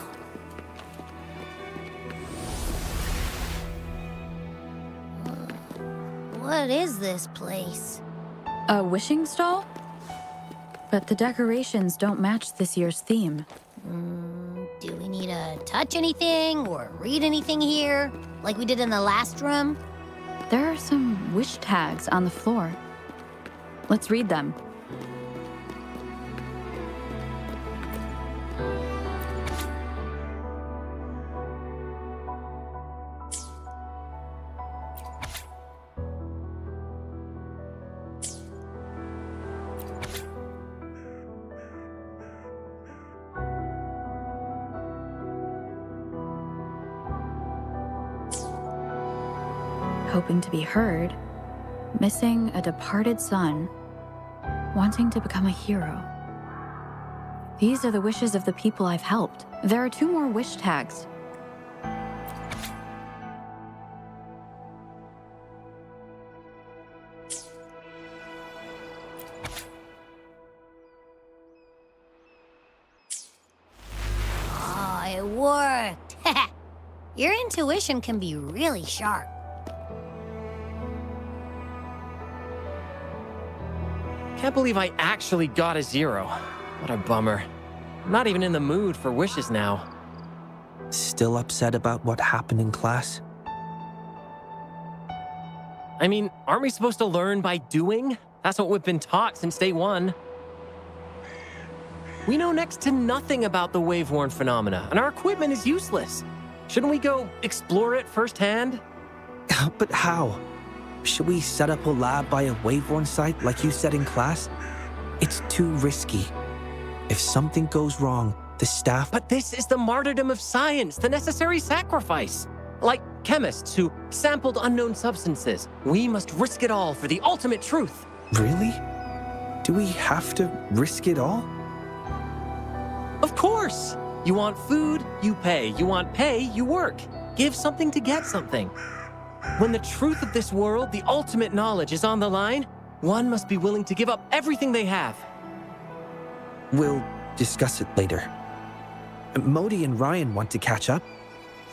What is this place? A wishing stall? But the decorations don't match this year's theme. Do we need to touch anything or read anything here? Like we did in the last room? There are some wish tags on the floor. Let's read them. Hoping to be heard, missing a departed son, wanting to become a hero. These are the wishes of the people I've helped. There are 2 more wish tags. Oh, it worked. Your intuition can be really sharp. Can't believe I actually got a 0. What a bummer. I'm not even in the mood for wishes now. Still upset about what happened in class? I mean, aren't we supposed to learn by doing? That's what we've been taught since day 1. We know next to nothing about the wave-worn phenomena, and our equipment is useless. Shouldn't we go explore it firsthand? But how? Should we set up a lab by a wave-worn site like you said in class? It's too risky. If something goes wrong, the staff... But this is the martyrdom of science, the necessary sacrifice. Like chemists who sampled unknown substances. We must risk it all for the ultimate truth. Really? Do we have to risk it all? Of course! You want food, you pay. You want pay, you work. Give something to get something. When the truth of this world, the ultimate knowledge, is on the line, one must be willing to give up everything they have. We'll discuss it later. Modi and Ryan want to catch up.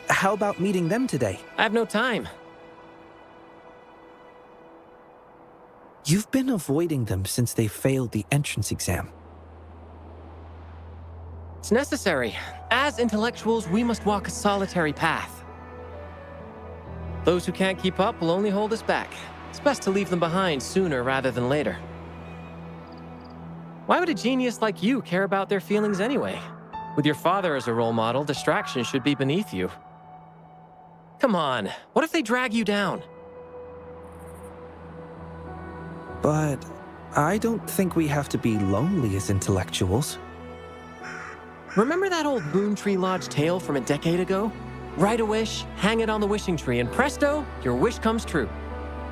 How about meeting them today? I have no time. You've been avoiding them since they failed the entrance exam. It's necessary. As intellectuals, we must walk a solitary path. Those who can't keep up will only hold us back. It's best to leave them behind sooner rather than later. Why would a genius like you care about their feelings anyway? With your father as a role model, distraction should be beneath you. Come on, what if they drag you down? But I don't think we have to be lonely as intellectuals. Remember that old Moon Tree Lodge tale from a decade ago? Write a wish, hang it on the wishing tree, and presto, your wish comes true.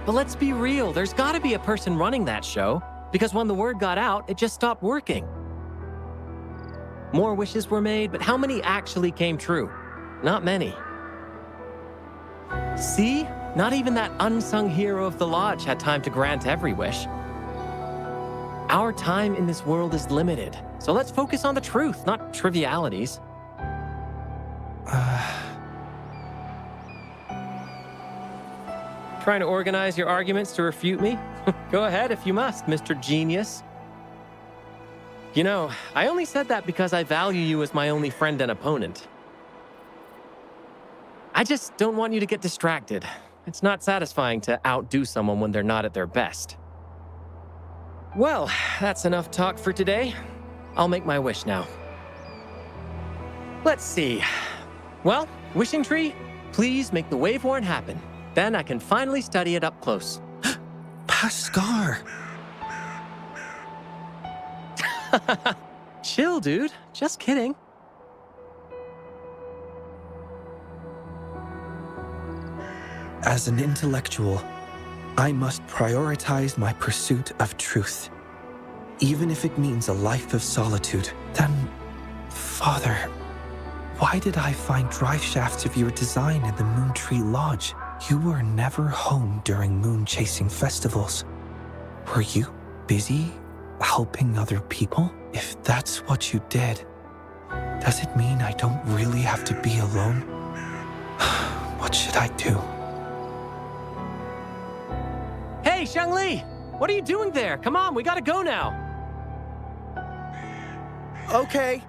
But let's be real, there's gotta be a person running that show, because when the word got out, it just stopped working. More wishes were made, but how many actually came true? Not many. See? Not even that unsung hero of the lodge had time to grant every wish. Our time in this world is limited, so let's focus on the truth, not trivialities. Trying to organize your arguments to refute me? Go ahead if you must, Mr. Genius. You know, I only said that because I value you as my only friend and opponent. I just don't want you to get distracted. It's not satisfying to outdo someone when they're not at their best. Well, that's enough talk for today. I'll make my wish now. Let's see. Well, wishing tree, please make the wave-worn happen. Then I can finally study it up close. Pascar! Chill, dude. Just kidding. As an intellectual, I must prioritize my pursuit of truth. Even if it means a life of solitude. Then, Father, why did I find drive shafts of your design in the Moon Tree Lodge? You were never home during moon-chasing festivals. Were you busy helping other people? If that's what you did, does it mean I don't really have to be alone? What should I do? Hey, Shangli! What are you doing there? Come on, we gotta go now. Okay.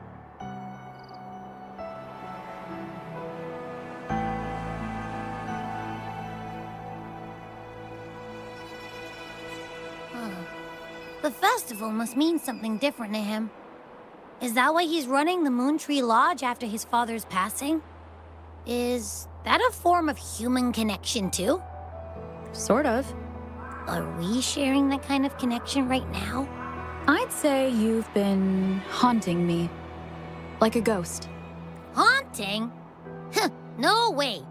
The festival must mean something different to him. Is that why he's running the Moon Tree Lodge after his father's passing? Is that a form of human connection too? Sort of. Are we sharing that kind of connection right now? I'd say you've been haunting me. Like a ghost. Haunting? Huh, no way.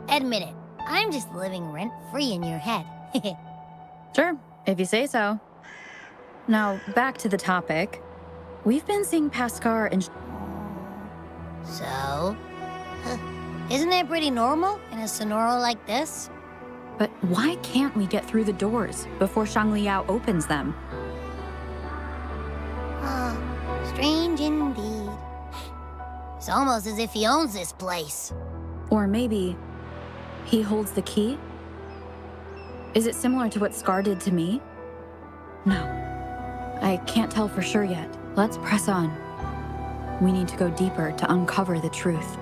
Admit it, I'm just living rent-free in your head. Sure, if you say so. Now, back to the topic. We've been seeing Paskar and... So? Isn't it pretty normal in a Sonora like this? But why can't we get through the doors before Shangli Yao opens them? Strange indeed. It's almost as if he owns this place. Or maybe he holds the key? Is it similar to what Scar did to me? No. I can't tell for sure yet. Let's press on. We need to go deeper to uncover the truth.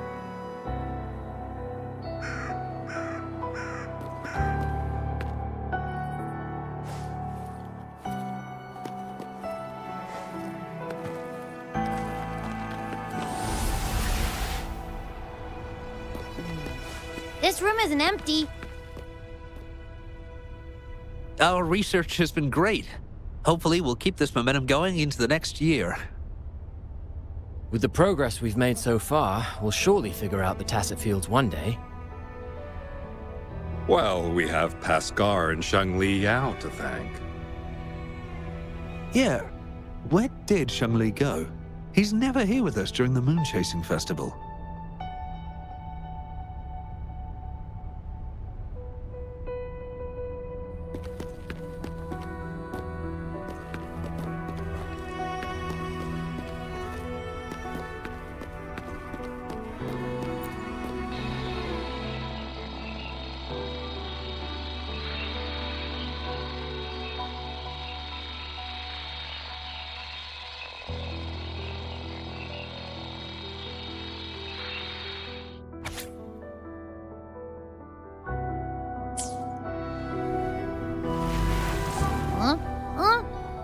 This room isn't empty. Our research has been great. Hopefully, we'll keep this momentum going into the next year. With the progress we've made so far, we'll surely figure out the Tacit Fields one day. Well, we have Paskar and Shangli Yao to thank. Yeah, where did Shangli go? He's never here with us during the moon chasing festival.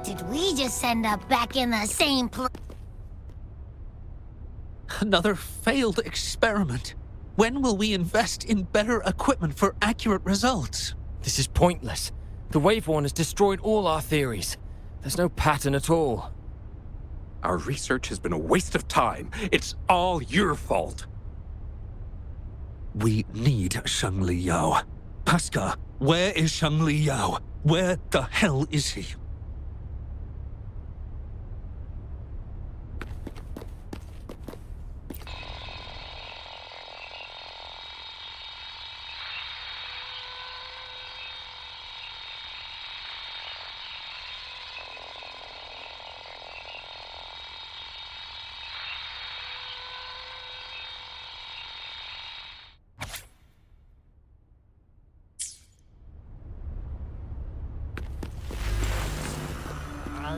Did we just end up back in the same place? Another failed experiment. When will we invest in better equipment for accurate results? This is pointless. The Wave One has destroyed all our theories. There's no pattern at all. Our research has been a waste of time. It's all your fault. We need Shangli Yao. Paskar, where is Shangli Yao? Where the hell is he?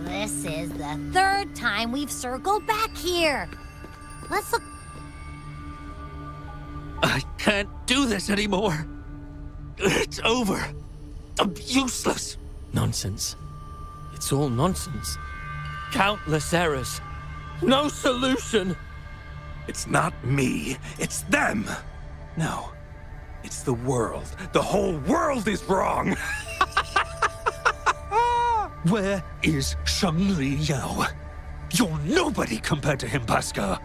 This is the third time we've circled back here. Let's look. I can't do this anymore. It's over. I'm useless. Nonsense. It's all nonsense. Countless errors. No solution. It's not me. It's them. No. It's the world. The whole world is wrong. Where is Shangli Yao? You're nobody compared to him, Paskar.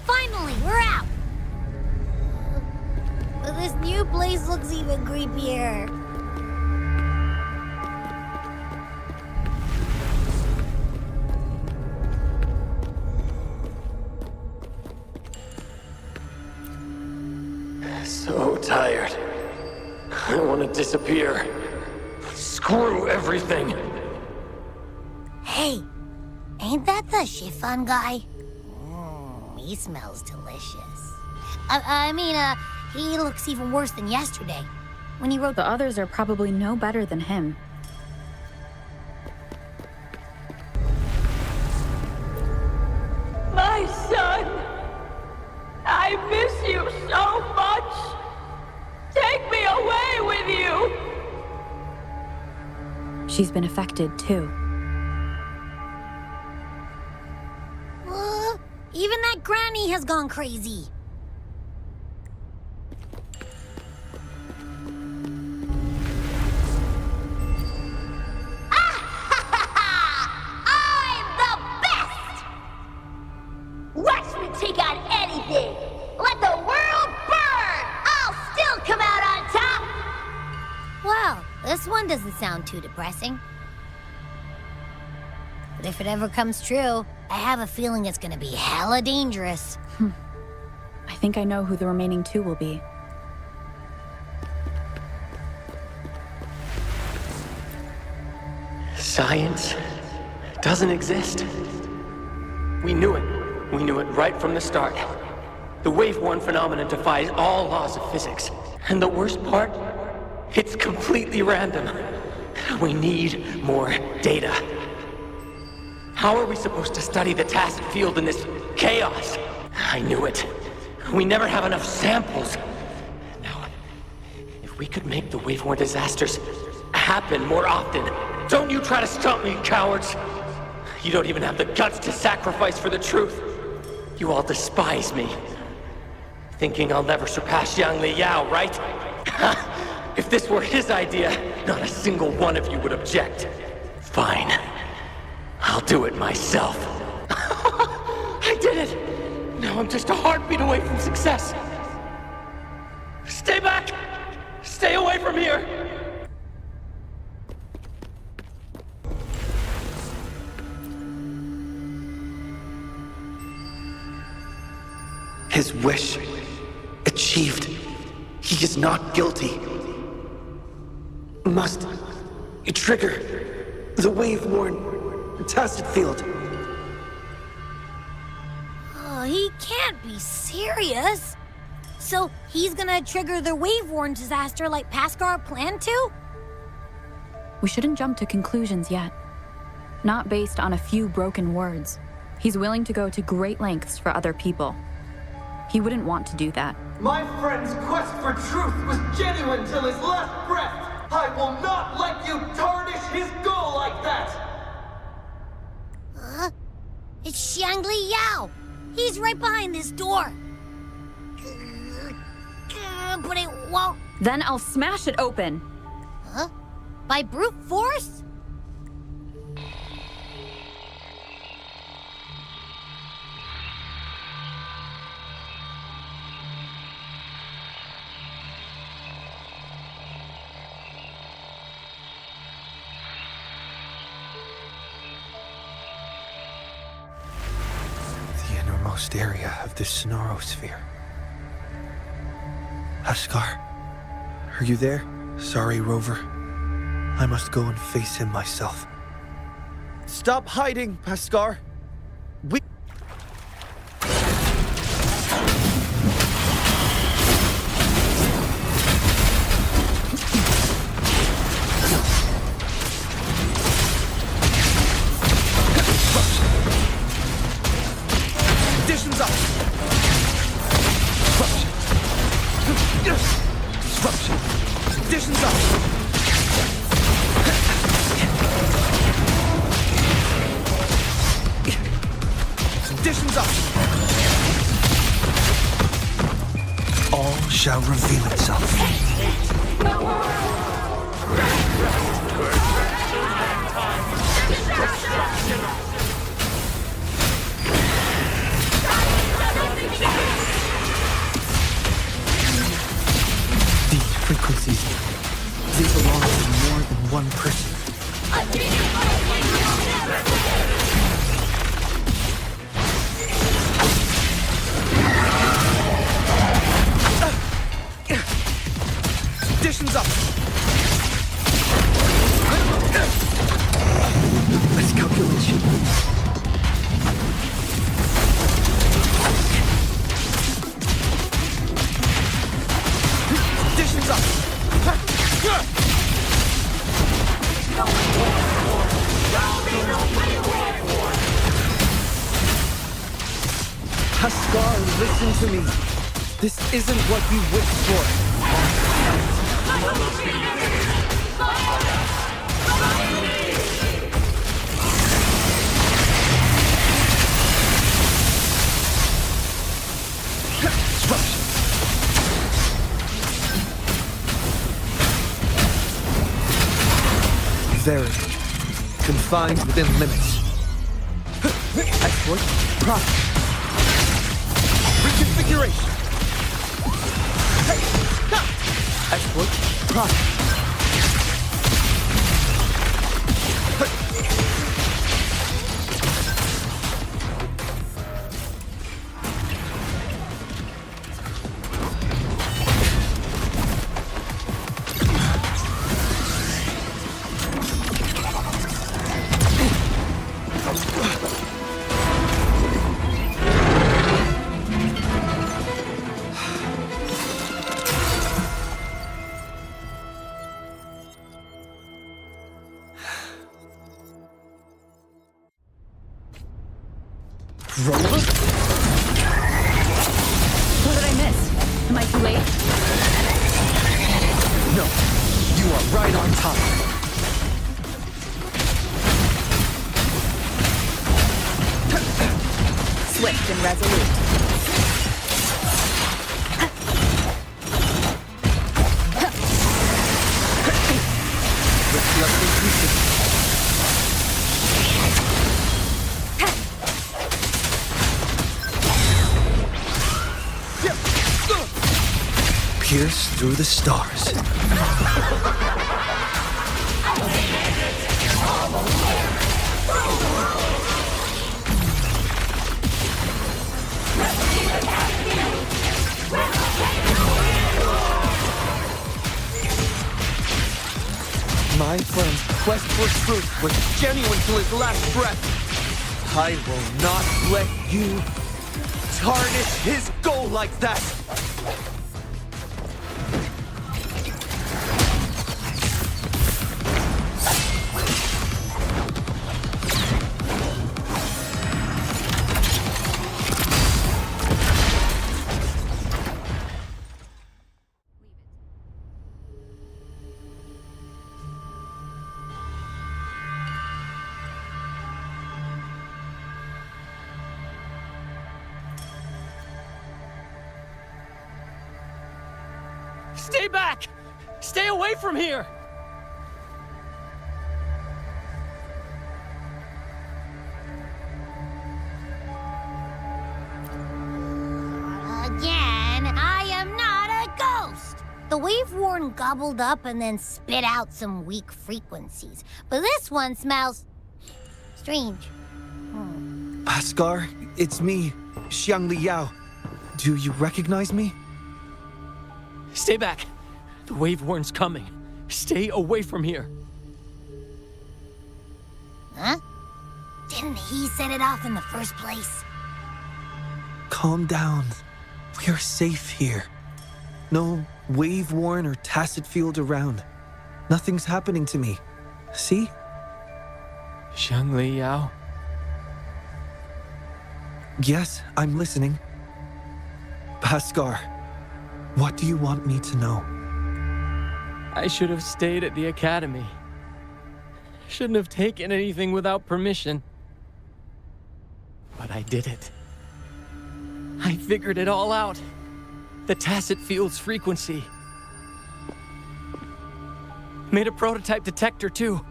Finally, we're out! But this new place looks even creepier. So tired. I want to disappear. Screw everything. Hey, ain't that the chiffon guy? He smells delicious. He looks even worse than yesterday. When he wrote... The others are probably no better than him. She's been affected too. Even that granny has gone crazy. I'm the best! Watch me take on anything! Let the world burn! I'll still come out on top! Well, this one doesn't sound too depressing. But if it ever comes true, I have a feeling it's gonna be hella dangerous. I think I know who the remaining two will be. Science doesn't exist. We knew it. We knew it right from the start. The wave-worn phenomenon defies all laws of physics. And the worst part? It's completely random. We need more data. How are we supposed to study the task field in this chaos? I knew it. We never have enough samples. Now, if we could make the wave-worn disasters happen more often, don't you try to stop me, cowards! You don't even have the guts to sacrifice for the truth. You all despise me. Thinking I'll never surpass Yang Li Yao, right? If this were his idea, not a single one of you would object. Fine. I'll do it myself. I did it! Now I'm just a heartbeat away from success. Stay back! Stay away from here! His wish achieved. He is not guilty. Must trigger the wave-worn tacit field. Oh, he can't be serious. So he's gonna trigger the wave-worn disaster like Paskar planned to? We shouldn't jump to conclusions yet. Not based on a few broken words. He's willing to go to great lengths for other people. He wouldn't want to do that. My friend's quest for truth was genuine till his last breath. I will not let you tarnish his goal like that! It's Xiang Li Yao. He's right behind this door. But it won't. Then I'll smash it open. Huh? By brute force? Area of the Sonorosphere. Askar, are you there? Sorry, Rover. I must go and face him myself. Stop hiding, Paskar. We... Conditions up! Disruption! Conditions up! Conditions up! All shall reveal itself. These frequencies, they belong to more than one person. Conditions up! Miscalculation. Conditions up! Paskar, listen to me. This isn't what you wished for. Very confined within limits. Exploit, profit. Reconfiguration. Exploit, profit. What did I miss? Am I too late? No, you are right on time. Swift and resolute. Pierce through the stars. My friend's quest for truth was genuine till his last breath. I will not let you tarnish his goal like that! Stay back! Stay away from here! Again, I am not a ghost. The wave-worn gobbled up and then spit out some weak frequencies. But this one smells strange. Bhaskar, it's me, Xiang Liao. Do you recognize me? Stay back! The wave-worn's coming. Stay away from here. Huh? Didn't he set it off in the first place? Calm down. We're safe here. No wave-worn or tacit field around. Nothing's happening to me. See? Xiang Liao? Yes, I'm listening. Bhaskar, what do you want me to know? I should have stayed at the academy. Shouldn't have taken anything without permission. But I did it. I figured it all out. The tacit field's frequency. Made a prototype detector too.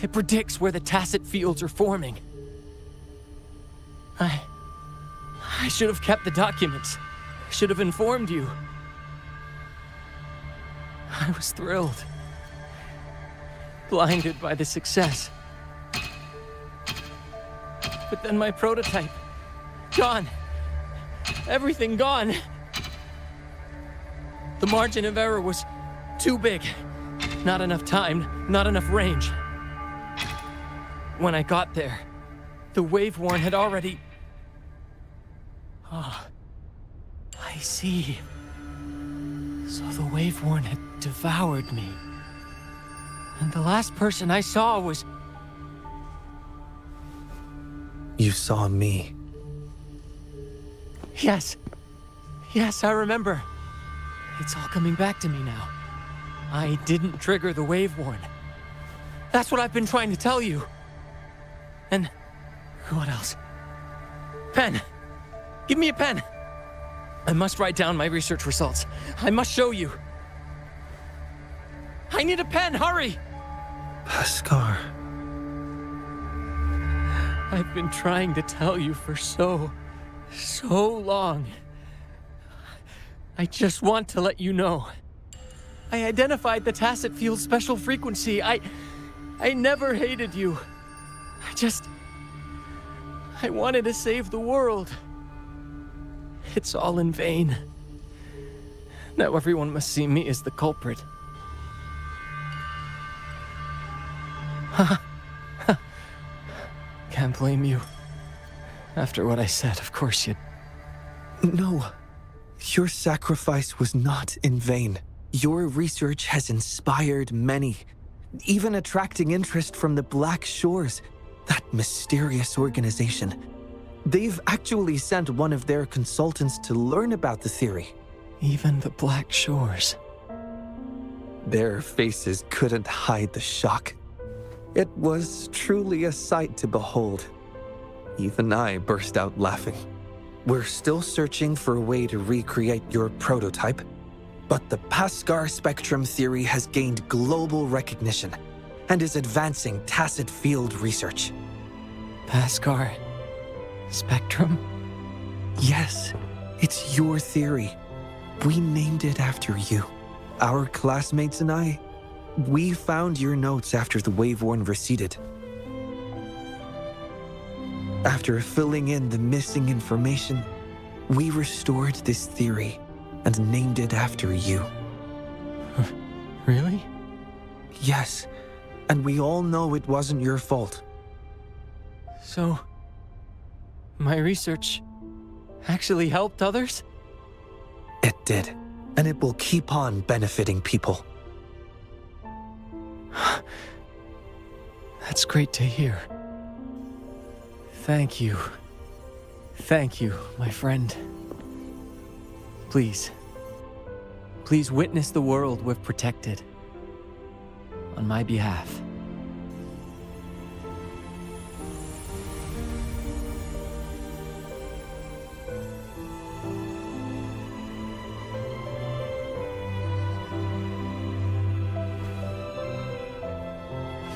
It predicts where the tacit fields are forming. I should have kept the documents. Should have informed you. I was thrilled. Blinded by the success. But then my prototype, gone. Everything gone. The margin of error was too big. Not enough time, not enough range. When I got there, the wave-worn had already... Ah, I see. So the wave-worn had devoured me. And the last person I saw was... You saw me. Yes. Yes, I remember. It's all coming back to me now. I didn't trigger the wave-worn. That's what I've been trying to tell you. And what else? Pen. Give me a pen. I must write down my research results. I must show you. I need a pen, hurry! Paskar. I've been trying to tell you for so long. I just want to let you know. I identified the tacit field special frequency. I never hated you. I wanted to save the world. It's all in vain. Now everyone must see me as the culprit. Can't blame you. After what I said, of course you'd... No. Your sacrifice was not in vain. Your research has inspired many, even attracting interest from the Black Shores, that mysterious organization. They've actually sent one of their consultants to learn about the theory. Even the Black Shores. Their faces couldn't hide the shock. It was truly a sight to behold. Even I burst out laughing. We're still searching for a way to recreate your prototype, but the Paskar spectrum theory has gained global recognition and is advancing tacit field research. Paskar spectrum? Yes, it's your theory. We named it after you. Our classmates and I, we found your notes after the wave one receded. After filling in the missing information, we restored this theory and named it after you. Really? Yes, and we all know it wasn't your fault. So, my research actually helped others? It did, and it will keep on benefiting people. That's great to hear. Thank you. Thank you, my friend. Please. Please witness the world we've protected. On my behalf.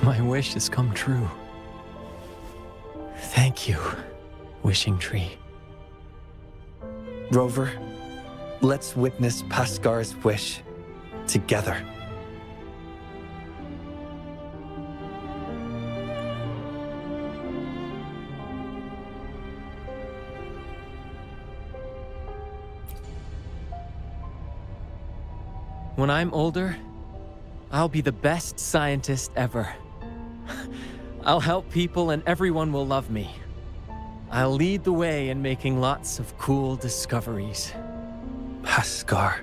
My wish has come true. Thank you, Wishing Tree. Rover, let's witness Paskar's wish together. When I'm older, I'll be the best scientist ever. I'll help people and everyone will love me. I'll lead the way in making lots of cool discoveries. Paskar,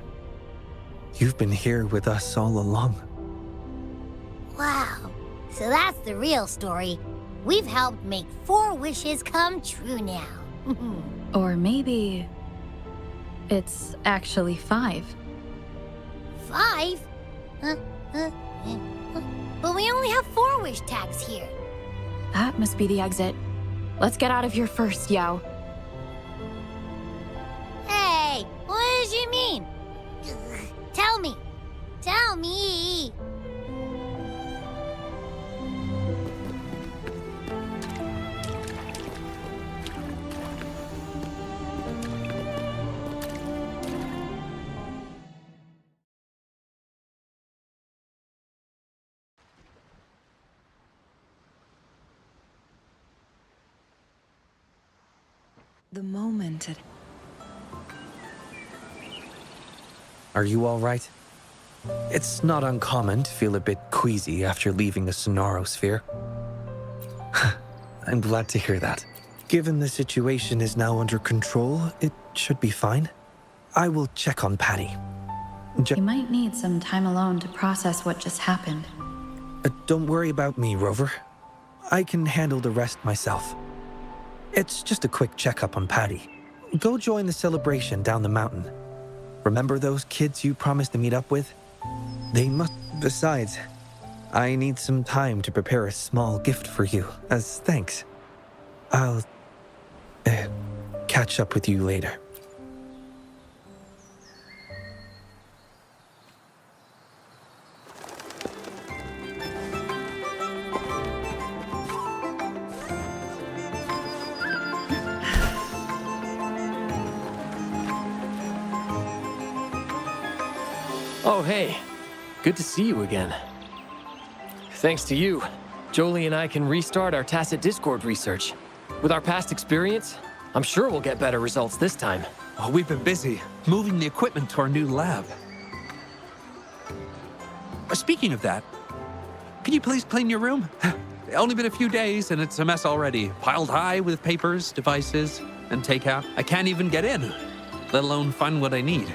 you've been here with us all along. Wow. So that's the real story. We've helped make 4 wishes come true now. Or maybe it's actually 5. 5? But we only have 4 wish tags here. That must be the exit. Let's get out of here first, Yao. Hey, what did you mean? Tell me. Tell me. The moment it... Are you all right? It's not uncommon to feel a bit queasy after leaving the Sonarosphere. I'm glad to hear that. Given the situation is now under control, it should be fine. I will check on Patty. You might need some time alone to process what just happened. Don't worry about me, Rover. I can handle the rest myself. It's just a quick checkup on Patty. Go join the celebration down the mountain. Remember those kids you promised to meet up with? They must... Besides, I need some time to prepare a small gift for you as thanks. I'll catch up with you later. Oh, hey. Good to see you again. Thanks to you, Jolie and I can restart our tacit discord research. With our past experience, I'm sure we'll get better results this time. Oh, we've been busy moving the equipment to our new lab. Speaking of that, can you please clean your room? Only been a few days and it's a mess already. Piled high with papers, devices, and takeout. I can't even get in, let alone find what I need.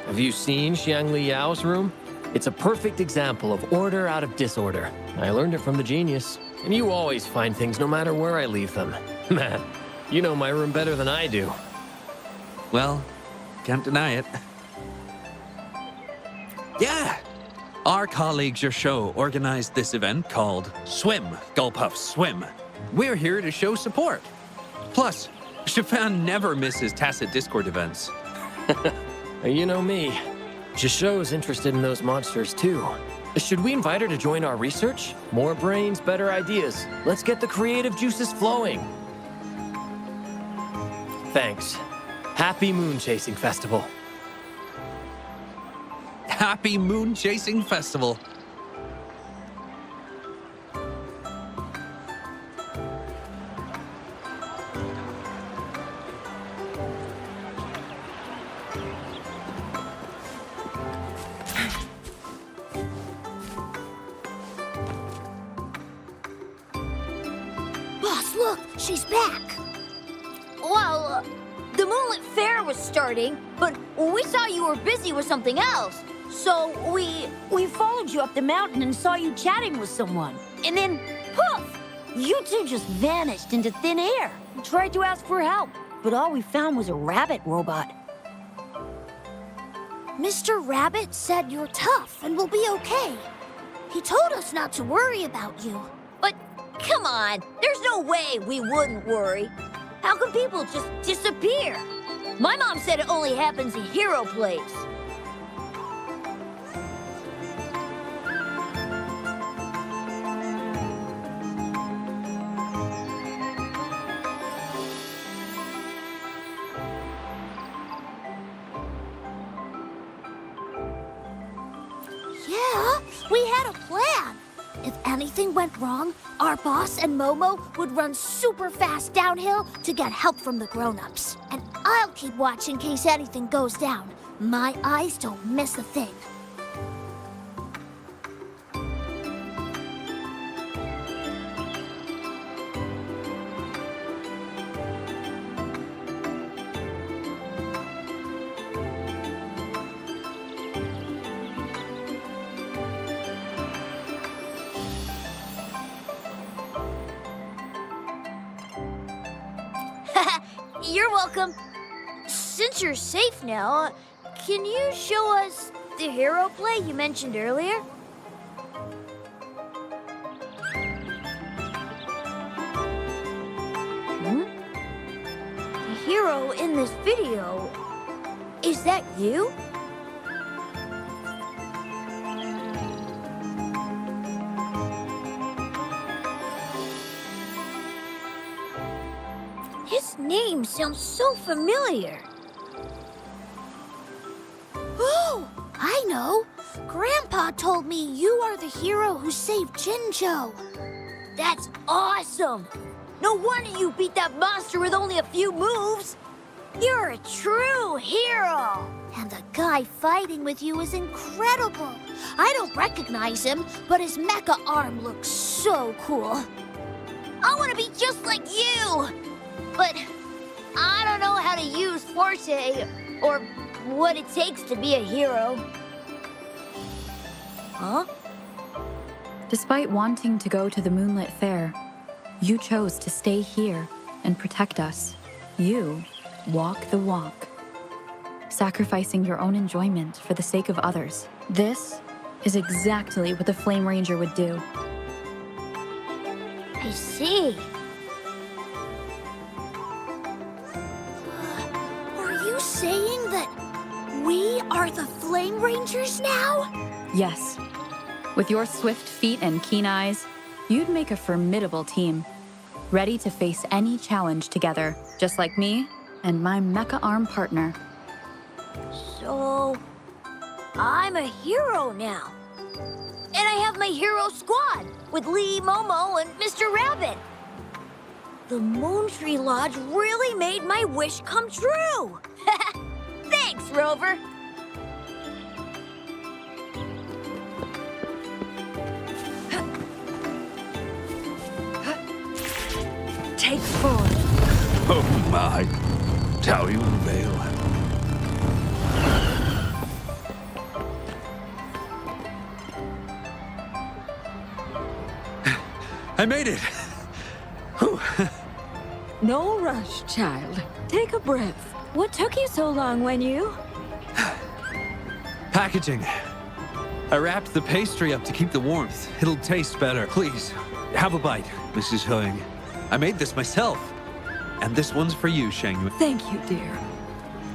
Have you seen Xiangli Yao's room? It's a perfect example of order out of disorder. I learned it from the genius. And you always find things no matter where I leave them. Man, you know my room better than I do. Well, can't deny it. Yeah! Our colleagues your show organized this event called Swim, Gulpuff Swim. We're here to show support. Plus, Shifan never misses tacit Discord events. You know me. Jisho's interested in those monsters too. Should we invite her to join our research? More brains, better ideas. Let's get the creative juices flowing. Thanks. Happy Moon Chasing Festival. Happy Moon Chasing Festival. Boss, look, she's back. Well, the Moonlit Fair was starting, but we saw you were busy with something else. So we followed you up the mountain and saw you chatting with someone. And then, poof! You two just vanished into thin air. We tried to ask for help, but all we found was a rabbit robot. Mr. Rabbit said you're tough and will be okay. He told us not to worry about you. But come on, there's no way we wouldn't worry. How can people just disappear? My mom said it only happens in hero plays. Yeah, we had a plan. If anything went wrong, our boss and Momo would run super fast downhill to get help from the grown-ups. And I'll keep watch in case anything goes down. My eyes don't miss a thing. You're welcome. Since you're safe now, can you show us the hero play you mentioned earlier? The hero in this video, is that you? His name sounds so familiar. Oh, I know. Grandpa told me you are the hero who saved Jinjo. That's awesome! No wonder you beat that monster with only a few moves. You're a true hero! And the guy fighting with you is incredible. I don't recognize him, but his mecha arm looks so cool. I want to be just like you! But I don't know how to use Forte or what it takes to be a hero. Huh? Despite wanting to go to the Moonlit Fair, you chose to stay here and protect us. You walk the walk, sacrificing your own enjoyment for the sake of others. This is exactly what the Flame Ranger would do. I see. Are you saying that we are the Flame Rangers now? Yes. With your swift feet and keen eyes, you'd make a formidable team, ready to face any challenge together, just like me and my mecha arm partner. So, I'm a hero now. And I have my hero squad with Lee, Momo, and Mr. Rabbit. The Moon Tree Lodge really made my wish come true. Thanks, Rover. Take 4. Oh my. Tao Yun Vale. I made it! Whew. No rush, child. Take a breath. What took you so long when you... Packaging. I wrapped the pastry up to keep the warmth. It'll taste better. Please, have a bite, Mrs. Huang. I made this myself. And this one's for you, Shang. Thank you, dear.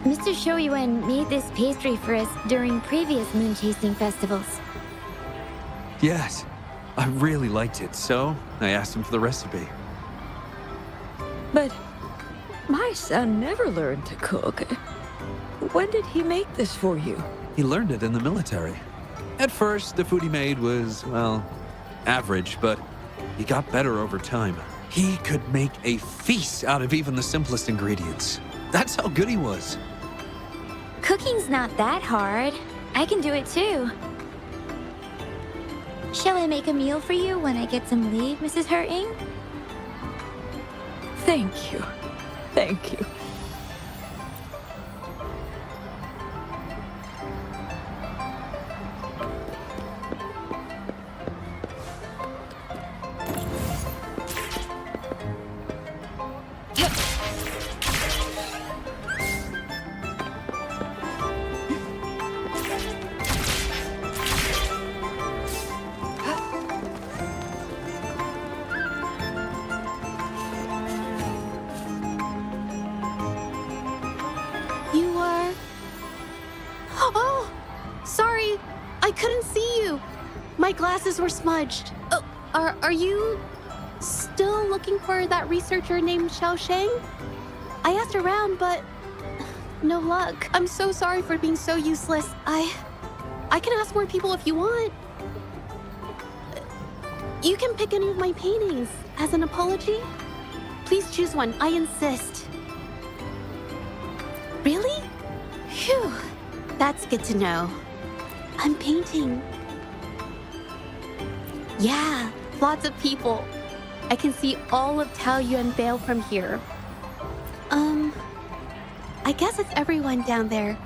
Mr. Shoyuan made this pastry for us during previous moon chasing festivals. Yes, I really liked it, so I asked him for the recipe. But my son never learned to cook. When did he make this for you? He learned it in the military. At first, the food he made was, well, average, but he got better over time. He could make a feast out of even the simplest ingredients. That's how good he was. Cooking's not that hard. I can do it too. Shall I make a meal for you when I get some leave, Mrs. Hurting? Thank you. Thank you. You are... Oh! Sorry, I couldn't see you. My glasses were smudged. Oh, are you still looking for that researcher named Xiao Shang? I asked around, but no luck. I'm so sorry for being so useless. I can ask more people if you want. You can pick any of my paintings as an apology. Please choose one, I insist. Really? Phew, that's good to know. I'm painting. Yeah, lots of people. I can see all of Taoyuan Vale from here. I guess it's everyone down there.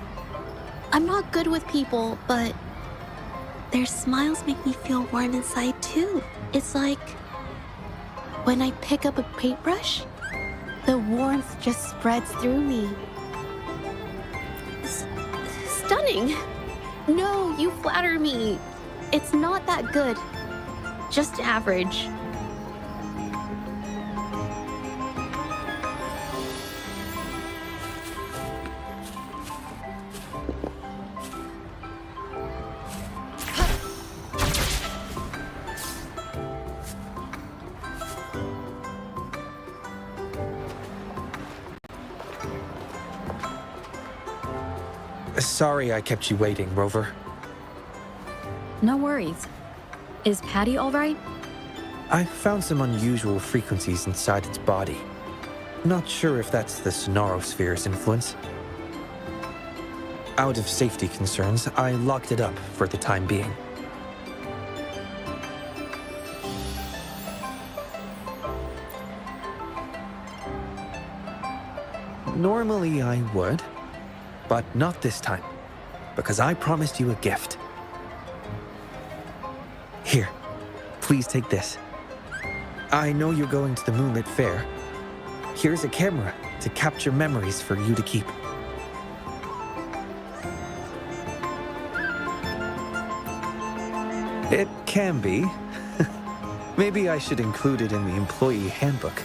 I'm not good with people, but their smiles make me feel warm inside too. It's like when I pick up a paintbrush, the warmth just spreads through me. Stunning! No, you flatter me. It's not that good. Just average. Sorry I kept you waiting, Rover. No worries. Is Patty all right? I found some unusual frequencies inside its body. Not sure if that's the Sonosphere's influence. Out of safety concerns, I locked it up for the time being. Normally I would, but not this time, because I promised you a gift. Here, please take this. I know you're going to the Moonlit Fair. Here's a camera to capture memories for you to keep. It can be. Maybe I should include it in the employee handbook.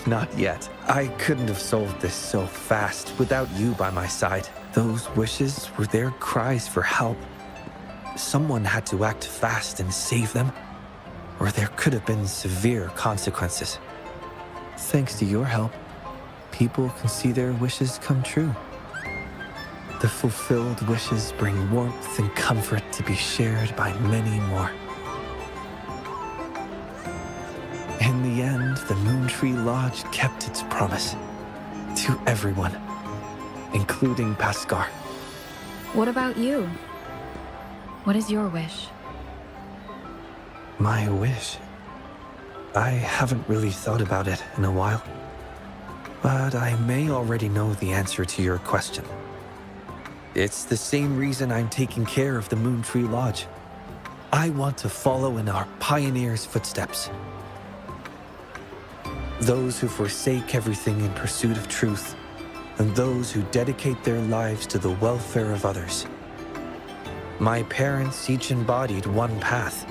Not yet. I couldn't have solved this so fast without you by my side. Those wishes were their cries for help. Someone had to act fast and save them, or there could have been severe consequences. Thanks to your help, people can see their wishes come true. The fulfilled wishes bring warmth and comfort to be shared by many more. In the end, the Moontree Lodge kept its promise to everyone, including Paskar. What about you? What is your wish? My wish? I haven't really thought about it in a while, but I may already know the answer to your question. It's the same reason I'm taking care of the Moontree Lodge. I want to follow in our pioneers' footsteps. Those who forsake everything in pursuit of truth, and those who dedicate their lives to the welfare of others. My parents each embodied one path.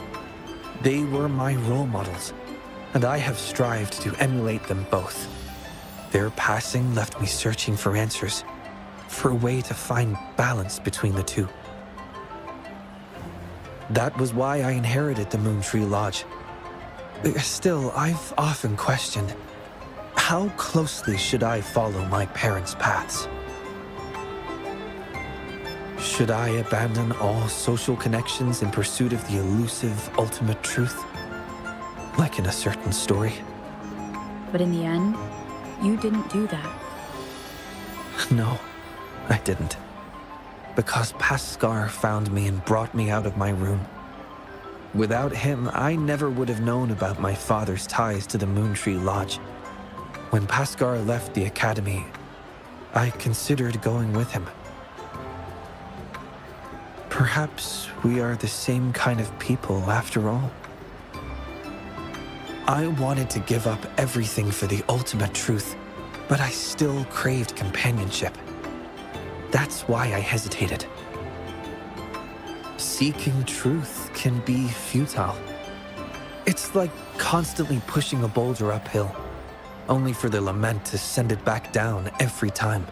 They were my role models, and I have strived to emulate them both. Their passing left me searching for answers, for a way to find balance between the two. That was why I inherited the Moontree Lodge. Still, I've often questioned, how closely should I follow my parents' paths? Should I abandon all social connections in pursuit of the elusive ultimate truth? Like in a certain story? But in the end, you didn't do that. No, I didn't. Because Paskar found me and brought me out of my room. Without him, I never would have known about my father's ties to the Moontree Lodge. When Paskar left the academy, I considered going with him. Perhaps we are the same kind of people after all. I wanted to give up everything for the ultimate truth, but I still craved companionship. That's why I hesitated. Seeking truth can be futile. It's like constantly pushing a boulder uphill, only for the lament to send it back down every time.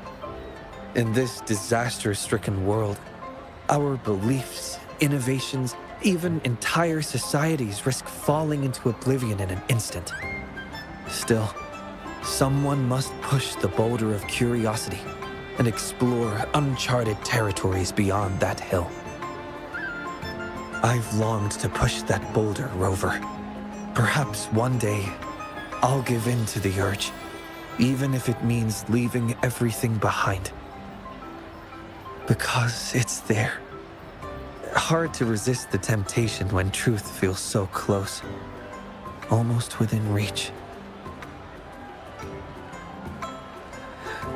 In this disaster-stricken world, our beliefs, innovations, even entire societies risk falling into oblivion in an instant. Still, someone must push the boulder of curiosity and explore uncharted territories beyond that hill. I've longed to push that boulder, Rover. Perhaps one day, I'll give in to the urge, even if it means leaving everything behind. Because it's there. Hard to resist the temptation when truth feels so close, almost within reach.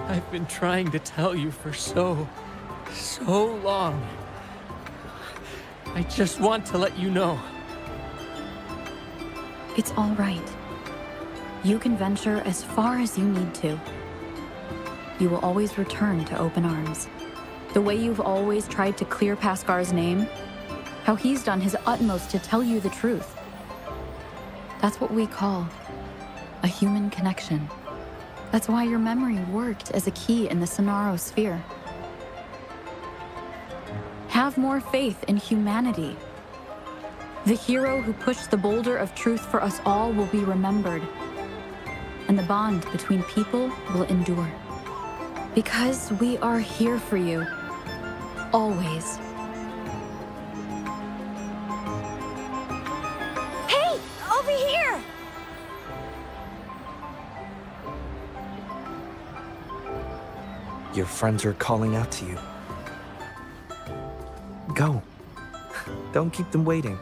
I've been trying to tell you for so long. I just want to let you know. It's all right. You can venture as far as you need to. You will always return to open arms. The way you've always tried to clear Paskar's name, how he's done his utmost to tell you the truth. That's what we call a human connection. That's why your memory worked as a key in the Sonaro sphere. Have more faith in humanity. The hero who pushed the boulder of truth for us all will be remembered, and the bond between people will endure. Because we are here for you, always. Hey, over here! Your friends are calling out to you. Go. Don't keep them waiting.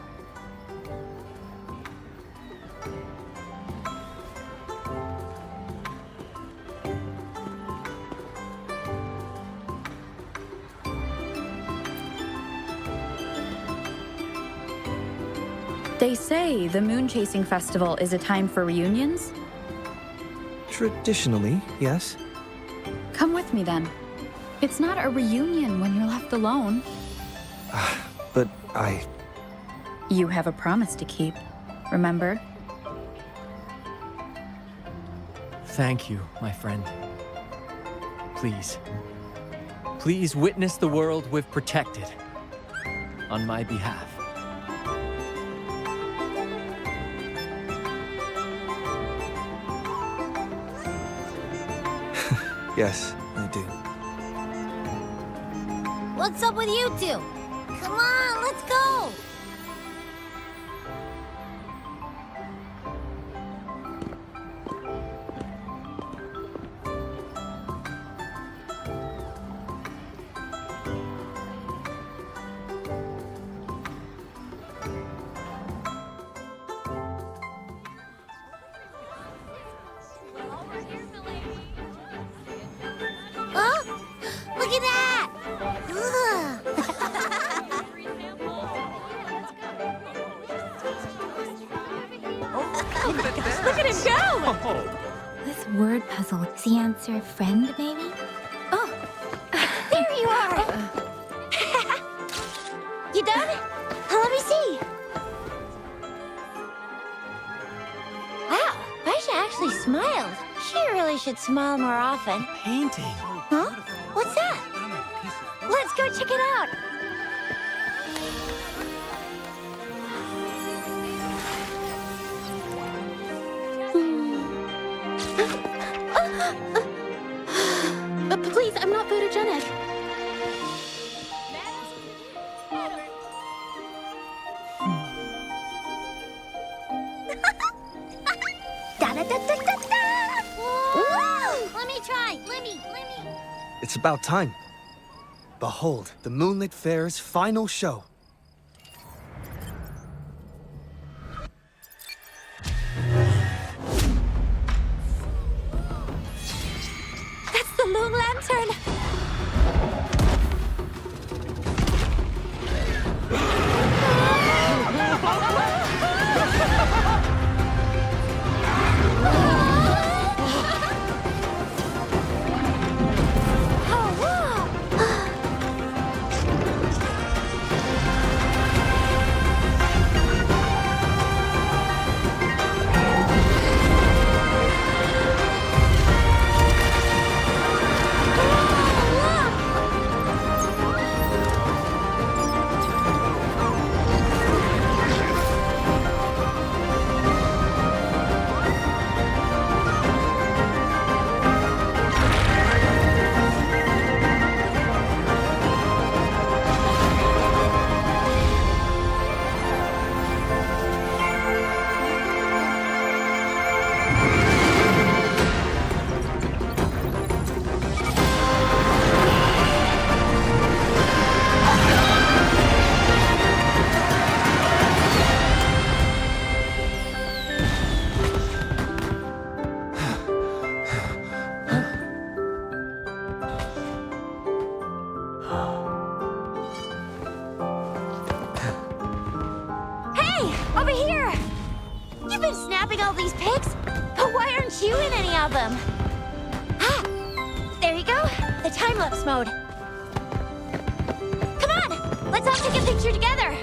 They say the Moon Chasing Festival is a time for reunions. Traditionally, yes. Come with me then. It's not a reunion when you're left alone. But You have a promise to keep, remember? Thank you, my friend. Please. Please witness the world we've protected. On my behalf. Yes, I do. What's up with you two? Come on, let's go! Huh? Look at that! Look at him go! This word puzzle is the answer friend, maybe? Oh, there you are! You done? Let me see. Wow, Aisha actually smiled. She really should smile more often. Painting. Huh? What's that? Let's go check it out. Please, I'm not photogenic. Da-da-da-da-da-da! Woo! Let me try. Let me. It's about time. Behold, the Moonlit Fair's final show. That's the moon lantern. Over here! You've been snapping all these pics, but why aren't you in any of them? Ah, there you go, the time-lapse mode. Come on, let's all take a picture together.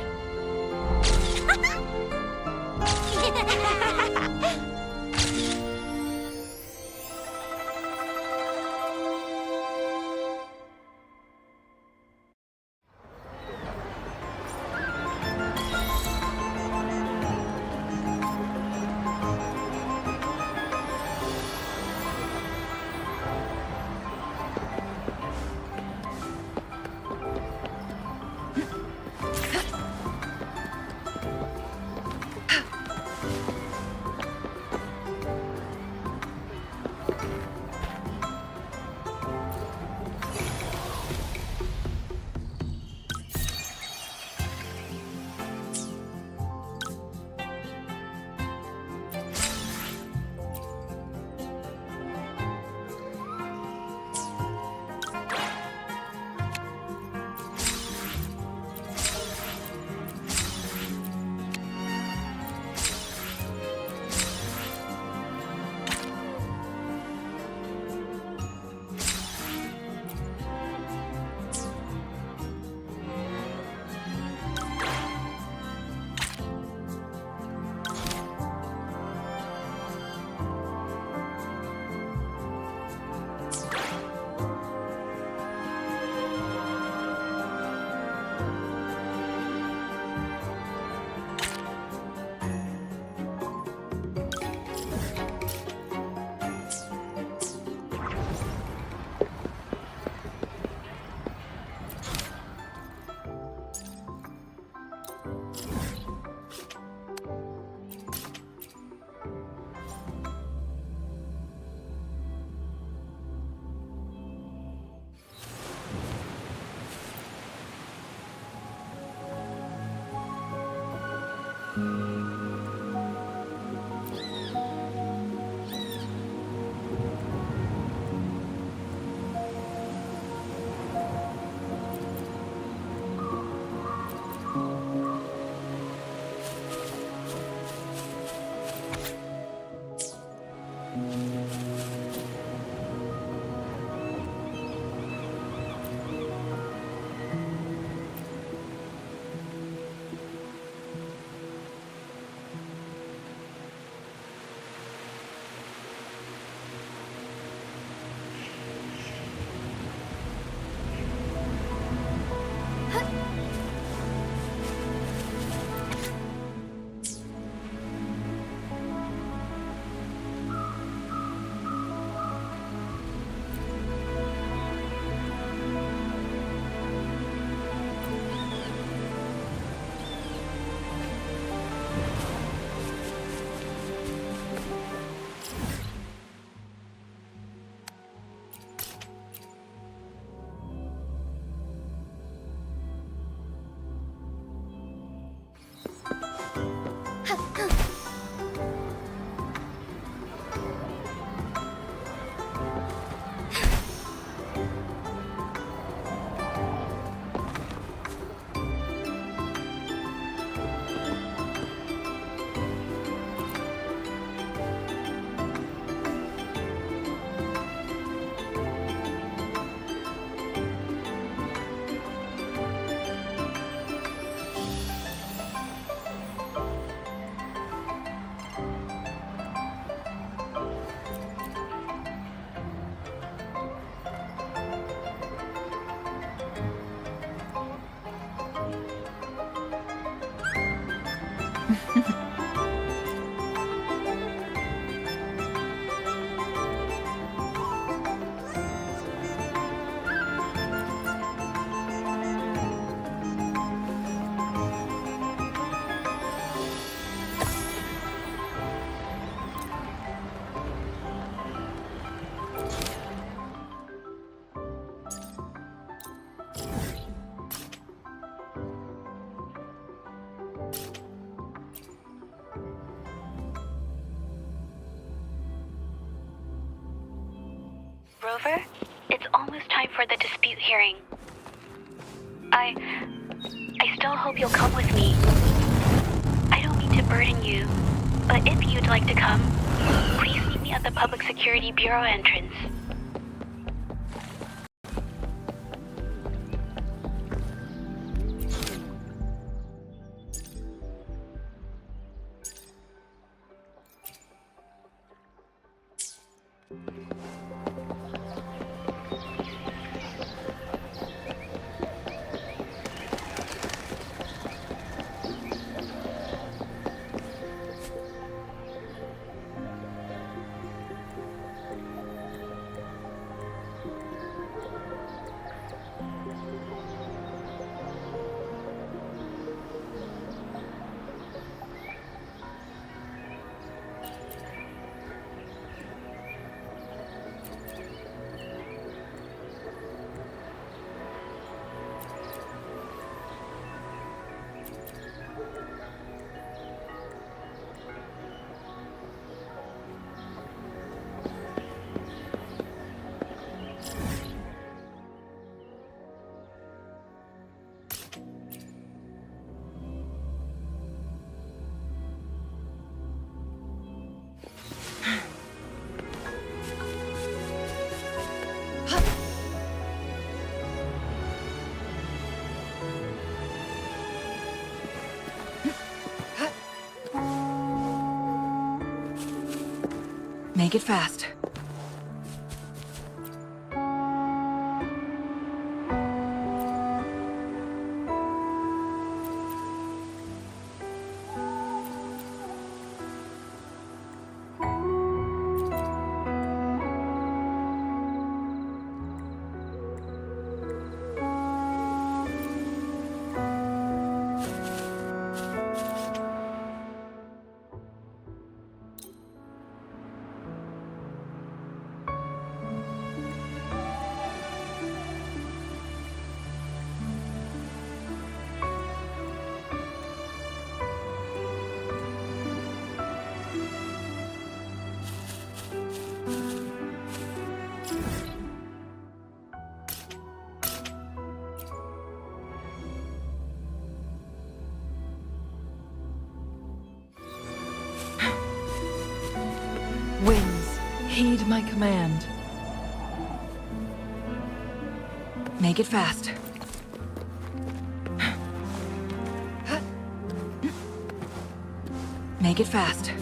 Rover, it's almost time for the dispute hearing. I still hope you'll come with me. I don't mean to burden you, but if you'd like to come, please meet me at the Public Security Bureau entrance. Make it fast. Winds, heed my command. Make it fast. Make it fast.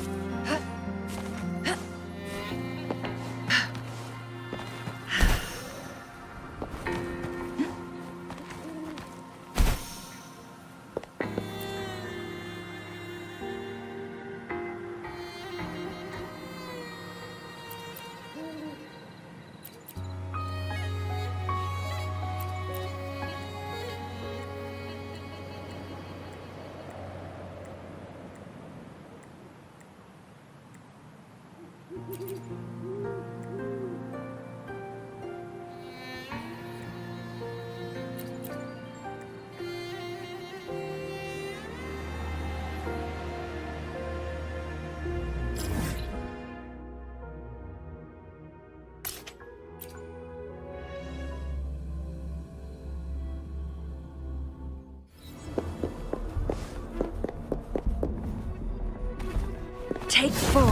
Take 4.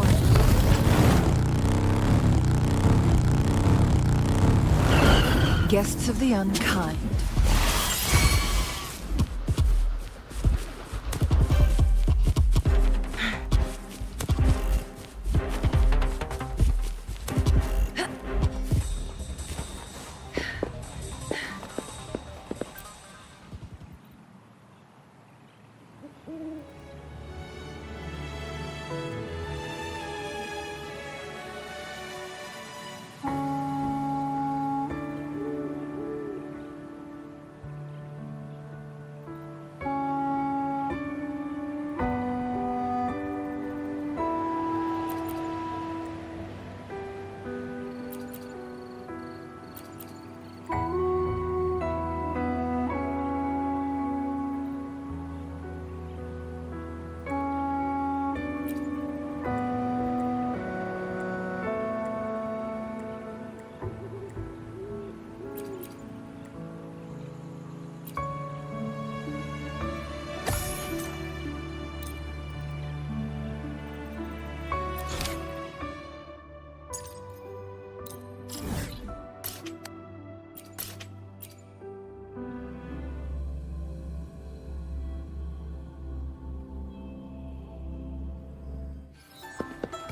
Guests of the unkind.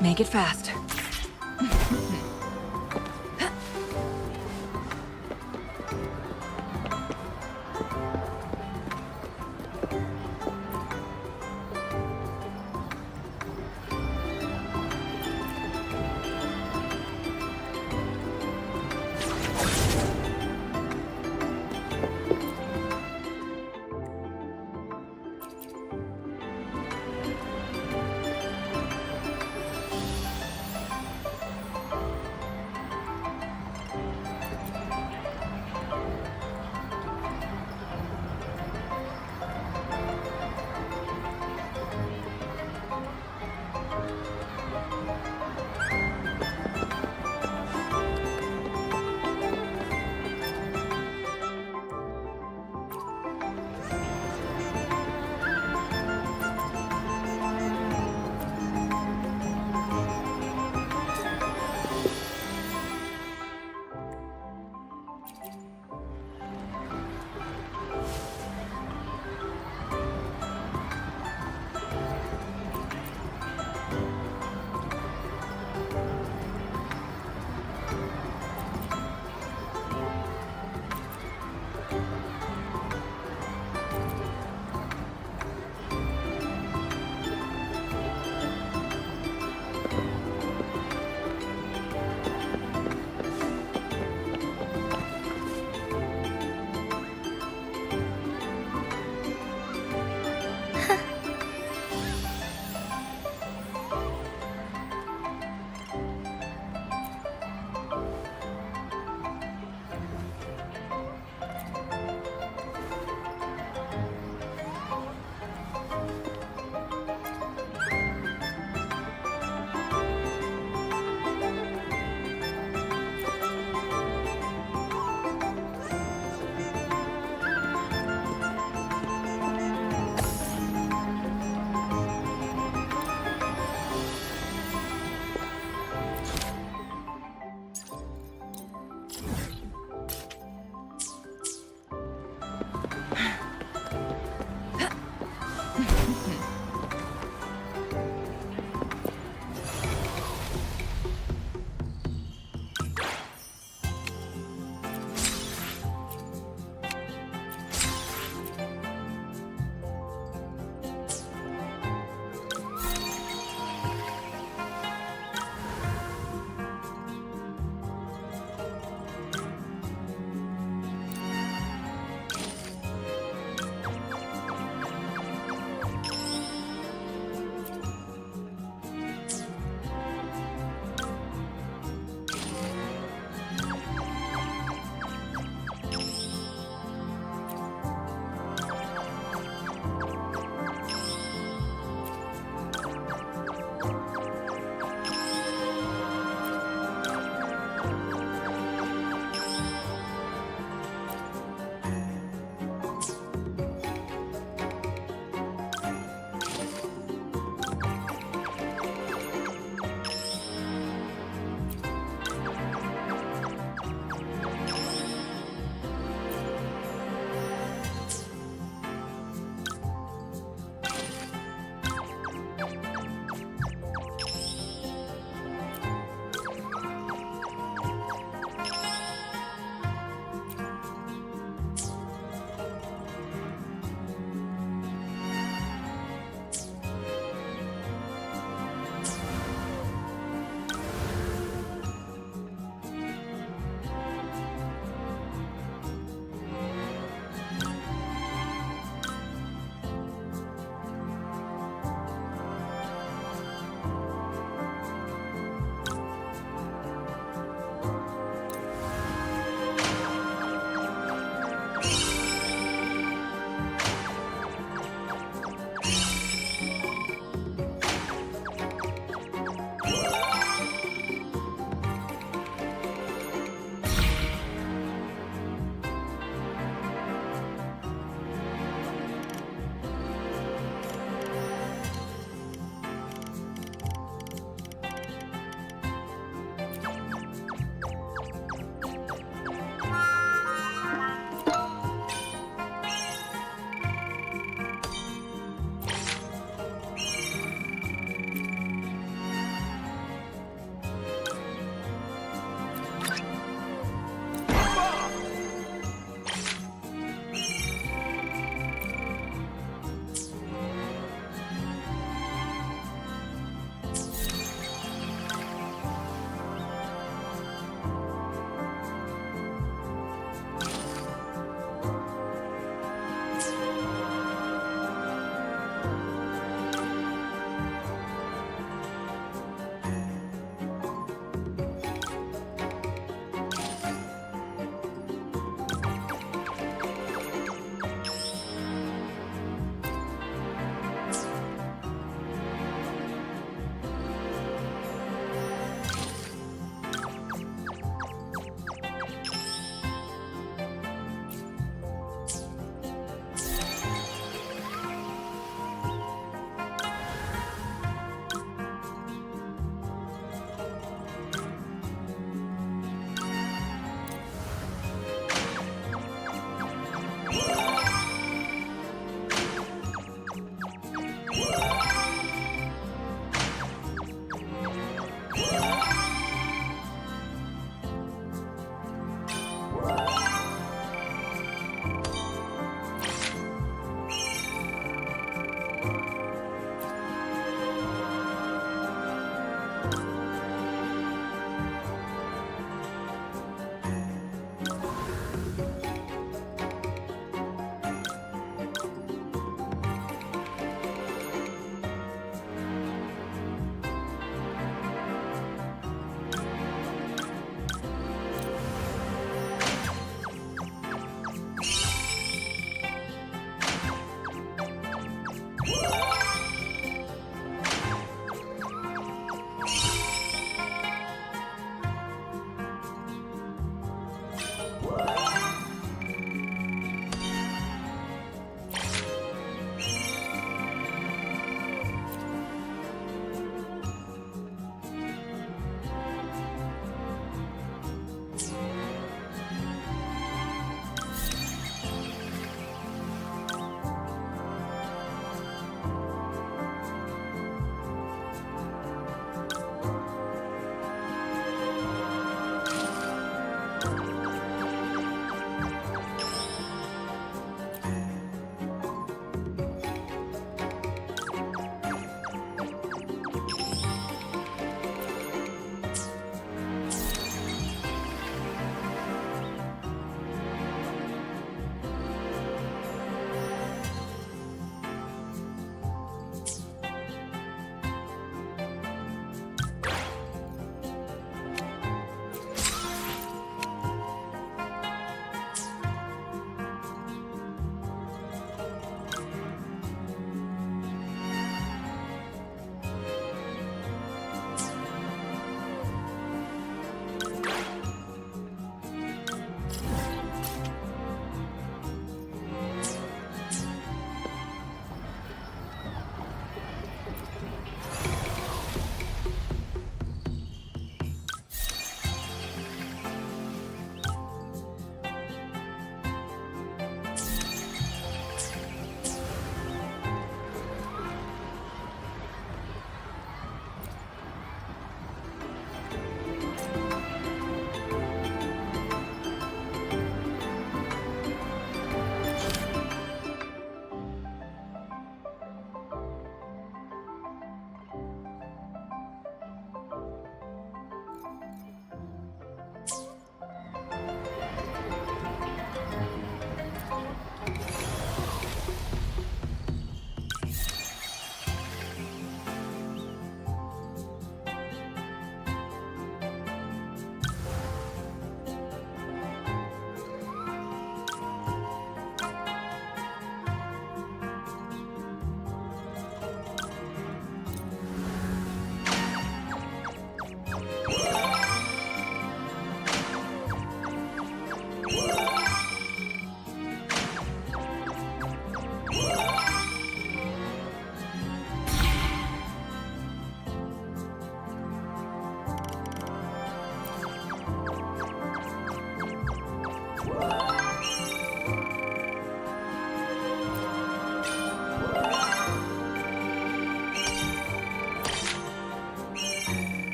Make it fast.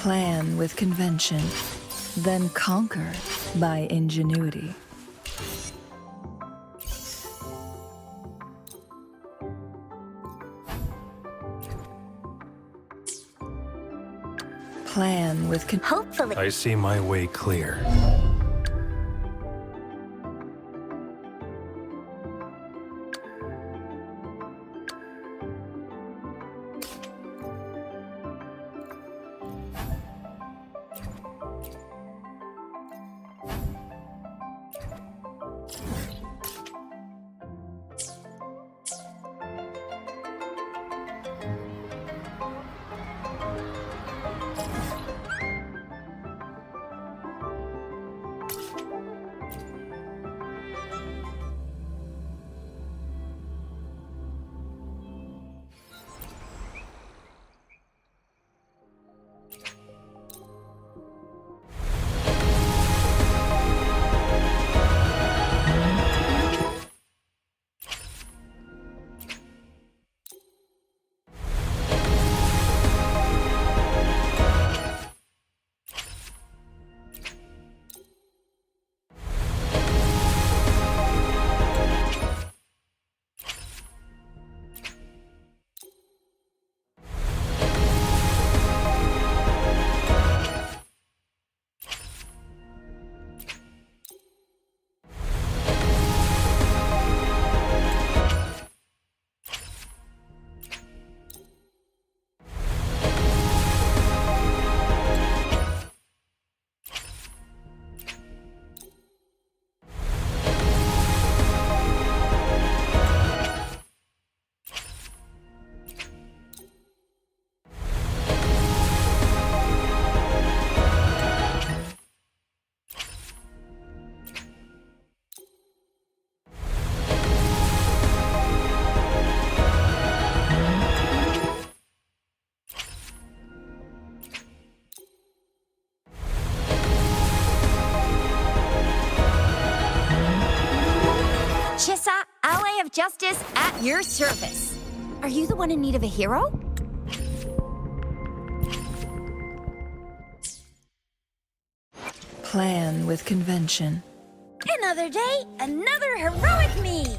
Plan with convention, then conquer by ingenuity. Plan with hopefully. I see my way clear. Chissa, ally of justice at your service. Are you the one in need of a hero? Plan with convention. Another day, another heroic me!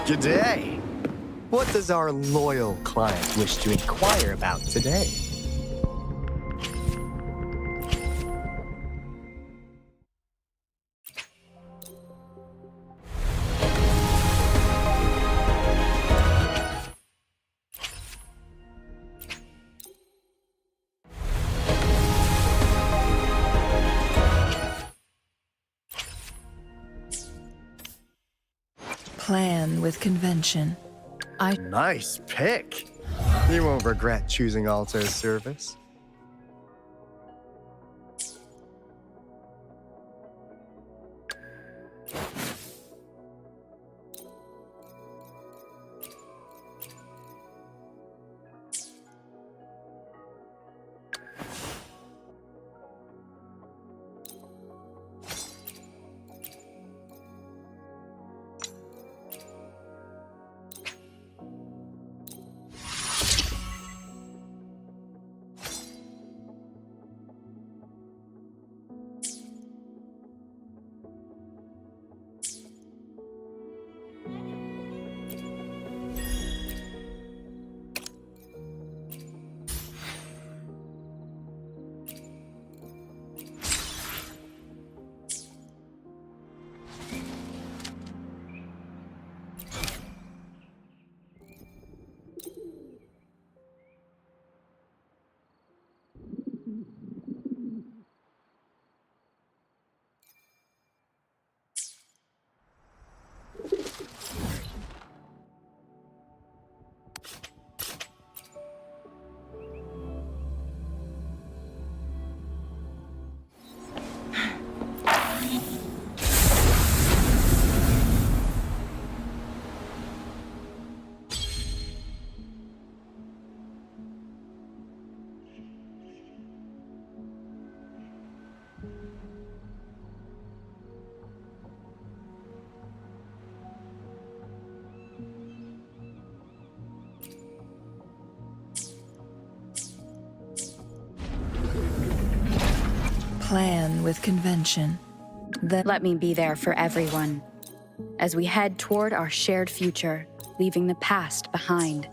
G'day! What does our loyal client wish to inquire about today? Plan with convention. Nice pick! You won't regret choosing Alto's service. plan with convention. Then Let me be there for everyone as we head toward our shared future, leaving the past behind.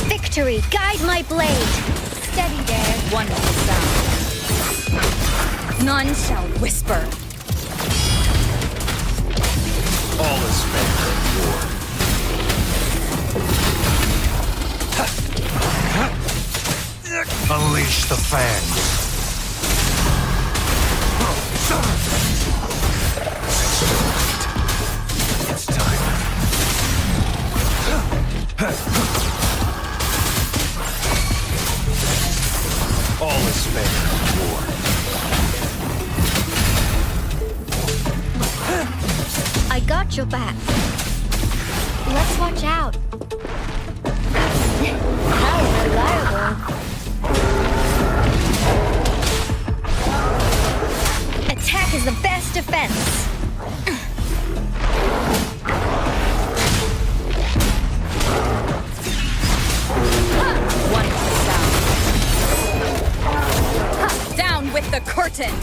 Victory, guide my blade! Steady there. One will sound. None shall whisper. All is fair in war. Unleash the fangs. It's time. All is fair in war. I got your back. Let's watch out. How reliable. Attack is the best defense. One sound. Down with the curtain.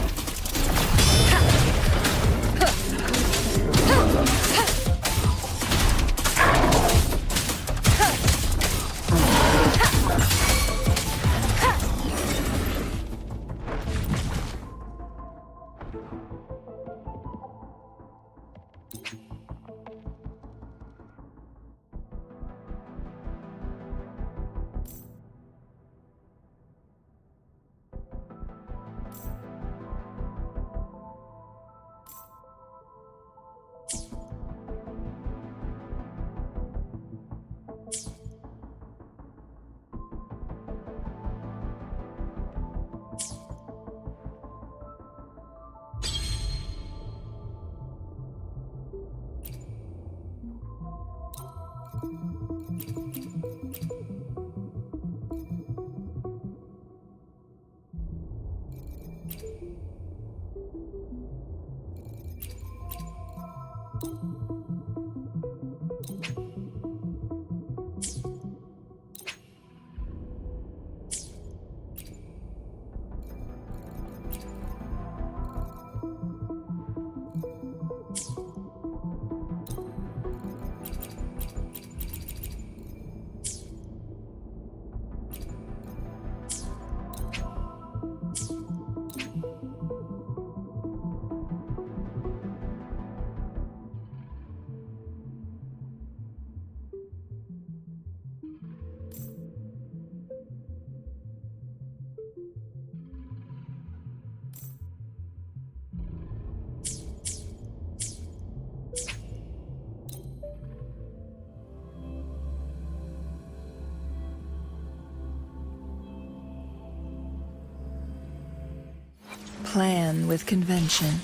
Plan with convention,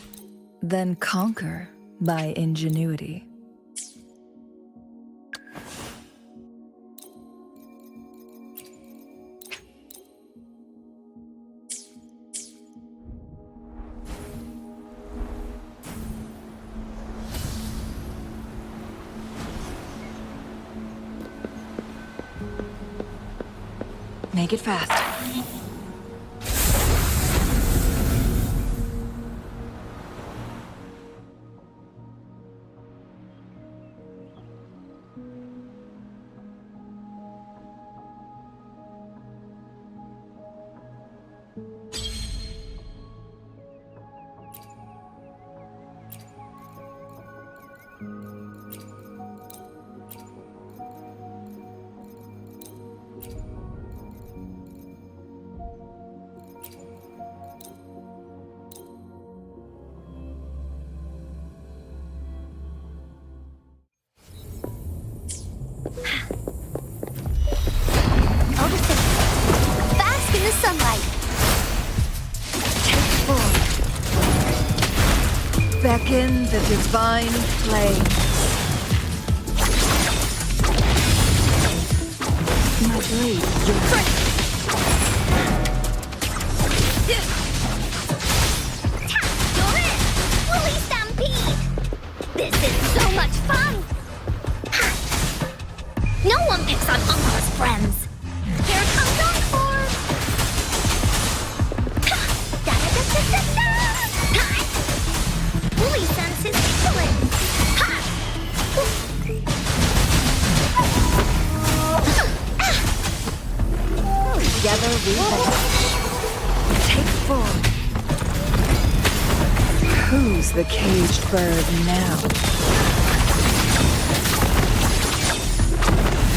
then conquer by ingenuity. Make it fast. Bask in the sunlight. Take form. Beckon the divine flame. My blade, You're it! Woolly Stampede! This is so much fun! No one picks on Uncle's friends. Here comes Encore! Da-da-da-da-da-da! Woolly sense his excellence! Together we take form. Who's the caged bird now?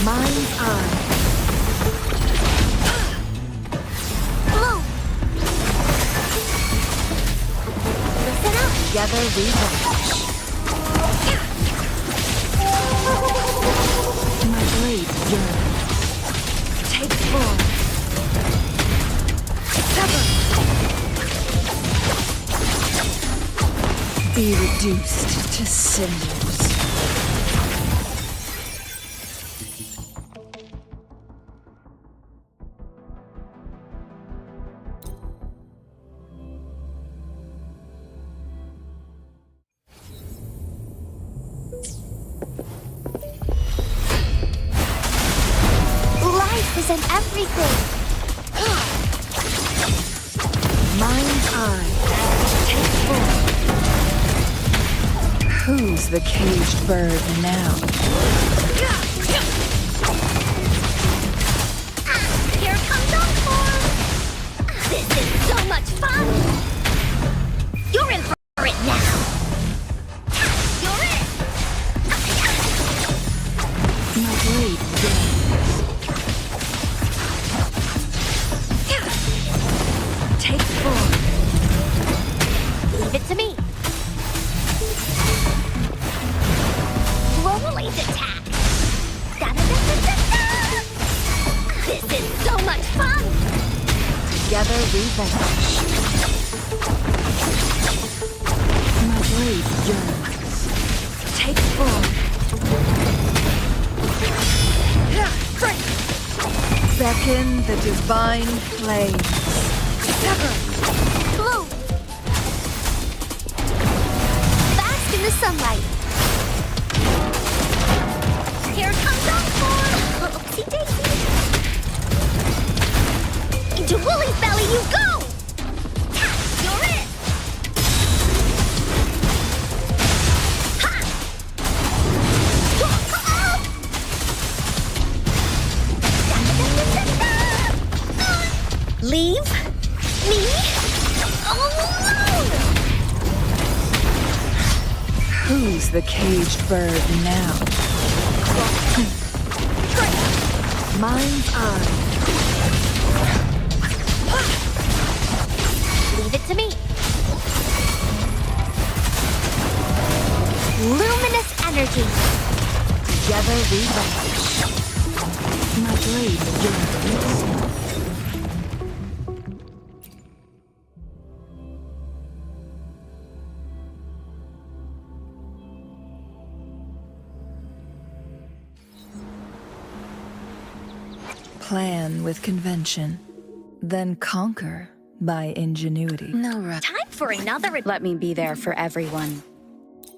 Mind's eye. Blue! Listen up! Together we vanish. My blade yearns. Take form. Sever. Be reduced to cinders. Life is in everything! Mind's eye. Take form. Who's the caged bird now? Here comes Encore! This is so much fun! You're in for it now! You're it! My blade yearns. Take form. Leave it to me! Rolling attack! Da-da-da-da-da-da! This is so much fun! Together we vanish. My blade yearns. Take form. Beckon the divine flame. Sever! Blue! Bask in the sunlight! Here comes Encore! Oopsie daisy! Into Woolly's belly you go! You're it! Ha! Leave me alone! Who's the caged bird now? Mind's eye. Leave it to me. Luminous energy. Together we vanish. My blade yearns. plan with convention, then conquer by ingenuity. Time for another. Let me be there for everyone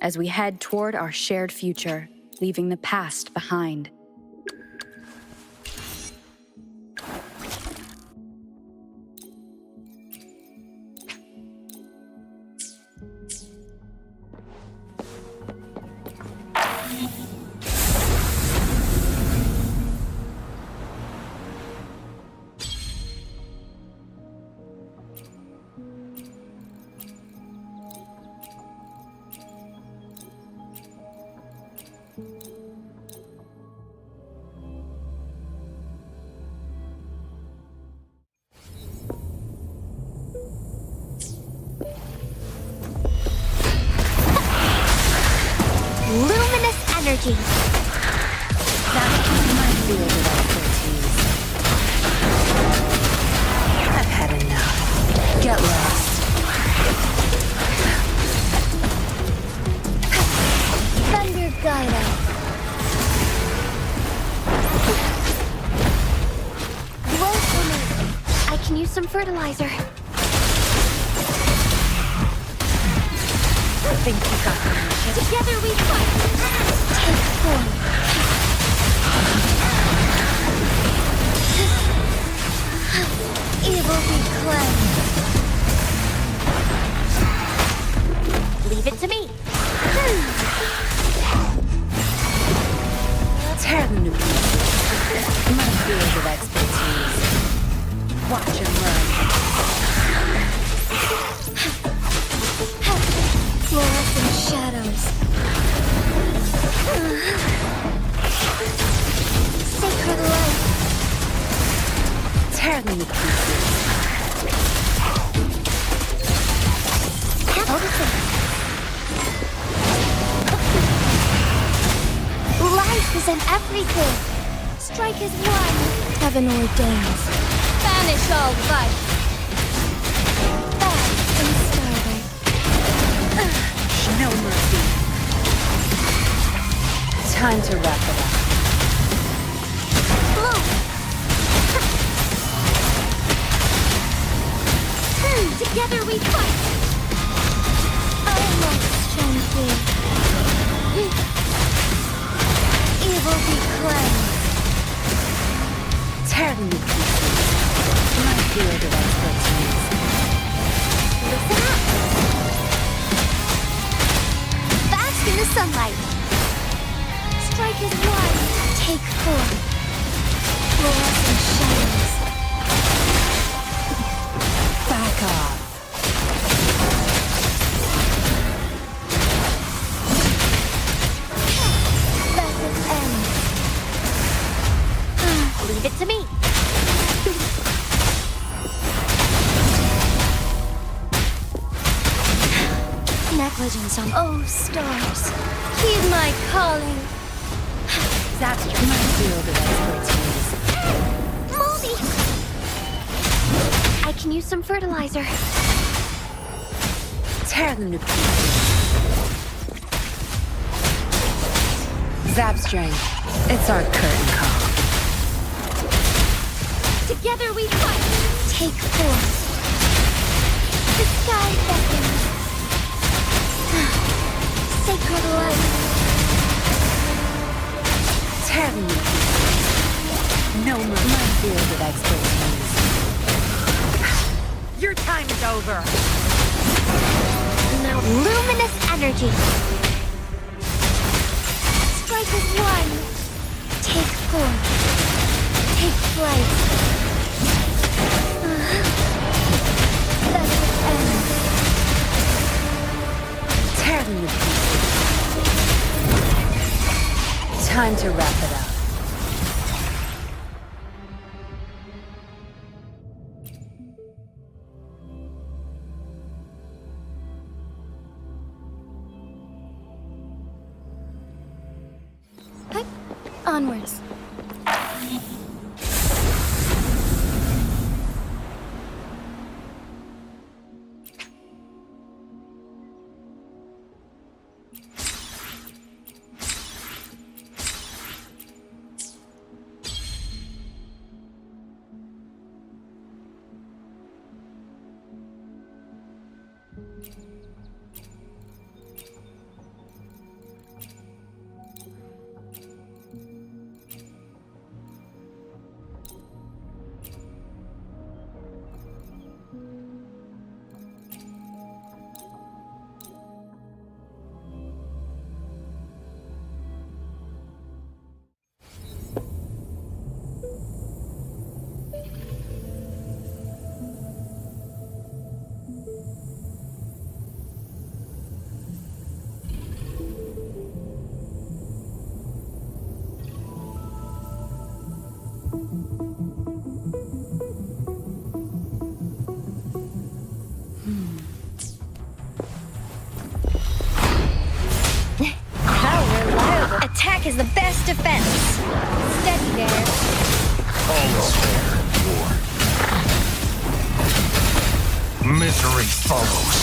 as we head toward our shared future, leaving the past behind. Luminous energy. That's my field of expertise. I've had enough. Get lost. Thunder Gyro. Glow for me. I can use some fertilizer. I think you got the mission. Together we fight. Take form. Evil be cleansed. Leave it to me. Tear them to pieces. My field of expertise. Watch and learn. Fluorescent shadows. Sacred light. Tear them to pieces. Noticing. Life is in everything. Strike as one. Heaven ordains. Banish all life. Back in starlight. No mercy. Time to wrap it up. Bloom. Together we fight. Almost tranquil. Evil be cleansed. Tear them to pieces. My field of expertise. Listen up. Bask in the sunlight. Strike as one. Take form. Fluorescent shadows. Back off. Let it end. Leave it to me. Negligence on. Oh, stars. Heed my calling. That's my field of expertise. Moldy. I can use some fertilizer. Tear them to pieces. Zap strength. It's our curtain call. Together we fight. Take form. The sky beckons. Sacred light. Tear them to pieces. No more. My field of expertise. Your time is over. Now luminous energy. Strike as one. Take form. Take flight. Let it end. Tear them to pieces. Time to wrap it up. Onwards. Attack is the best defense. Steady there. All is fair, war. Misery follows.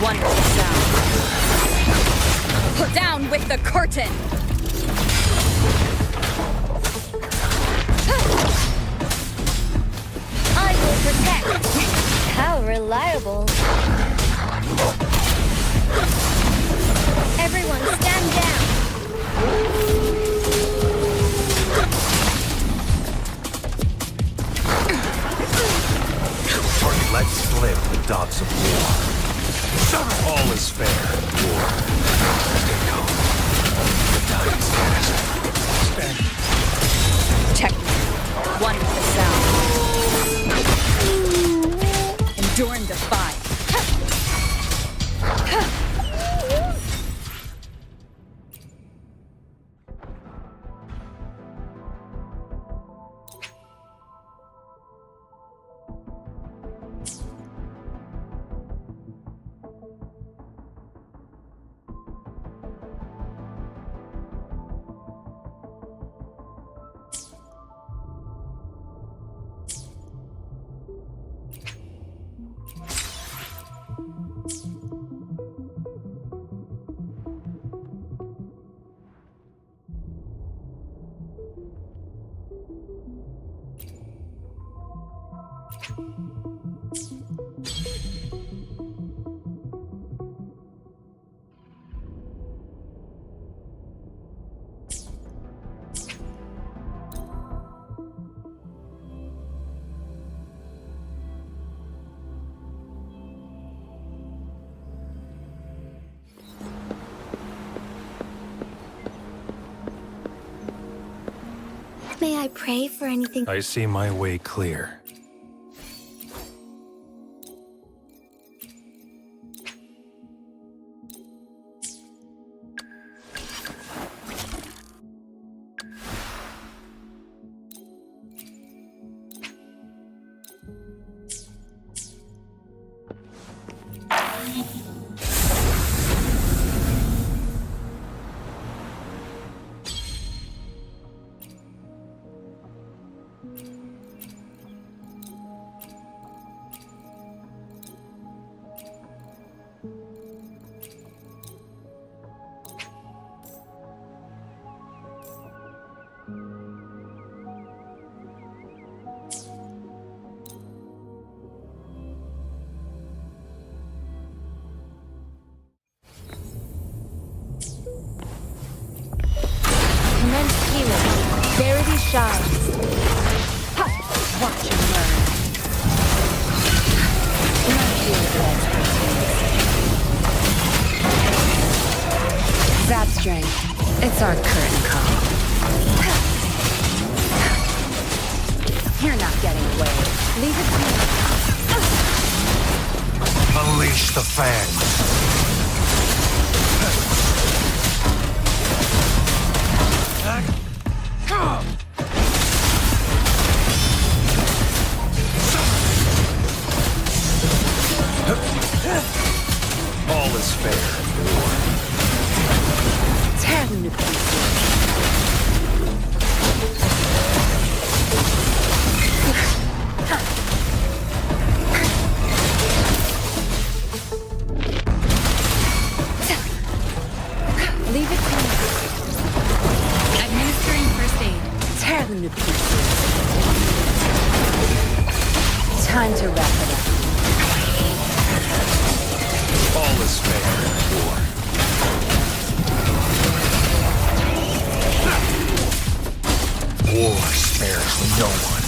Wonderful sound. Put down with the curtain! I will protect. How reliable. Everyone stand down. Let slip the dogs of war. All is fair, war. Stay calm. The time's past. Stand. Technique. Wonderful sound. Endure and defy. May I pray for anything? I see my way clear. Commence healing. Verity shines. Ha! Watch and learn. Zap strength. It's our curtain call. You're not getting away. Leave it to me. Unleash the fangs. All is fair in war. Tear them to pieces. is fair, war. War spares no one.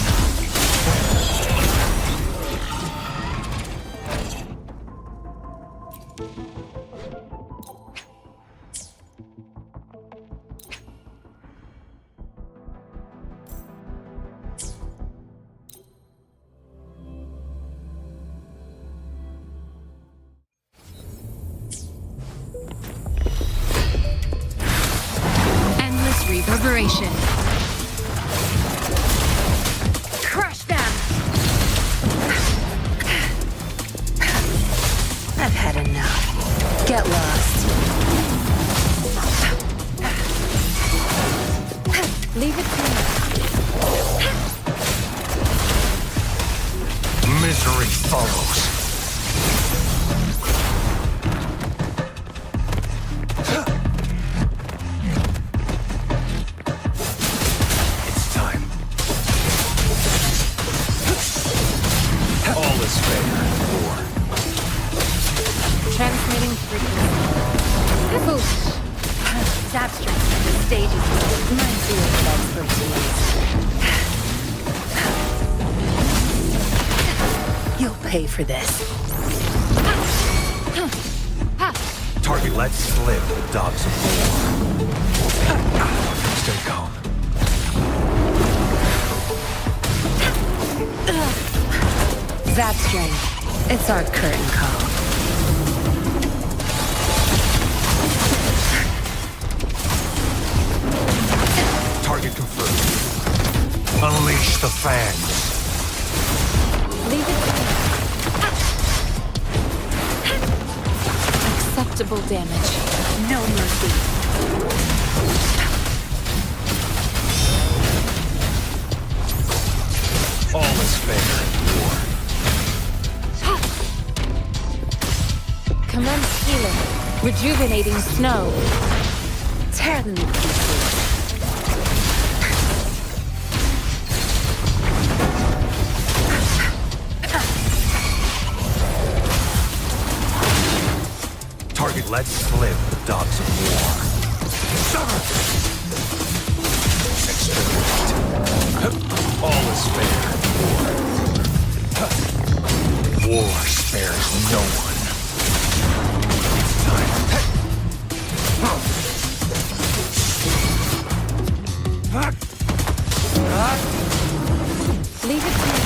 Endless reverberation. Crush them! I've had enough. Get lost. Leave it to me. Misery follows. It's time. All is fair, war. Transmitting frequency. Foolish. Zap strength at the stages. My field of expertise. You'll pay for this. Target let slip the dogs of war. Stay calm. Zap strength. It's our curtain call. Target confirmed. Unleash the fangs. Leave it to me. Acceptable damage. No mercy. All is fair, war. Commence healing. Rejuvenating snow. Tear them to pieces. Target let slip the dogs of war. Sever! Exterminate. All is fair, war. War spares no one. Leave it to me.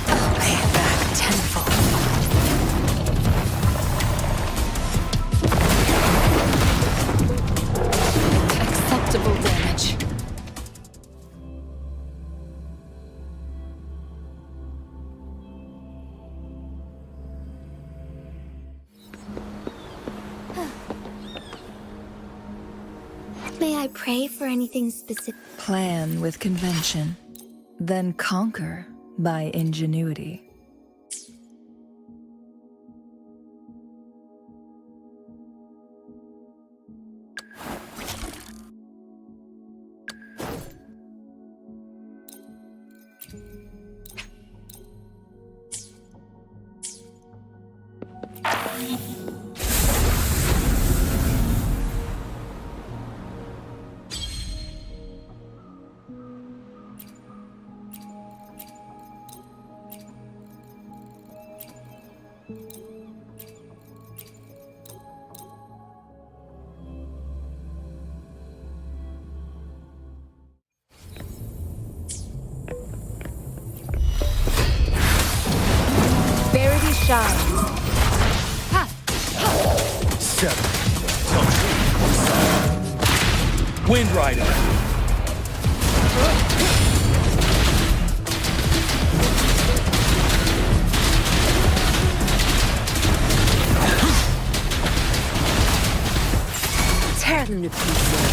I'll pay it back tenfold. Acceptable damage. May I pray for anything specific? Plan with convention, then conquer by ingenuity. Verity shines. Seven. Wind Rider. Tear them to pieces.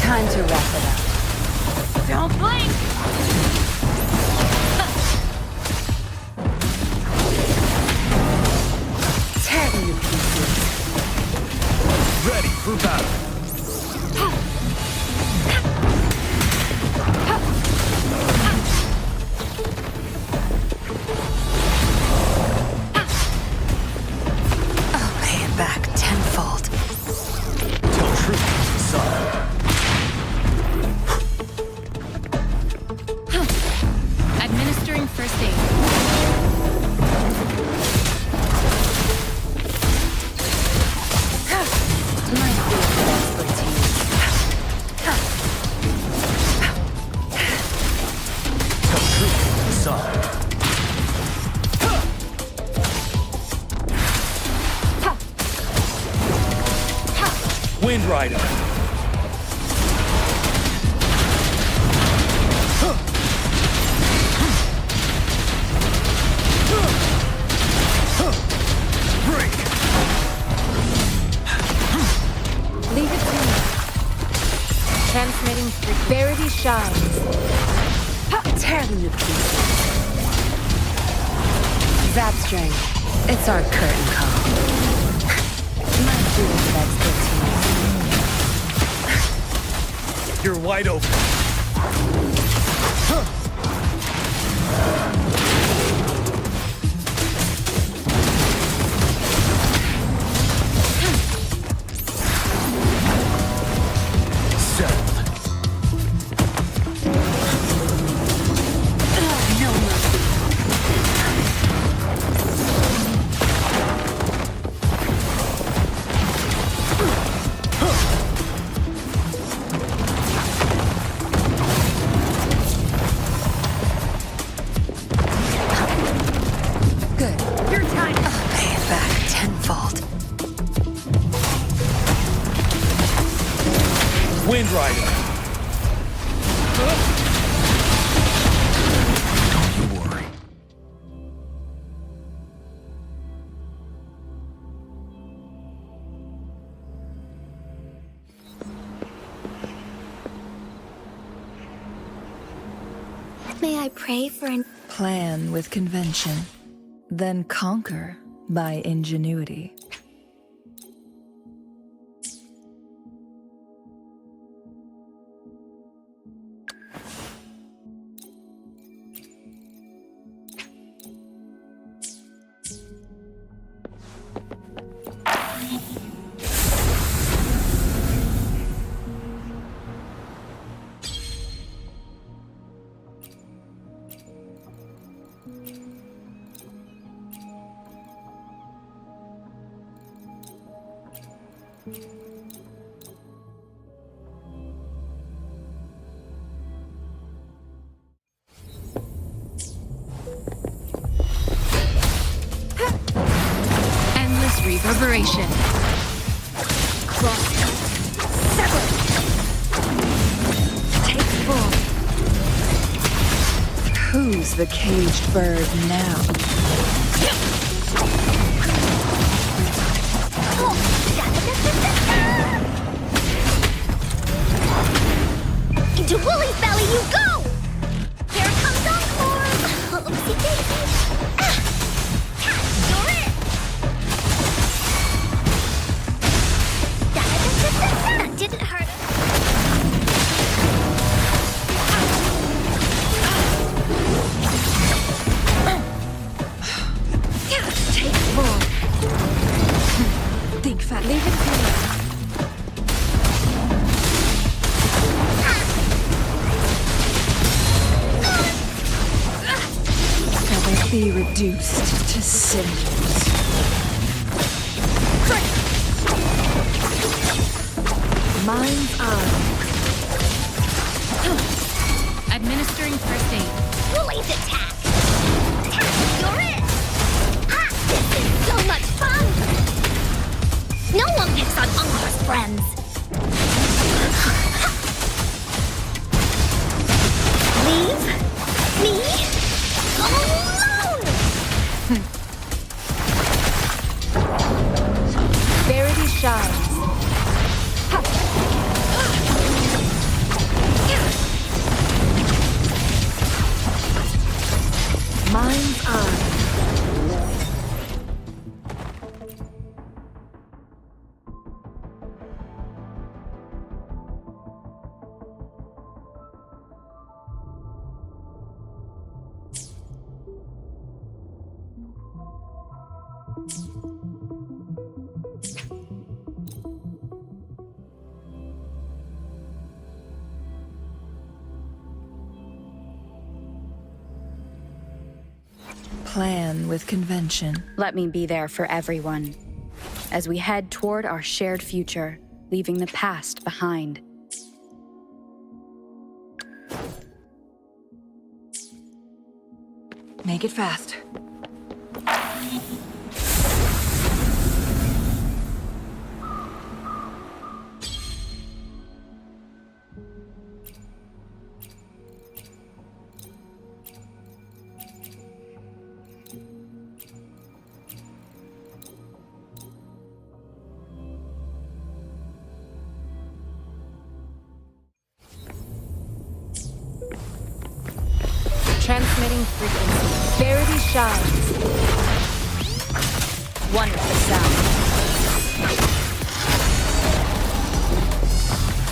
Time to wrap it up. Don't blink! Tear them to pieces. Ready for battle. I'll pay it back tenfold. Tell truth, son. Administering first aid. My field of expertise. Tell truth, son. Wind Rider. Break. Leave it to me. Transmitting Verity shines. Tear them to pieces. Zapstring. It's our curtain call. My field of expertise. You're wide open. Good. Your time. I'll pay it back tenfold. Wind Rider. Don't you worry. May I pray for an... Plan with convention, then conquer by ingenuity. Endless reverberation. Sever! Take full. Who's the caged bird now? Into Wooly's belly you go! Here comes Encore! Oopsie daisy! You're it! That didn't hurt Take full. Think fat. Leave it to me. Shall they be reduced to cinders? Mind's eye. Administering first aid. Wooly's attack! You're it! This is so much fun! No one picks on Encore's friends! Leave me alone! Verity shines. Mind's eye. plan with convention. Let me be there for everyone as we head toward our shared future, leaving the past behind. Make it fast. Transmitting frequency. Verity shines. Wonderful sound.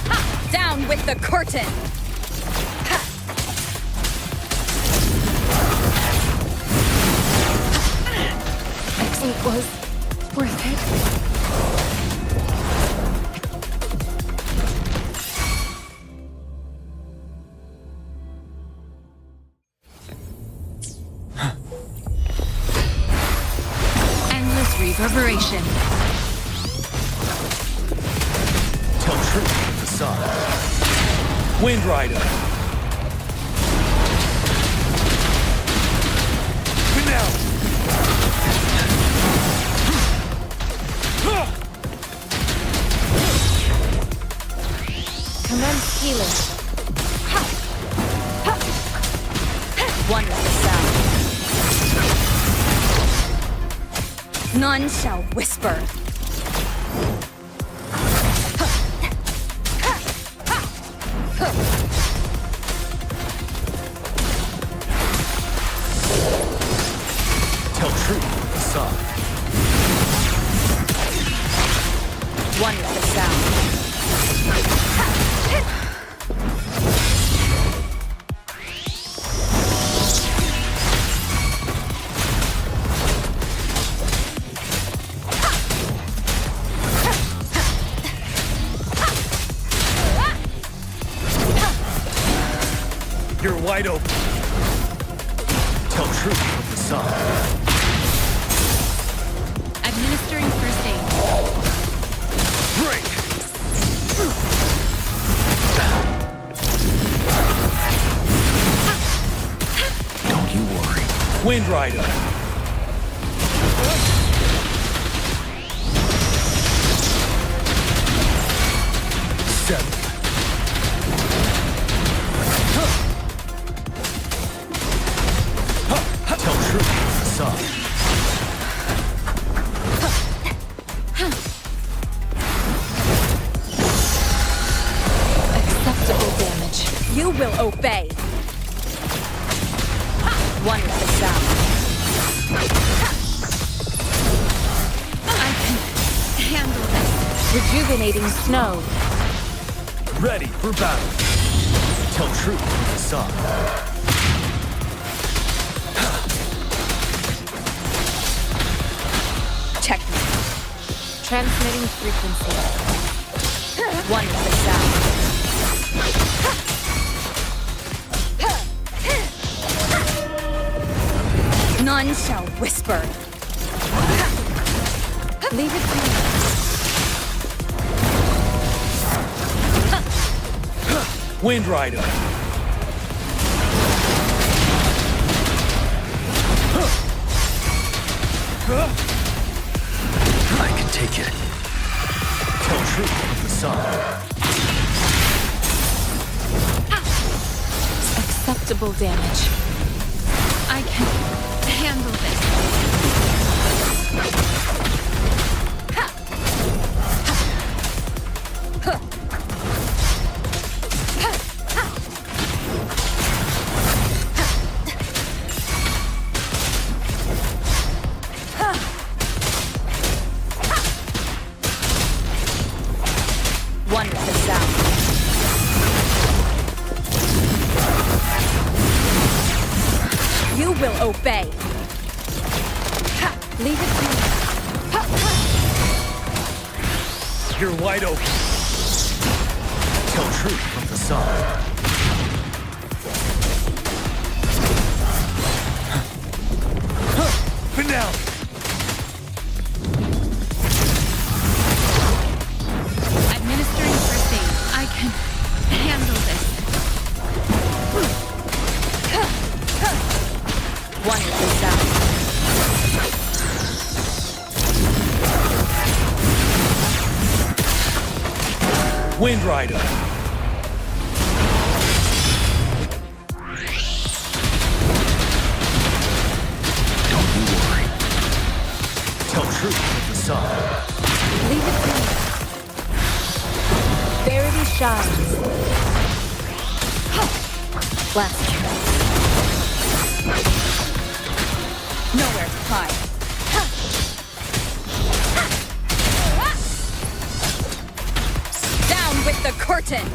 Ha! Down with the curtain! It was worth it. Reverberation. Tell truth with the sun. Wind Rider. Good now. Commence healing. Wonderful sound. None shall whisper. Tell truth with the sun. Wonderful sound. You're wide open. Tell truth with the sun. Administering first aid. Break! Don't you worry. Wind Rider. Seven. Tell truth with the sun. Acceptable damage. You will obey. Wonderful sound. I can handle this. Rejuvenating snow. Ready for battle. Tell truth with the sun. Technique. Transmitting frequency. Wonderful sound. None shall whisper. Leave it to me. Wind Rider. I can take it. Tell truth with the sun. Acceptable damage. I can handle this. Wonderful sound. You will obey. Leave it to me. You're wide open. Tell truth with the sun. finale! Administering first aid. I can handle this. One is down. Wind Rider! Don't you worry. Tell truth with the sun. Leave it to me. Verity shines. Blast you. Nowhere to hide. Down with the curtain!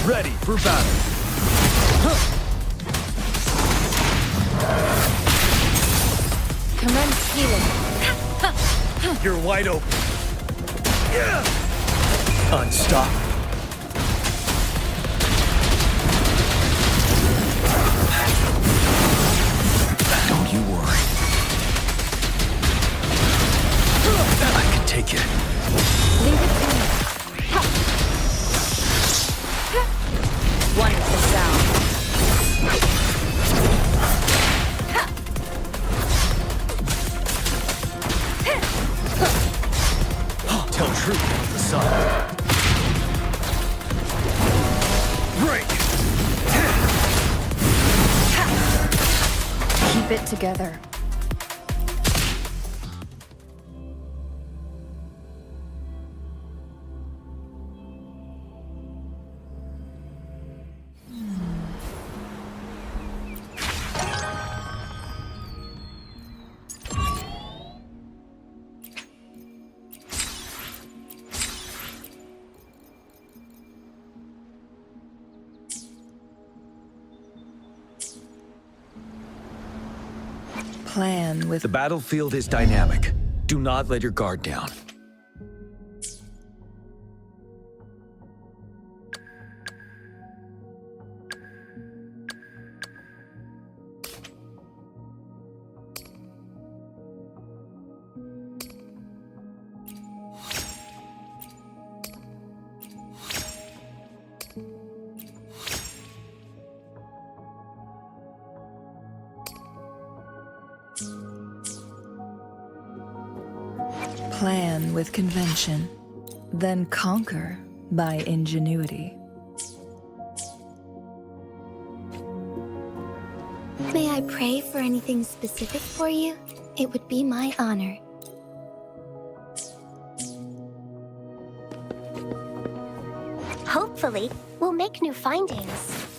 Ready for battle. Commence healing. You're wide open. Unstop. Don't you worry. I can take it. Leave it to me. One is the sound. Tell truth with the sun. Break! Keep it together. Plan with... The battlefield is dynamic. Do not let your guard down. Plan with convention, then conquer by ingenuity. May I pray for anything specific for you? It would be my honor. Hopefully, we'll make new findings.